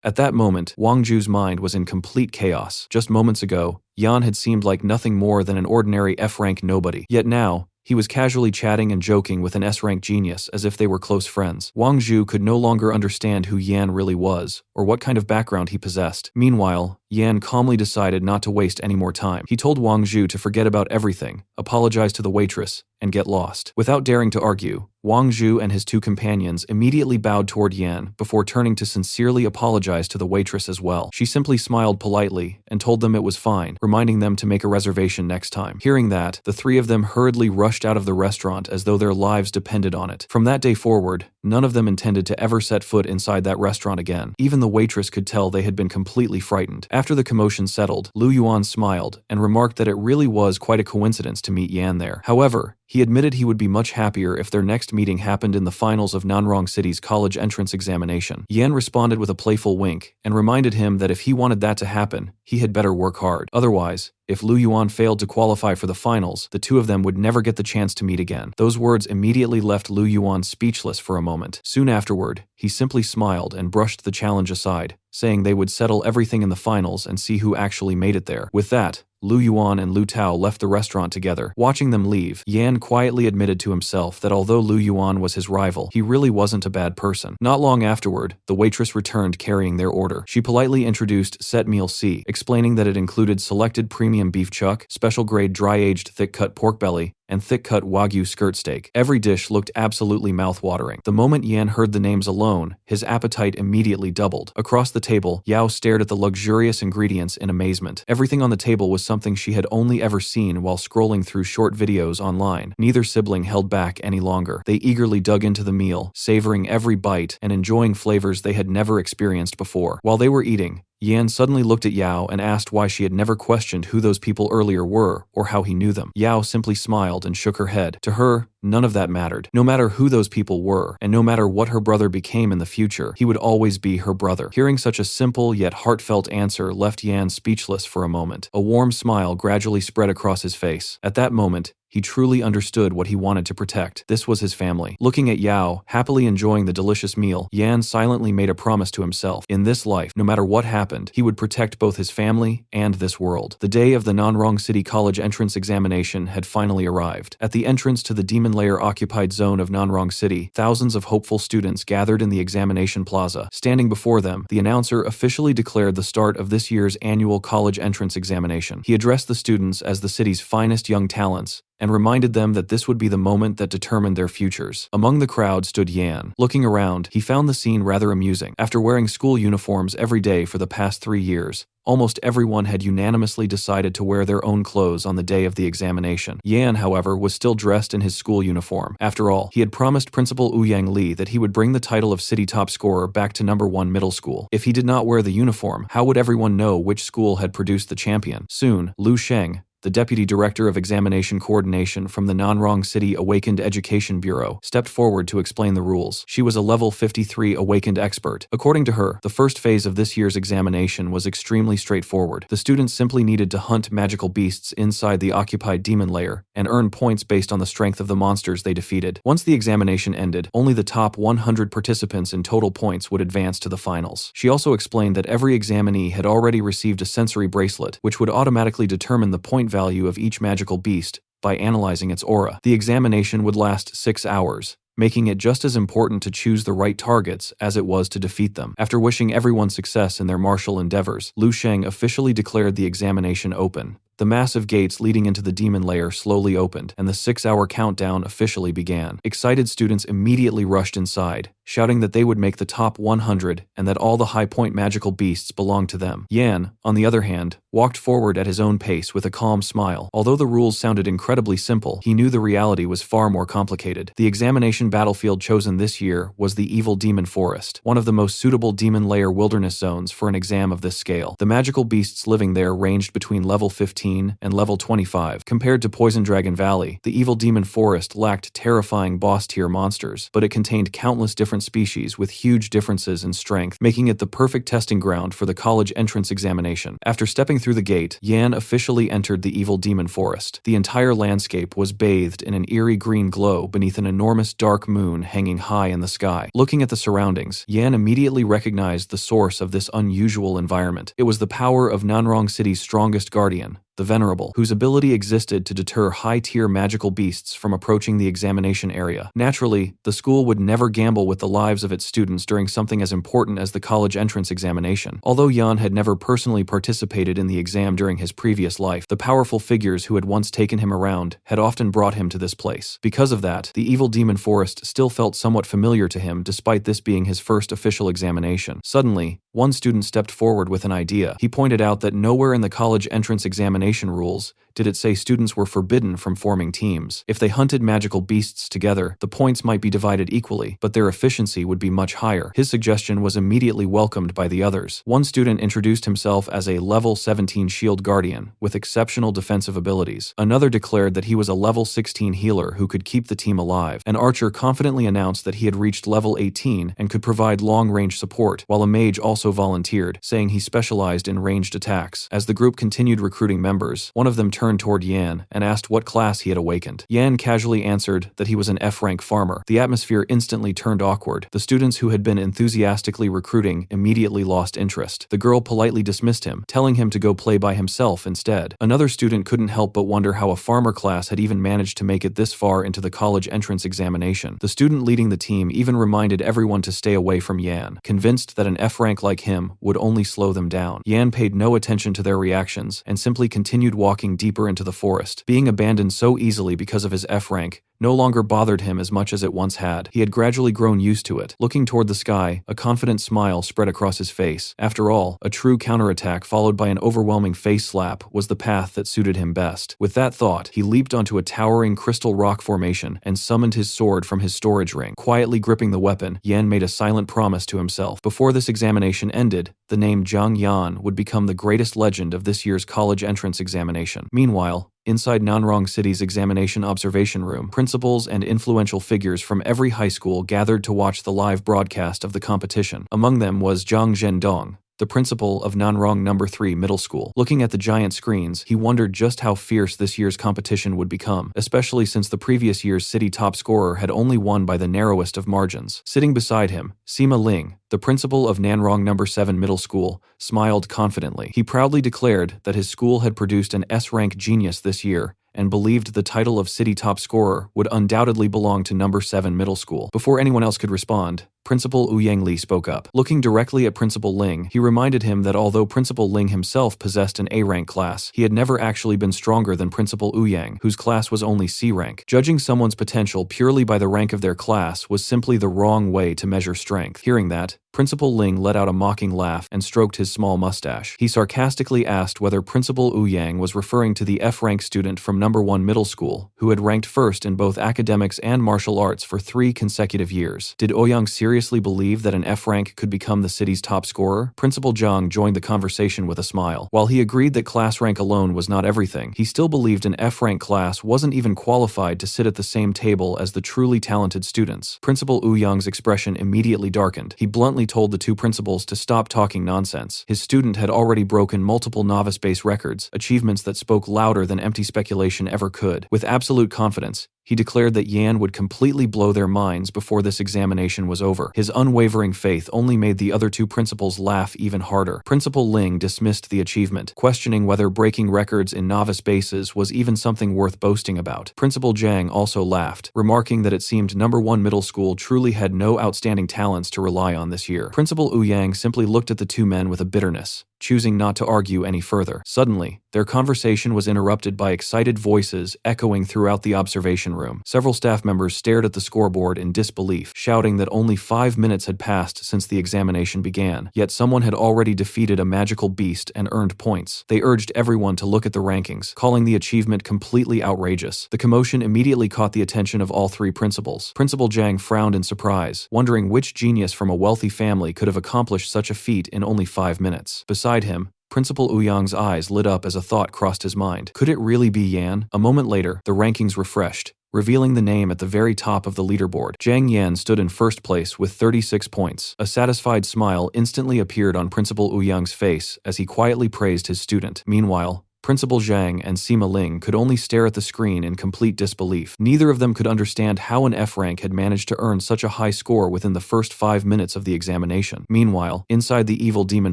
S1: At that moment, Wang Zhu's mind was in complete chaos. Just moments ago, Yan had seemed like nothing more than an ordinary F-rank nobody. Yet now, he was casually chatting and joking with an S-rank genius as if they were close friends. Wang Zhu could no longer understand who Yan really was, or what kind of background he possessed. Meanwhile, Yan calmly decided not to waste any more time. He told Wang Zhu to forget about everything, apologize to the waitress, and get lost. Without daring to argue, Wang Zhu and his 2 companions immediately bowed toward Yan before turning to sincerely apologize to the waitress as well. She simply smiled politely and told them it was fine, reminding them to make a reservation next time. Hearing that, the 3 of them hurriedly rushed out of the restaurant as though their lives depended on it. From that day forward, none of them intended to ever set foot inside that restaurant again. Even the waitress could tell they had been completely frightened. After the commotion settled, Lu Yuan smiled and remarked that it really was quite a coincidence to meet Yan there. However, he admitted he would be much happier if their next meeting happened in the finals of Nanrong City's college entrance examination. Yan responded with a playful wink and reminded him that if he wanted that to happen, he had better work hard. Otherwise, if Lu Yuan failed to qualify for the finals, the 2 of them would never get the chance to meet again. Those words immediately left Lu Yuan speechless for a moment. Soon afterward, he simply smiled and brushed the challenge aside, saying they would settle everything in the finals and see who actually made it there. With that, Lu Yuan and Lu Tao left the restaurant together. Watching them leave, Yan quietly admitted to himself that although Lu Yuan was his rival, he really wasn't a bad person. Not long afterward, the waitress returned carrying their order. She politely introduced Set Meal C, explaining that it included selected premium beef chuck, special grade dry-aged thick-cut pork belly, and thick-cut Wagyu skirt steak. Every dish looked absolutely mouth-watering. The moment Yan heard the names alone, his appetite immediately doubled. Across the table, Yao stared at the luxurious ingredients in amazement. Everything on the table was something she had only ever seen while scrolling through short videos online. Neither sibling held back any longer. They eagerly dug into the meal, savoring every bite and enjoying flavors they had never experienced before. While they were eating, Yan suddenly looked at Yao and asked why she had never questioned who those people earlier were or how he knew them. Yao simply smiled and shook her head. To her, none of that mattered. No matter who those people were, and no matter what her brother became in the future, he would always be her brother. Hearing such a simple yet heartfelt answer left Yan speechless for a moment. A warm smile gradually spread across his face. At that moment, he truly understood what he wanted to protect. This was his family. Looking at Yao, happily enjoying the delicious meal, Yan silently made a promise to himself. In this life, no matter what happened, he would protect both his family and this world. The day of the Nanrong City College entrance examination had finally arrived. At the entrance to the Demon Layer occupied zone of Nanrong City, thousands of hopeful students gathered in the examination plaza. Standing before them, the announcer officially declared the start of this year's annual college entrance examination. He addressed the students as the city's finest young talents, and reminded them that this would be the moment that determined their futures. Among the crowd stood Yan. Looking around, he found the scene rather amusing. After wearing school uniforms every day for the past 3 years, almost everyone had unanimously decided to wear their own clothes on the day of the examination. Yan, however, was still dressed in his school uniform. After all, he had promised Principal Ouyang Li that he would bring the title of city top scorer back to number 1 middle school. If he did not wear the uniform, how would everyone know which school had produced the champion? Soon, Lu Sheng, the Deputy Director of Examination Coordination from the Nanrong City Awakened Education Bureau, stepped forward to explain the rules. She was a level 53 Awakened expert. According to her, the first phase of this year's examination was extremely straightforward. The students simply needed to hunt magical beasts inside the occupied demon layer and earn points based on the strength of the monsters they defeated. Once the examination ended, only the top 100 participants in total points would advance to the finals. She also explained that every examinee had already received a sensory bracelet, which would automatically determine the point value of each magical beast by analyzing its aura. The examination would last 6 hours, making it just as important to choose the right targets as it was to defeat them. After wishing everyone success in their martial endeavors, Lu Sheng officially declared the examination open. The massive gates leading into the demon layer slowly opened, and the 6-hour countdown officially began. Excited students immediately rushed inside, shouting that they would make the top 100 and that all the high-point magical beasts belonged to them. Yan, on the other hand, walked forward at his own pace with a calm smile. Although the rules sounded incredibly simple, he knew the reality was far more complicated. The examination battlefield chosen this year was the Evil Demon Forest, one of the most suitable demon layer wilderness zones for an exam of this scale. The magical beasts living there ranged between level 15 and level 25. Compared to Poison Dragon Valley, the Evil Demon Forest lacked terrifying boss-tier monsters, but it contained countless different species with huge differences in strength, making it the perfect testing ground for the college entrance examination. After stepping through the gate, Yan officially entered the Evil Demon Forest. The entire landscape was bathed in an eerie green glow beneath an enormous dark moon hanging high in the sky. Looking at the surroundings, Yan immediately recognized the source of this unusual environment. It was the power of Nanrong City's strongest guardian, the Venerable, whose ability existed to deter high-tier magical beasts from approaching the examination area. Naturally, the school would never gamble with the lives of its students during something as important as the college entrance examination. Although Yan had never personally participated in the exam during his previous life, the powerful figures who had once taken him around had often brought him to this place. Because of that, the Evil Demon Forest still felt somewhat familiar to him despite this being his first official examination. Suddenly, one student stepped forward with an idea. He pointed out that nowhere in the college entrance examination rules did it say students were forbidden from forming teams. If they hunted magical beasts together, the points might be divided equally, but their efficiency would be much higher. His suggestion was immediately welcomed by the others. One student introduced himself as a level 17 shield guardian with exceptional defensive abilities. Another declared that he was a level 16 healer who could keep the team alive. An archer confidently announced that he had reached level 18 and could provide long-range support, while a mage also volunteered, saying he specialized in ranged attacks. As the group continued recruiting members, one of them turned toward Yan and asked what class he had awakened. Yan casually answered that he was an F-rank farmer. The atmosphere instantly turned awkward. The students who had been enthusiastically recruiting immediately lost interest. The girl politely dismissed him, telling him to go play by himself instead. Another student couldn't help but wonder how a farmer class had even managed to make it this far into the college entrance examination. The student leading the team even reminded everyone to stay away from Yan, convinced that an F-rank like him would only slow them down. Yan paid no attention to their reactions and simply continued walking deeper into the forest. Being abandoned so easily because of his F-rank no longer bothered him as much as it once had. He had gradually grown used to it. Looking toward the sky, a confident smile spread across his face. After all, a true counterattack followed by an overwhelming face slap was the path that suited him best. With that thought, he leaped onto a towering crystal rock formation and summoned his sword from his storage ring. Quietly gripping the weapon, Yan made a silent promise to himself. Before this examination ended, the name Zhang Yan would become the greatest legend of this year's college entrance examination. Meanwhile, Inside Nanrong City's examination observation room, principals and influential figures from every high school gathered to watch the live broadcast of the competition. Among them was Zhang Zhendong, the principal of Nanrong No. 3 Middle School. Looking at the giant screens, he wondered just how fierce this year's competition would become, especially since the previous year's city top scorer had only won by the narrowest of margins. Sitting beside him, Sima Ling, the principal of Nanrong No. 7 Middle School, smiled confidently. He proudly declared that his school had produced an S-rank genius this year, and believed the title of city top scorer would undoubtedly belong to No. 7 Middle School. Before anyone else could respond, Principal Ouyang Li spoke up. Looking directly at Principal Ling, he reminded him that although Principal Ling himself possessed an A-rank class, he had never actually been stronger than Principal Ouyang, whose class was only C-rank. Judging someone's potential purely by the rank of their class was simply the wrong way to measure strength. Hearing that, Principal Ling let out a mocking laugh and stroked his small mustache. He sarcastically asked whether Principal Ouyang was referring to the F-rank student from No. 1 Middle School, who had ranked first in both academics and martial arts for 3 consecutive years. Did Ouyang seriously believe that an F-rank could become the city's top scorer? Principal Zhang joined the conversation with a smile. While he agreed that class rank alone was not everything, he still believed an F-rank class wasn't even qualified to sit at the same table as the truly talented students. Principal Ouyang's expression immediately darkened. He bluntly told the two principals to stop talking nonsense. His student had already broken multiple novice-based records, achievements that spoke louder than empty speculation ever could. With absolute confidence, he declared that Yan would completely blow their minds before this examination was over. His unwavering faith only made the other two principals laugh even harder. Principal Ling dismissed the achievement, questioning whether breaking records in novice bases was even something worth boasting about. Principal Zhang also laughed, remarking that it seemed No. 1 Middle School truly had no outstanding talents to rely on this year. Principal Ouyang simply looked at the two men with a bitterness, choosing not to argue any further. Suddenly, their conversation was interrupted by excited voices echoing throughout the observation room. Several staff members stared at the scoreboard in disbelief, shouting that only 5 minutes had passed since the examination began, yet someone had already defeated a magical beast and earned points. They urged everyone to look at the rankings, calling the achievement completely outrageous. The commotion immediately caught the attention of all three principals. Principal Zhang frowned in surprise, wondering which genius from a wealthy family could have accomplished such a feat in only 5 minutes. Beside him, Principal Ouyang's eyes lit up as a thought crossed his mind. Could it really be Yan? A moment later, the rankings refreshed, revealing the name at the very top of the leaderboard. Zhang Yan stood in first place with 36 points. A satisfied smile instantly appeared on Principal Ouyang's face as he quietly praised his student. Meanwhile, Principal Zhang and Sima Ling could only stare at the screen in complete disbelief. Neither of them could understand how an F-rank had managed to earn such a high score within the first 5 minutes of the examination. Meanwhile, inside the evil demon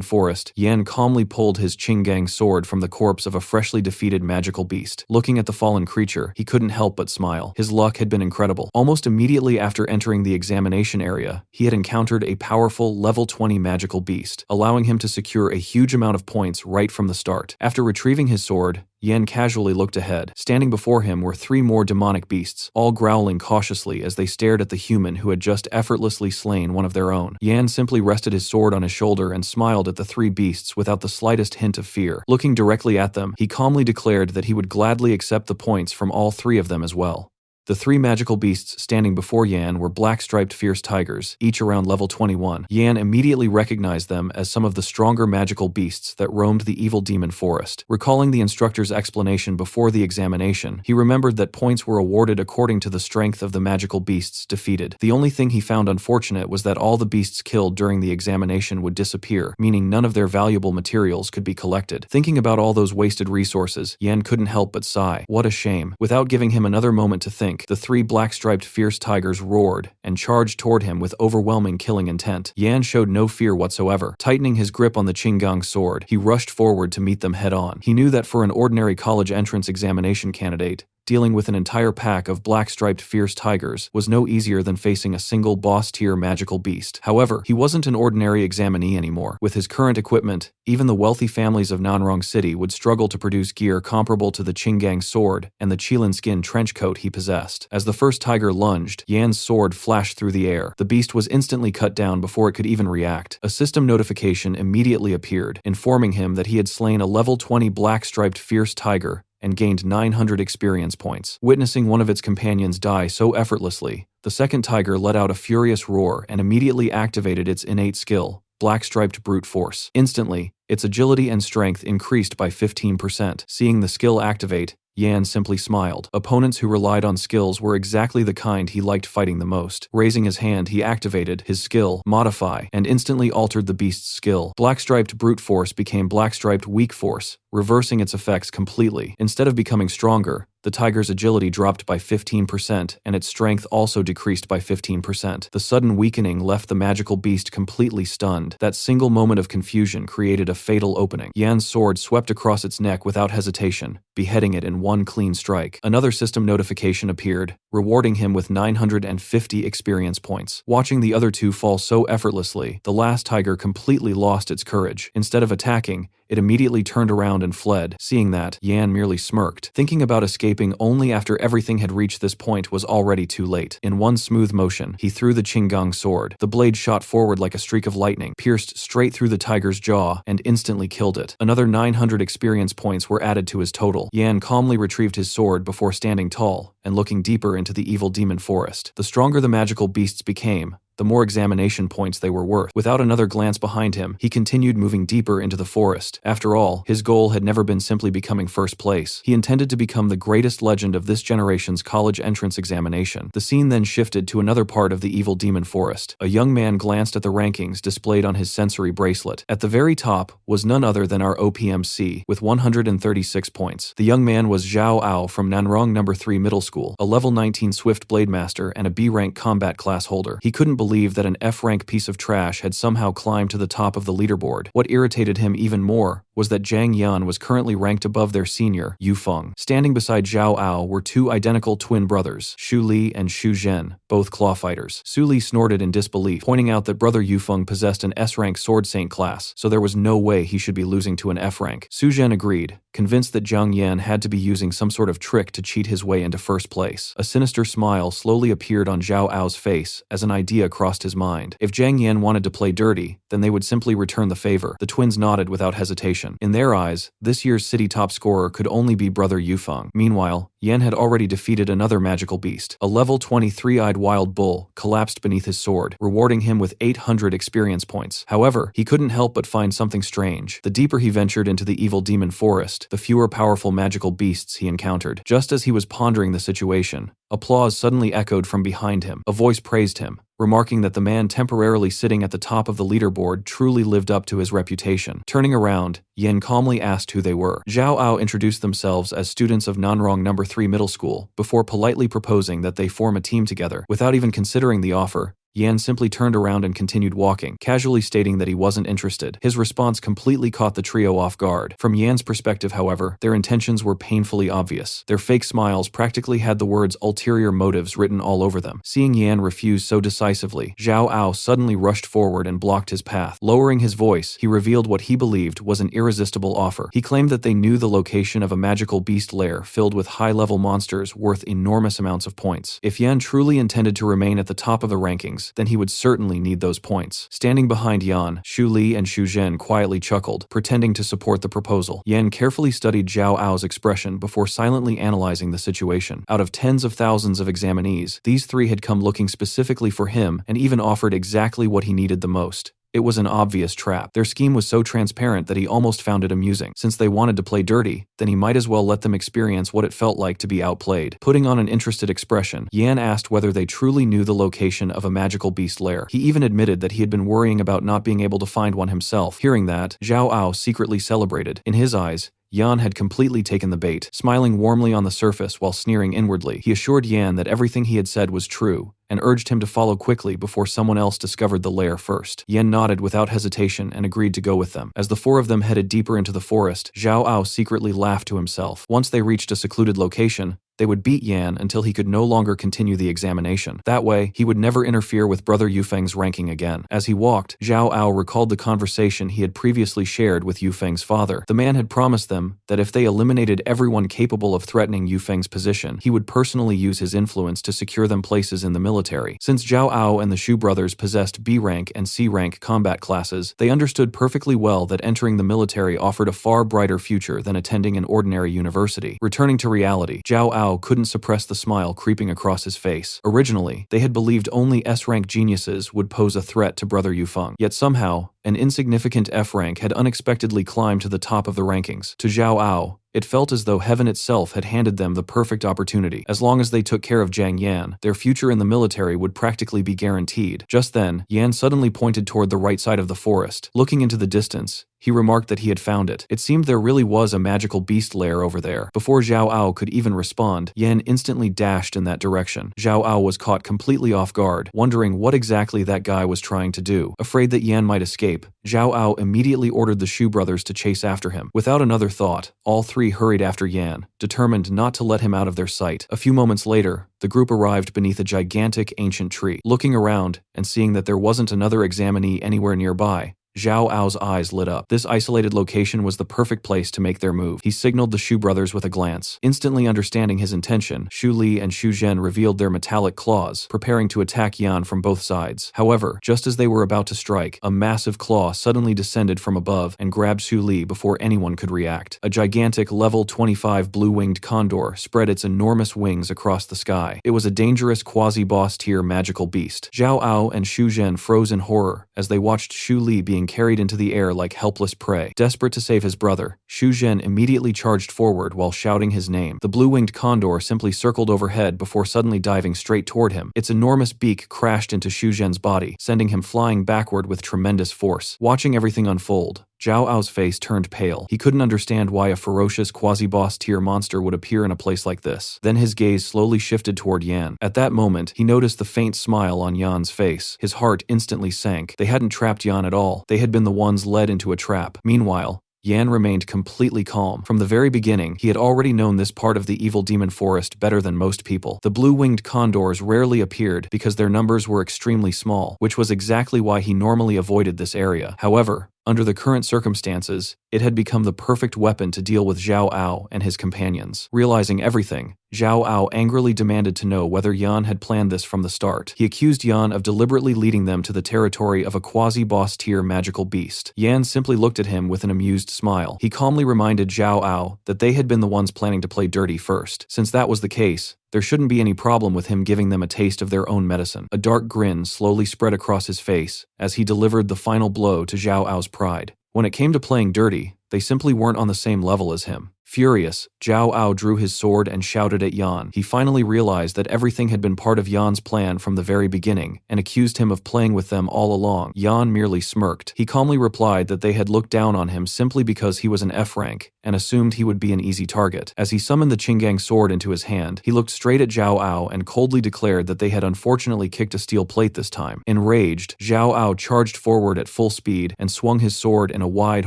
S1: forest, Yan calmly pulled his Qinggang sword from the corpse of a freshly defeated magical beast. Looking at the fallen creature, he couldn't help but smile. His luck had been incredible. Almost immediately after entering the examination area, he had encountered a powerful level 20 magical beast, allowing him to secure a huge amount of points right from the start. After retrieving his sword, Yan casually looked ahead. Standing before him were 3 more demonic beasts, all growling cautiously as they stared at the human who had just effortlessly slain one of their own. Yan simply rested his sword on his shoulder and smiled at the 3 beasts without the slightest hint of fear. Looking directly at them, he calmly declared that he would gladly accept the points from all 3 of them as well. The 3 magical beasts standing before Yan were black-striped fierce tigers, each around level 21. Yan immediately recognized them as some of the stronger magical beasts that roamed the evil demon forest. Recalling the instructor's explanation before the examination, he remembered that points were awarded according to the strength of the magical beasts defeated. The only thing he found unfortunate was that all the beasts killed during the examination would disappear, meaning none of their valuable materials could be collected. Thinking about all those wasted resources, Yan couldn't help but sigh. What a shame. Without giving him another moment to think, the 3 black-striped fierce tigers roared and charged toward him with overwhelming killing intent. Yan showed no fear whatsoever. Tightening his grip on the Qinggang sword, he rushed forward to meet them head-on. He knew that for an ordinary college entrance examination candidate, dealing with an entire pack of black-striped fierce tigers was no easier than facing a single boss-tier magical beast. However, he wasn't an ordinary examinee anymore. With his current equipment, even the wealthy families of Nanrong City would struggle to produce gear comparable to the Qinggang sword and the Qilin skin trench coat he possessed. As the first tiger lunged, Yan's sword flashed through the air. The beast was instantly cut down before it could even react. A system notification immediately appeared, informing him that he had slain a level 20 black-striped fierce tiger and gained 900 experience points. Witnessing one of its companions die so effortlessly, the second tiger let out a furious roar and immediately activated its innate skill, black-striped brute force. Instantly, its agility and strength increased by 15%. Seeing the skill activate, Yan simply smiled. Opponents who relied on skills were exactly the kind he liked fighting the most. Raising his hand, he activated his skill, Modify, and instantly altered the beast's skill. Black-striped brute force became black-striped weak force, reversing its effects completely. Instead of becoming stronger, the tiger's agility dropped by 15% and its strength also decreased by 15%. The sudden weakening left the magical beast completely stunned. That single moment of confusion created a fatal opening. Yan's sword swept across its neck without hesitation, beheading it in one clean strike. Another system notification appeared, rewarding him with 950 experience points. Watching the other two fall so effortlessly, the last tiger completely lost its courage. Instead of attacking, it immediately turned around and fled. Seeing that, Yan merely smirked. Thinking about escaping only after everything had reached this point was already too late. In one smooth motion, he threw the Qinggang sword. The blade shot forward like a streak of lightning, pierced straight through the tiger's jaw, and instantly killed it. Another 900 experience points were added to his total. Yan calmly retrieved his sword before standing tall and looking deeper into the evil demon forest. The stronger the magical beasts became, the more examination points they were worth. Without another glance behind him, he continued moving deeper into the forest. After all, his goal had never been simply becoming first place. He intended to become the greatest legend of this generation's college entrance examination. The scene then shifted to another part of the evil demon forest. A young man glanced at the rankings displayed on his sensory bracelet. At the very top was none other than our OPMC, with 136 points. The young man was Zhao Ao from Nanrong No. 3 Middle School, a level 19 Swift Blade Master and a B-rank combat class holder. He couldn't believe that an F-rank piece of trash had somehow climbed to the top of the leaderboard. What irritated him even more was that Zhang Yan was currently ranked above their senior, Yu Feng. Standing beside Zhao Ao were two identical twin brothers, Xu Li and Xu Zhen, both claw fighters. Su Li snorted in disbelief, pointing out that brother Yu Feng possessed an S-rank sword saint class, so there was no way he should be losing to an F-rank. Xu Zhen agreed, convinced that Zhang Yan had to be using some sort of trick to cheat his way into first place. A sinister smile slowly appeared on Zhao Ao's face as an idea crossed his mind. If Zhang Yan wanted to play dirty, then they would simply return the favor. The twins nodded without hesitation. In their eyes, this year's city top scorer could only be brother Yu Feng. Meanwhile, Yan had already defeated another magical beast. A level 20 three-eyed wild bull collapsed beneath his sword, rewarding him with 800 experience points. However, he couldn't help but find something strange. The deeper he ventured into the evil demon forest, the fewer powerful magical beasts he encountered. Just as he was pondering the situation, applause suddenly echoed from behind him. A voice praised him, remarking that the man temporarily sitting at the top of the leaderboard truly lived up to his reputation. Turning around, Yan calmly asked who they were. Zhao Ao introduced themselves as students of Nanrong No. 3 Middle School, before politely proposing that they form a team together. Without even considering the offer, Yan simply turned around and continued walking, casually stating that he wasn't interested. His response completely caught the trio off guard. From Yan's perspective, however, their intentions were painfully obvious. Their fake smiles practically had the words ulterior motives written all over them. Seeing Yan refuse so decisively, Zhao Ao suddenly rushed forward and blocked his path. Lowering his voice, he revealed what he believed was an irresistible offer. He claimed that they knew the location of a magical beast lair filled with high-level monsters worth enormous amounts of points. If Yan truly intended to remain at the top of the rankings, then he would certainly need those points. Standing behind Yan, Xu Li and Xu Zhen quietly chuckled, pretending to support the proposal. Yan carefully studied Zhao Ao's expression before silently analyzing the situation. Out of tens of thousands of examinees, these three had come looking specifically for him and even offered exactly what he needed the most. It was an obvious trap. Their scheme was so transparent that he almost found it amusing. Since they wanted to play dirty, then he might as well let them experience what it felt like to be outplayed. Putting on an interested expression, Yan asked whether they truly knew the location of a magical beast lair. He even admitted that he had been worrying about not being able to find one himself. Hearing that, Zhao Ao secretly celebrated. In his eyes, Yan had completely taken the bait. Smiling warmly on the surface while sneering inwardly, he assured Yan that everything he had said was true, and urged him to follow quickly before someone else discovered the lair first. Yan nodded without hesitation and agreed to go with them. As the four of them headed deeper into the forest, Zhao Ao secretly laughed to himself. Once they reached a secluded location, they would beat Yan until he could no longer continue the examination. That way, he would never interfere with brother Yufeng's ranking again. As he walked, Zhao Ao recalled the conversation he had previously shared with Yufeng's father. The man had promised them that if they eliminated everyone capable of threatening Yufeng's position, he would personally use his influence to secure them places in the military. Since Zhao Ao and the Shu brothers possessed B-rank and C-rank combat classes, they understood perfectly well that entering the military offered a far brighter future than attending an ordinary university. Returning to reality, Zhao Ao couldn't suppress the smile creeping across his face. Originally, they had believed only S-rank geniuses would pose a threat to brother Yufeng. Yet somehow, an insignificant F rank had unexpectedly climbed to the top of the rankings. To Zhao Ao, It felt as though heaven itself had handed them the perfect opportunity. As long as they took care of Jiang Yan, their future in the military would practically be guaranteed. Just then, Yan suddenly pointed toward the right side of the forest. Looking into the distance, he remarked that he had found it. It seemed there really was a magical beast lair over there. Before Zhao Ao could even respond, Yan instantly dashed in that direction. Zhao Ao was caught completely off guard, wondering what exactly that guy was trying to do. Afraid that Yan might escape, Zhao Ao immediately ordered the Shu brothers to chase after him. Without another thought, all three hurried after Yan, determined not to let him out of their sight. A few moments later, the group arrived beneath a gigantic ancient tree. Looking around and seeing that there wasn't another examinee anywhere nearby, Zhao Ao's eyes lit up. This isolated location was the perfect place to make their move. He signaled the Shu brothers with a glance. Instantly understanding his intention, Shu Li and Shu Zhen revealed their metallic claws, preparing to attack Yan from both sides. However, just as they were about to strike, a massive claw suddenly descended from above and grabbed Shu Li before anyone could react. A gigantic level 25 blue-winged condor spread its enormous wings across the sky. It was a dangerous quasi-boss tier magical beast. Zhao Ao and Shu Zhen froze in horror as they watched Shu Li being carried into the air like helpless prey. Desperate to save his brother, Shu Zhen immediately charged forward while shouting his name. The blue-winged condor simply circled overhead before suddenly diving straight toward him. Its enormous beak crashed into Shu Zhen's body, sending him flying backward with tremendous force. Watching everything unfold, Zhao Ao's face turned pale. He couldn't understand why a ferocious quasi-boss tier monster would appear in a place like this. Then his gaze slowly shifted toward Yan. At that moment, he noticed the faint smile on Yan's face. His heart instantly sank. They hadn't trapped Yan at all. They had been the ones led into a trap. Meanwhile, Yan remained completely calm. From the very beginning, he had already known this part of the evil demon forest better than most people. The blue-winged condors rarely appeared because their numbers were extremely small, which was exactly why he normally avoided this area. However, under the current circumstances, it had become the perfect weapon to deal with Zhao Ao and his companions. Realizing everything, Zhao Ao angrily demanded to know whether Yan had planned this from the start. He accused Yan of deliberately leading them to the territory of a quasi-boss tier magical beast. Yan simply looked at him with an amused smile. He calmly reminded Zhao Ao that they had been the ones planning to play dirty first. Since that was the case, there shouldn't be any problem with him giving them a taste of their own medicine. A dark grin slowly spread across his face as he delivered the final blow to Zhao Ao's pride. When it came to playing dirty, they simply weren't on the same level as him. Furious, Zhao Ao drew his sword and shouted at Yan. He finally realized that everything had been part of Yan's plan from the very beginning and accused him of playing with them all along. Yan merely smirked. He calmly replied that they had looked down on him simply because he was an F rank and assumed he would be an easy target. As he summoned the Qinggang sword into his hand, he looked straight at Zhao Ao and coldly declared that they had unfortunately kicked a steel plate this time. Enraged, Zhao Ao charged forward at full speed and swung his sword in a wide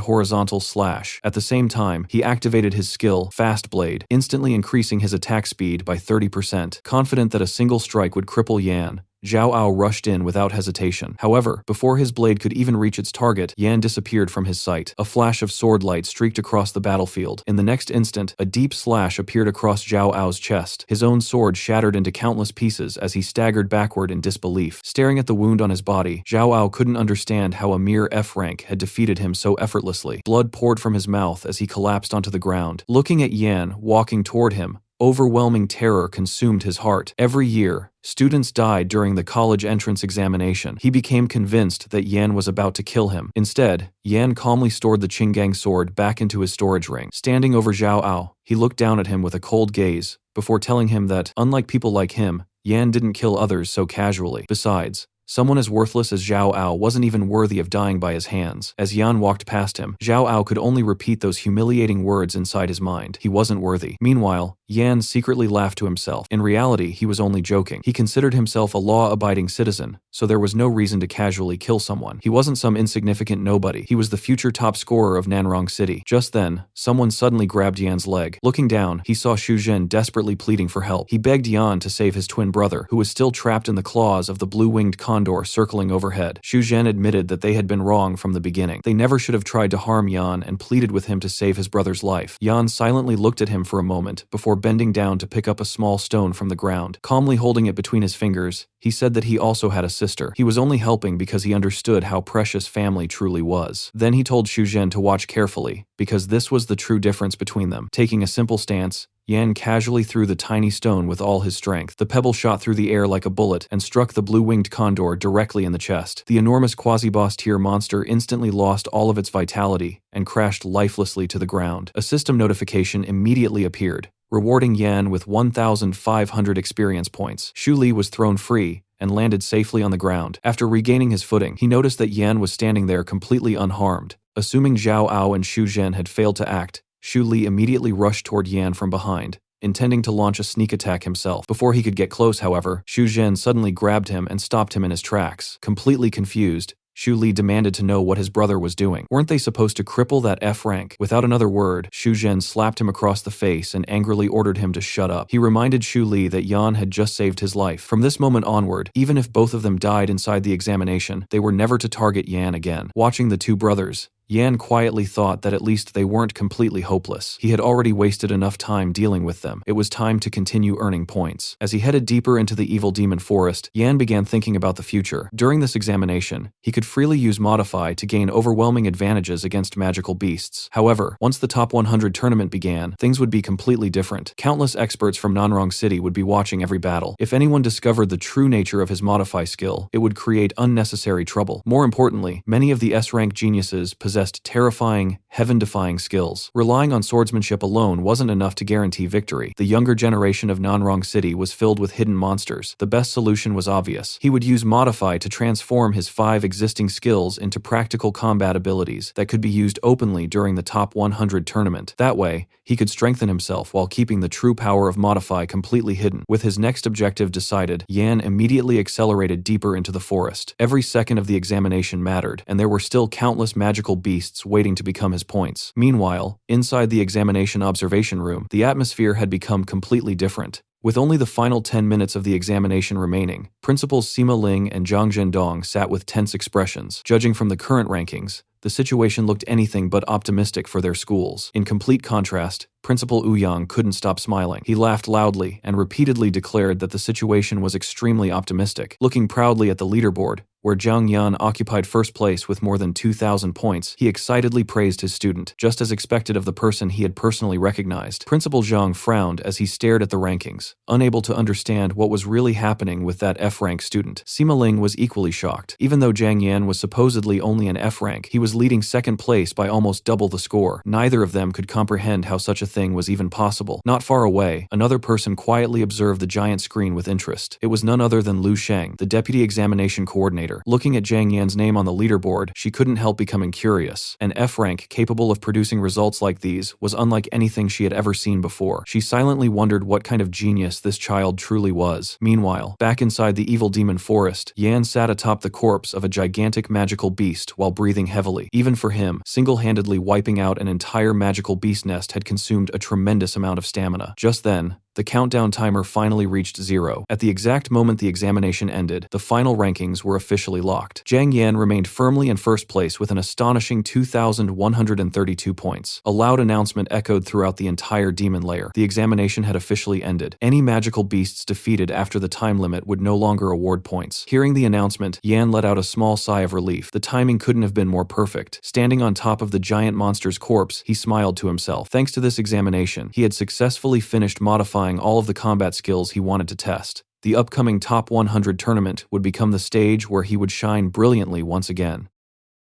S1: horizontal slash. At the same time, he activated his skill, Fast Blade, instantly increasing his attack speed by 30%. Confident that a single strike would cripple Yan, Zhao Ao rushed in without hesitation. However, before his blade could even reach its target, Yan disappeared from his sight. A flash of sword light streaked across the battlefield. In the next instant, a deep slash appeared across Zhao Ao's chest. His own sword shattered into countless pieces as he staggered backward in disbelief. Staring at the wound on his body, Zhao Ao couldn't understand how a mere F rank had defeated him so effortlessly. Blood poured from his mouth as he collapsed onto the ground. Looking at Yan walking toward him, overwhelming terror consumed his heart. Every year, students died during the college entrance examination. He became convinced that Yan was about to kill him. Instead, Yan calmly stored the Qinggang sword back into his storage ring. Standing over Zhao Ao, he looked down at him with a cold gaze, before telling him that, unlike people like him, Yan didn't kill others so casually. Besides, someone as worthless as Zhao Ao wasn't even worthy of dying by his hands. As Yan walked past him, Zhao Ao could only repeat those humiliating words inside his mind. He wasn't worthy. Meanwhile, Yan secretly laughed to himself. In reality, he was only joking. He considered himself a law-abiding citizen, so there was no reason to casually kill someone. He wasn't some insignificant nobody. He was the future top scorer of Nanrong City. Just then, someone suddenly grabbed Yan's leg. Looking down, he saw Shu Zhen desperately pleading for help. He begged Yan to save his twin brother, who was still trapped in the claws of the blue-winged condor circling overhead. Shu Zhen admitted that they had been wrong from the beginning. They never should have tried to harm Yan and pleaded with him to save his brother's life. Yan silently looked at him for a moment before bending down to pick up a small stone from the ground. Calmly holding it between his fingers, he said that he also had a sister. He was only helping because he understood how precious family truly was. Then he told Shu Zhen to watch carefully, because this was the true difference between them. Taking a simple stance, Yan casually threw the tiny stone with all his strength. The pebble shot through the air like a bullet and struck the blue-winged condor directly in the chest. The enormous quasi-boss tier monster instantly lost all of its vitality and crashed lifelessly to the ground. A system notification immediately appeared, rewarding Yan with 1,500 experience points. Xu Li was thrown free and landed safely on the ground. After regaining his footing, he noticed that Yan was standing there completely unharmed. Assuming Zhao Ao and Xu Zhen had failed to act, Xu Li immediately rushed toward Yan from behind, intending to launch a sneak attack himself. Before he could get close, however, Xu Zhen suddenly grabbed him and stopped him in his tracks. Completely confused, Xu Li demanded to know what his brother was doing. Weren't they supposed to cripple that F rank? Without another word, Xu Zhen slapped him across the face and angrily ordered him to shut up. He reminded Xu Li that Yan had just saved his life. From this moment onward, even if both of them died inside the examination, they were never to target Yan again. Watching the two brothers, Yan quietly thought that at least they weren't completely hopeless. He had already wasted enough time dealing with them. It was time to continue earning points. As he headed deeper into the evil demon forest, Yan began thinking about the future. During this examination, he could freely use Modify to gain overwhelming advantages against magical beasts. However, once the top 100 tournament began, things would be completely different. Countless experts from Nanrong City would be watching every battle. If anyone discovered the true nature of his Modify skill, it would create unnecessary trouble. More importantly, many of the S-rank geniuses possessed terrifying, heaven-defying skills. Relying on swordsmanship alone wasn't enough to guarantee victory. The younger generation of Nanrong City was filled with hidden monsters. The best solution was obvious. He would use Modify to transform his 5 existing skills into practical combat abilities that could be used openly during the top 100 tournament. That way, he could strengthen himself while keeping the true power of Modify completely hidden. With his next objective decided, Yan immediately accelerated deeper into the forest. Every second of the examination mattered, and there were still countless magical beasts waiting to become his points. Meanwhile, inside the examination observation room, the atmosphere had become completely different. With only the final 10 minutes of the examination remaining, Principals Sima Ling and Zhang Zhendong sat with tense expressions. Judging from the current rankings, the situation looked anything but optimistic for their schools. In complete contrast, Principal Ouyang couldn't stop smiling. He laughed loudly and repeatedly declared that the situation was extremely optimistic. Looking proudly at the leaderboard, where Zhang Yan occupied first place with more than 2,000 points, he excitedly praised his student, just as expected of the person he had personally recognized. Principal Zhang frowned as he stared at the rankings, unable to understand what was really happening with that F-rank student. Sima Ling was equally shocked. Even though Zhang Yan was supposedly only an F-rank, he was leading second place by almost double the score. Neither of them could comprehend how such a thing was even possible. Not far away, another person quietly observed the giant screen with interest. It was none other than Lu Sheng, the deputy examination coordinator. Looking at Zhang Yan's name on the leaderboard, she couldn't help becoming curious. An F-rank capable of producing results like these was unlike anything she had ever seen before. She silently wondered what kind of genius this child truly was. Meanwhile, back inside the evil demon forest, Yan sat atop the corpse of a gigantic magical beast while breathing heavily. Even for him, single-handedly wiping out an entire magical beast nest had consumed a tremendous amount of stamina. Just then, the countdown timer finally reached 0. At the exact moment the examination ended, the final rankings were officially locked. Zhang Yan remained firmly in first place with an astonishing 2,132 points. A loud announcement echoed throughout the entire demon lair. The examination had officially ended. Any magical beasts defeated after the time limit would no longer award points. Hearing the announcement, Yan let out a small sigh of relief. The timing couldn't have been more perfect. Standing on top of the giant monster's corpse, he smiled to himself. Thanks to this examination, he had successfully finished modifying all of the combat skills he wanted to test. The upcoming Top 100 tournament would become the stage where he would shine brilliantly once again.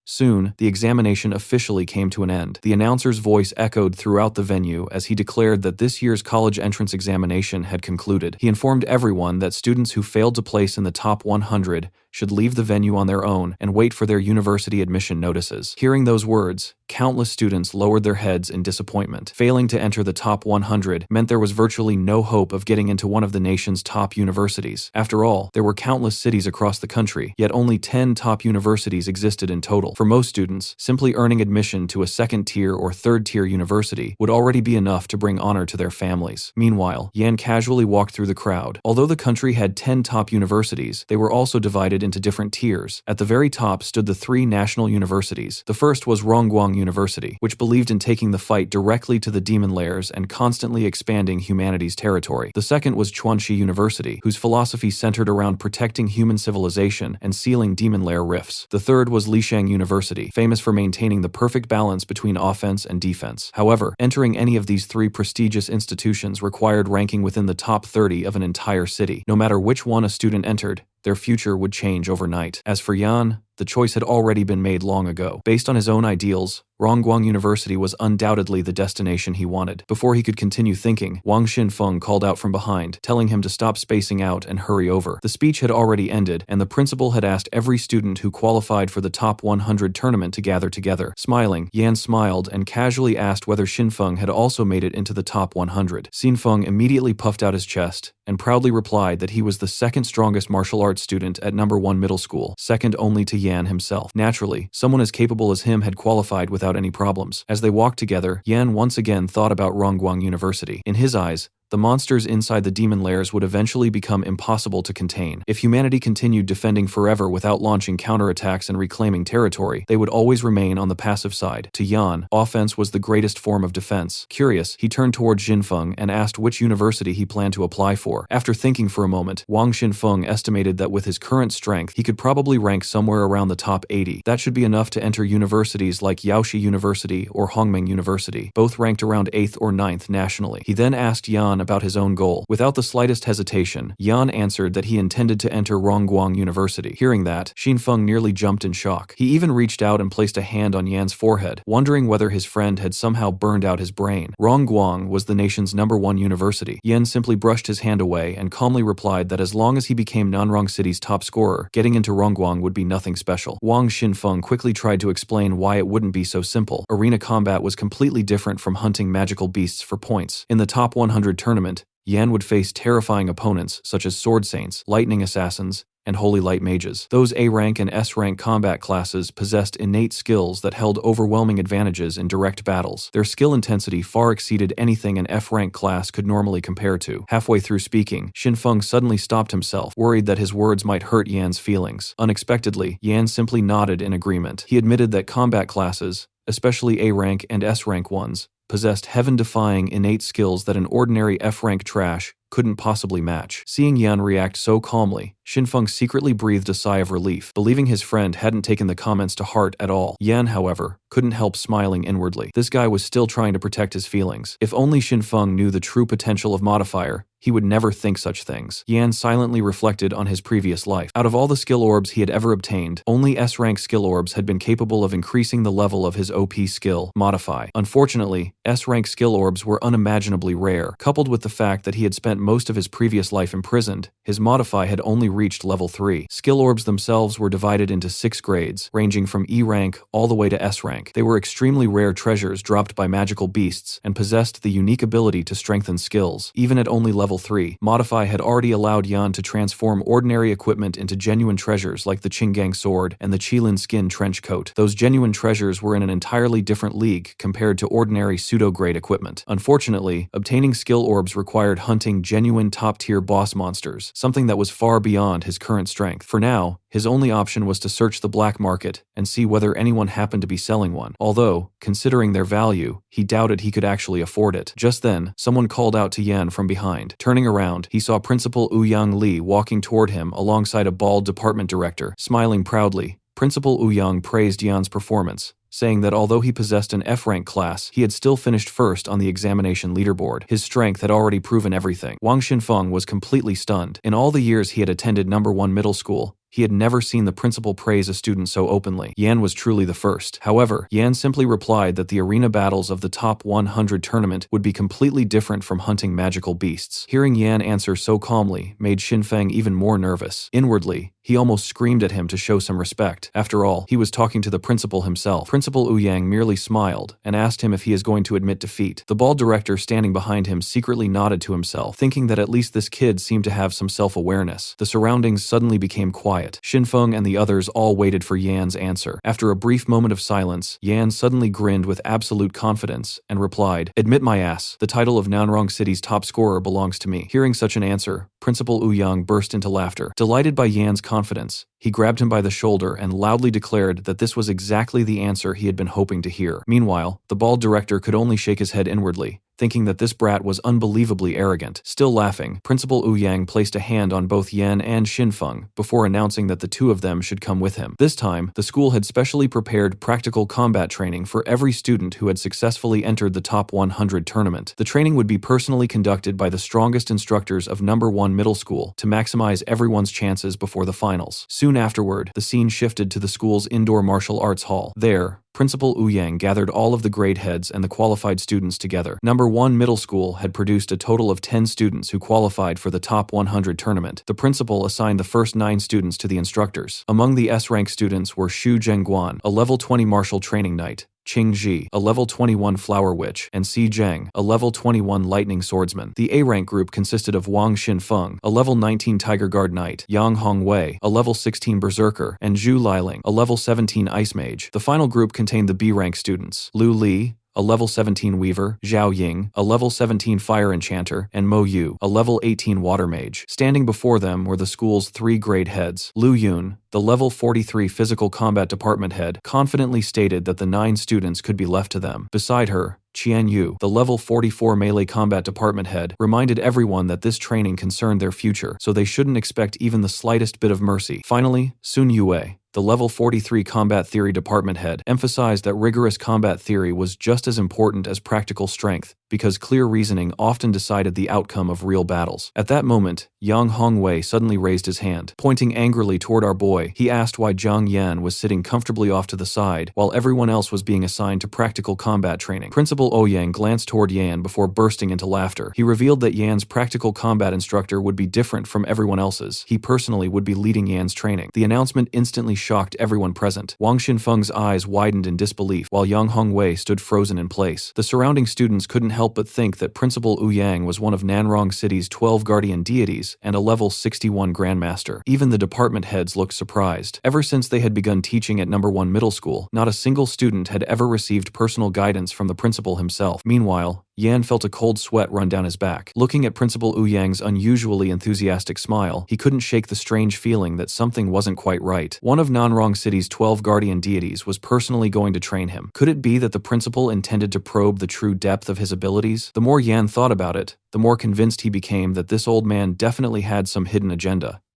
S1: Soon, the examination officially came to an end. The announcer's voice echoed throughout the venue as he declared that this year's college entrance examination had concluded. He informed everyone that students who failed to place in the top 100 should leave the venue on their own and wait for their university admission notices. Hearing those words, countless students lowered their heads in disappointment. Failing to enter the top 100 meant there was virtually no hope of getting into one of the nation's top universities. After all, there were countless cities across the country, yet only 10 top universities existed in total. For most students, simply earning admission to a second-tier or third-tier university would already be enough to bring honor to their families. Meanwhile, Yan casually walked through the crowd. Although the country had 10 top universities, they were also divided divided into different tiers. At the very top stood the 3 national universities. The first was Rongguang University, which believed in taking the fight directly to the demon lairs and constantly expanding humanity's territory. The second was Chuanxi University, whose philosophy centered around protecting human civilization and sealing demon lair rifts. The third was Lishang University, famous for maintaining the perfect balance between offense and defense. However, entering any of these 3 prestigious institutions required ranking within the top 30 of an entire city. No matter which one a student entered, their future would change overnight. As for Yan, the choice had already been made long ago. Based on his own ideals, Rongguang University was undoubtedly the destination he wanted. Before he could continue thinking, Wang Xinfeng called out from behind, telling him to stop spacing out and hurry over. The speech had already ended, and the principal had asked every student who qualified for the top 100 tournament to gather together. Smiling, Yan smiled and casually asked whether Xinfeng had also made it into the top 100. Xinfeng immediately puffed out his chest and proudly replied that he was the second strongest martial arts student at number 1 middle school, second only to Yan himself. Naturally, someone as capable as him had qualified without any problems. As they walked together, Yan once again thought about Rongguang University. In his eyes, the monsters inside the demon lairs would eventually become impossible to contain. If humanity continued defending forever without launching counterattacks and reclaiming territory, they would always remain on the passive side. To Yan, offense was the greatest form of defense. Curious, he turned toward Xinfeng and asked which university he planned to apply for. After thinking for a moment, Wang Xinfeng estimated that with his current strength, he could probably rank somewhere around the top 80. That should be enough to enter universities like Yaoshi University or Hongming University, both ranked around 8th or 9th nationally. He then asked Yan about his own goal. Without the slightest hesitation, Yan answered that he intended to enter Rongguang University. Hearing that, Xinfeng nearly jumped in shock. He even reached out and placed a hand on Yan's forehead, wondering whether his friend had somehow burned out his brain. Rongguang was the nation's number 1 university. Yan simply brushed his hand away and calmly replied that as long as he became Nanrong City's top scorer, getting into Rongguang would be nothing special. Wang Xinfeng quickly tried to explain why it wouldn't be so simple. Arena combat was completely different from hunting magical beasts for points. In the top 100 tournament, Yan would face terrifying opponents such as Sword Saints, Lightning Assassins, and Holy Light Mages. Those A-rank and S-rank combat classes possessed innate skills that held overwhelming advantages in direct battles. Their skill intensity far exceeded anything an F-rank class could normally compare to. Halfway through speaking, Xinfeng suddenly stopped himself, worried that his words might hurt Yan's feelings. Unexpectedly, Yan simply nodded in agreement. He admitted that combat classes, especially A-rank and S-rank ones, possessed heaven-defying innate skills that an ordinary F-rank trash couldn't possibly match. Seeing Yan react so calmly, Xinfeng secretly breathed a sigh of relief, believing his friend hadn't taken the comments to heart at all. Yan, however, couldn't help smiling inwardly. This guy was still trying to protect his feelings. If only Xinfeng knew the true potential of Modifier, he would never think such things. Yan silently reflected on his previous life. Out of all the skill orbs he had ever obtained, only S-rank skill orbs had been capable of increasing the level of his OP skill, Modify. Unfortunately, S-rank skill orbs were unimaginably rare. Coupled with the fact that he had spent most of his previous life imprisoned, his Modify had only reached level 3. Skill orbs themselves were divided into 6 grades, ranging from E rank all the way to S rank. They were extremely rare treasures dropped by magical beasts and possessed the unique ability to strengthen skills. Even at only level 3, Modify had already allowed Yan to transform ordinary equipment into genuine treasures like the Qinggang sword and the Qilin skin trench coat. Those genuine treasures were in an entirely different league compared to ordinary pseudo-grade equipment. Unfortunately, obtaining skill orbs required hunting genuine top-tier boss monsters, something that was far beyond his current strength. For now, his only option was to search the black market and see whether anyone happened to be selling one. Although, considering their value, he doubted he could actually afford it. Just then, someone called out to Yan from behind. Turning around, he saw Principal Ouyang Li walking toward him alongside a bald department director. Smiling proudly, Principal Ouyang praised Yan's performance, saying that although he possessed an F-rank class, he had still finished first on the examination leaderboard. His strength had already proven everything. Wang Xinfeng was completely stunned. In all the years he had attended number 1 middle school, he had never seen the principal praise a student so openly. Yan was truly the first. However, Yan simply replied that the arena battles of the top 100 tournament would be completely different from hunting magical beasts. Hearing Yan answer so calmly made Xinfeng even more nervous. Inwardly, he almost screamed at him to show some respect. After all, he was talking to the principal himself. Principal Ouyang merely smiled and asked him if he is going to admit defeat. The bald director standing behind him secretly nodded to himself, thinking that at least this kid seemed to have some self-awareness. The surroundings suddenly became quiet. Xinfeng and the others all waited for Yan's answer. After a brief moment of silence, Yan suddenly grinned with absolute confidence and replied, "Admit my ass. The title of Nanrong City's top scorer belongs to me." Hearing such an answer, Principal Ouyang burst into laughter. Delighted by Yan's confidence, he grabbed him by the shoulder and loudly declared that this was exactly the answer he had been hoping to hear. Meanwhile, the bald director could only shake his head inwardly, thinking that this brat was unbelievably arrogant. Still laughing, Principal Ouyang placed a hand on both Yan and Xinfeng before announcing that the two of them should come with him. This time, the school had specially prepared practical combat training for every student who had successfully entered the top 100 tournament. The training would be personally conducted by the strongest instructors of number 1 middle school to maximize everyone's chances before the finals. Soon afterward, the scene shifted to the school's indoor martial arts hall. There, Principal Ouyang gathered all of the grade heads and the qualified students together. Number 1 middle school had produced a total of 10 students who qualified for the top 100 tournament. The principal assigned the first 9 students to the instructors. Among the S-rank students were Xu Zhengguan, a level 20 martial training knight, Qing Ji, a level 21 flower witch, and Si Zheng, a level 21 lightning swordsman. The A-rank group consisted of Wang Xinfeng, a level 19 tiger guard knight, Yang Hongwei, a level 16 berserker, and Zhu Liling, a level 17 ice mage. The final group contained the B-rank students, Lu Li, a level 17 weaver, Zhao Ying, a level 17 fire enchanter, and Mo Yu, a level 18 water mage. Standing before them were the school's 3 grade heads. Lu Yun, the level 43 physical combat department head, confidently stated that the 9 students could be left to them. Beside her, Qian Yu, the level 44 melee combat department head, reminded everyone that this training concerned their future, so they shouldn't expect even the slightest bit of mercy. Finally, Sun Yue, the level 43 combat theory department head, emphasized that rigorous combat theory was just as important as practical strength, because clear reasoning often decided the outcome of real battles. At that moment, Yang Hongwei suddenly raised his hand. Pointing angrily toward our boy, he asked why Zhang Yan was sitting comfortably off to the side, while everyone else was being assigned to practical combat training. Principal Ouyang glanced toward Yan before bursting into laughter. He revealed that Yan's practical combat instructor would be different from everyone else's. He personally would be leading Yan's training. The announcement instantly shocked everyone present. Wang Xinfeng's eyes widened in disbelief, while Yang Hongwei stood frozen in place. The surrounding students couldn't help but think that Principal Ouyang was one of Nanrong City's 12 guardian deities and a level 61 grandmaster. Even the department heads looked surprised. Ever since they had begun teaching at number 1 middle school, not a single student had ever received personal guidance from the principal himself. Meanwhile, Yan felt a cold sweat run down his back. Looking at Principal Ouyang's unusually enthusiastic smile, he couldn't shake the strange feeling that something wasn't quite right. One of Nanrong City's 12 guardian deities was personally going to train him. Could it be that the principal intended to probe the true depth of his abilities? The more Yan thought about it, the more convinced he became that this old man definitely had some hidden agenda.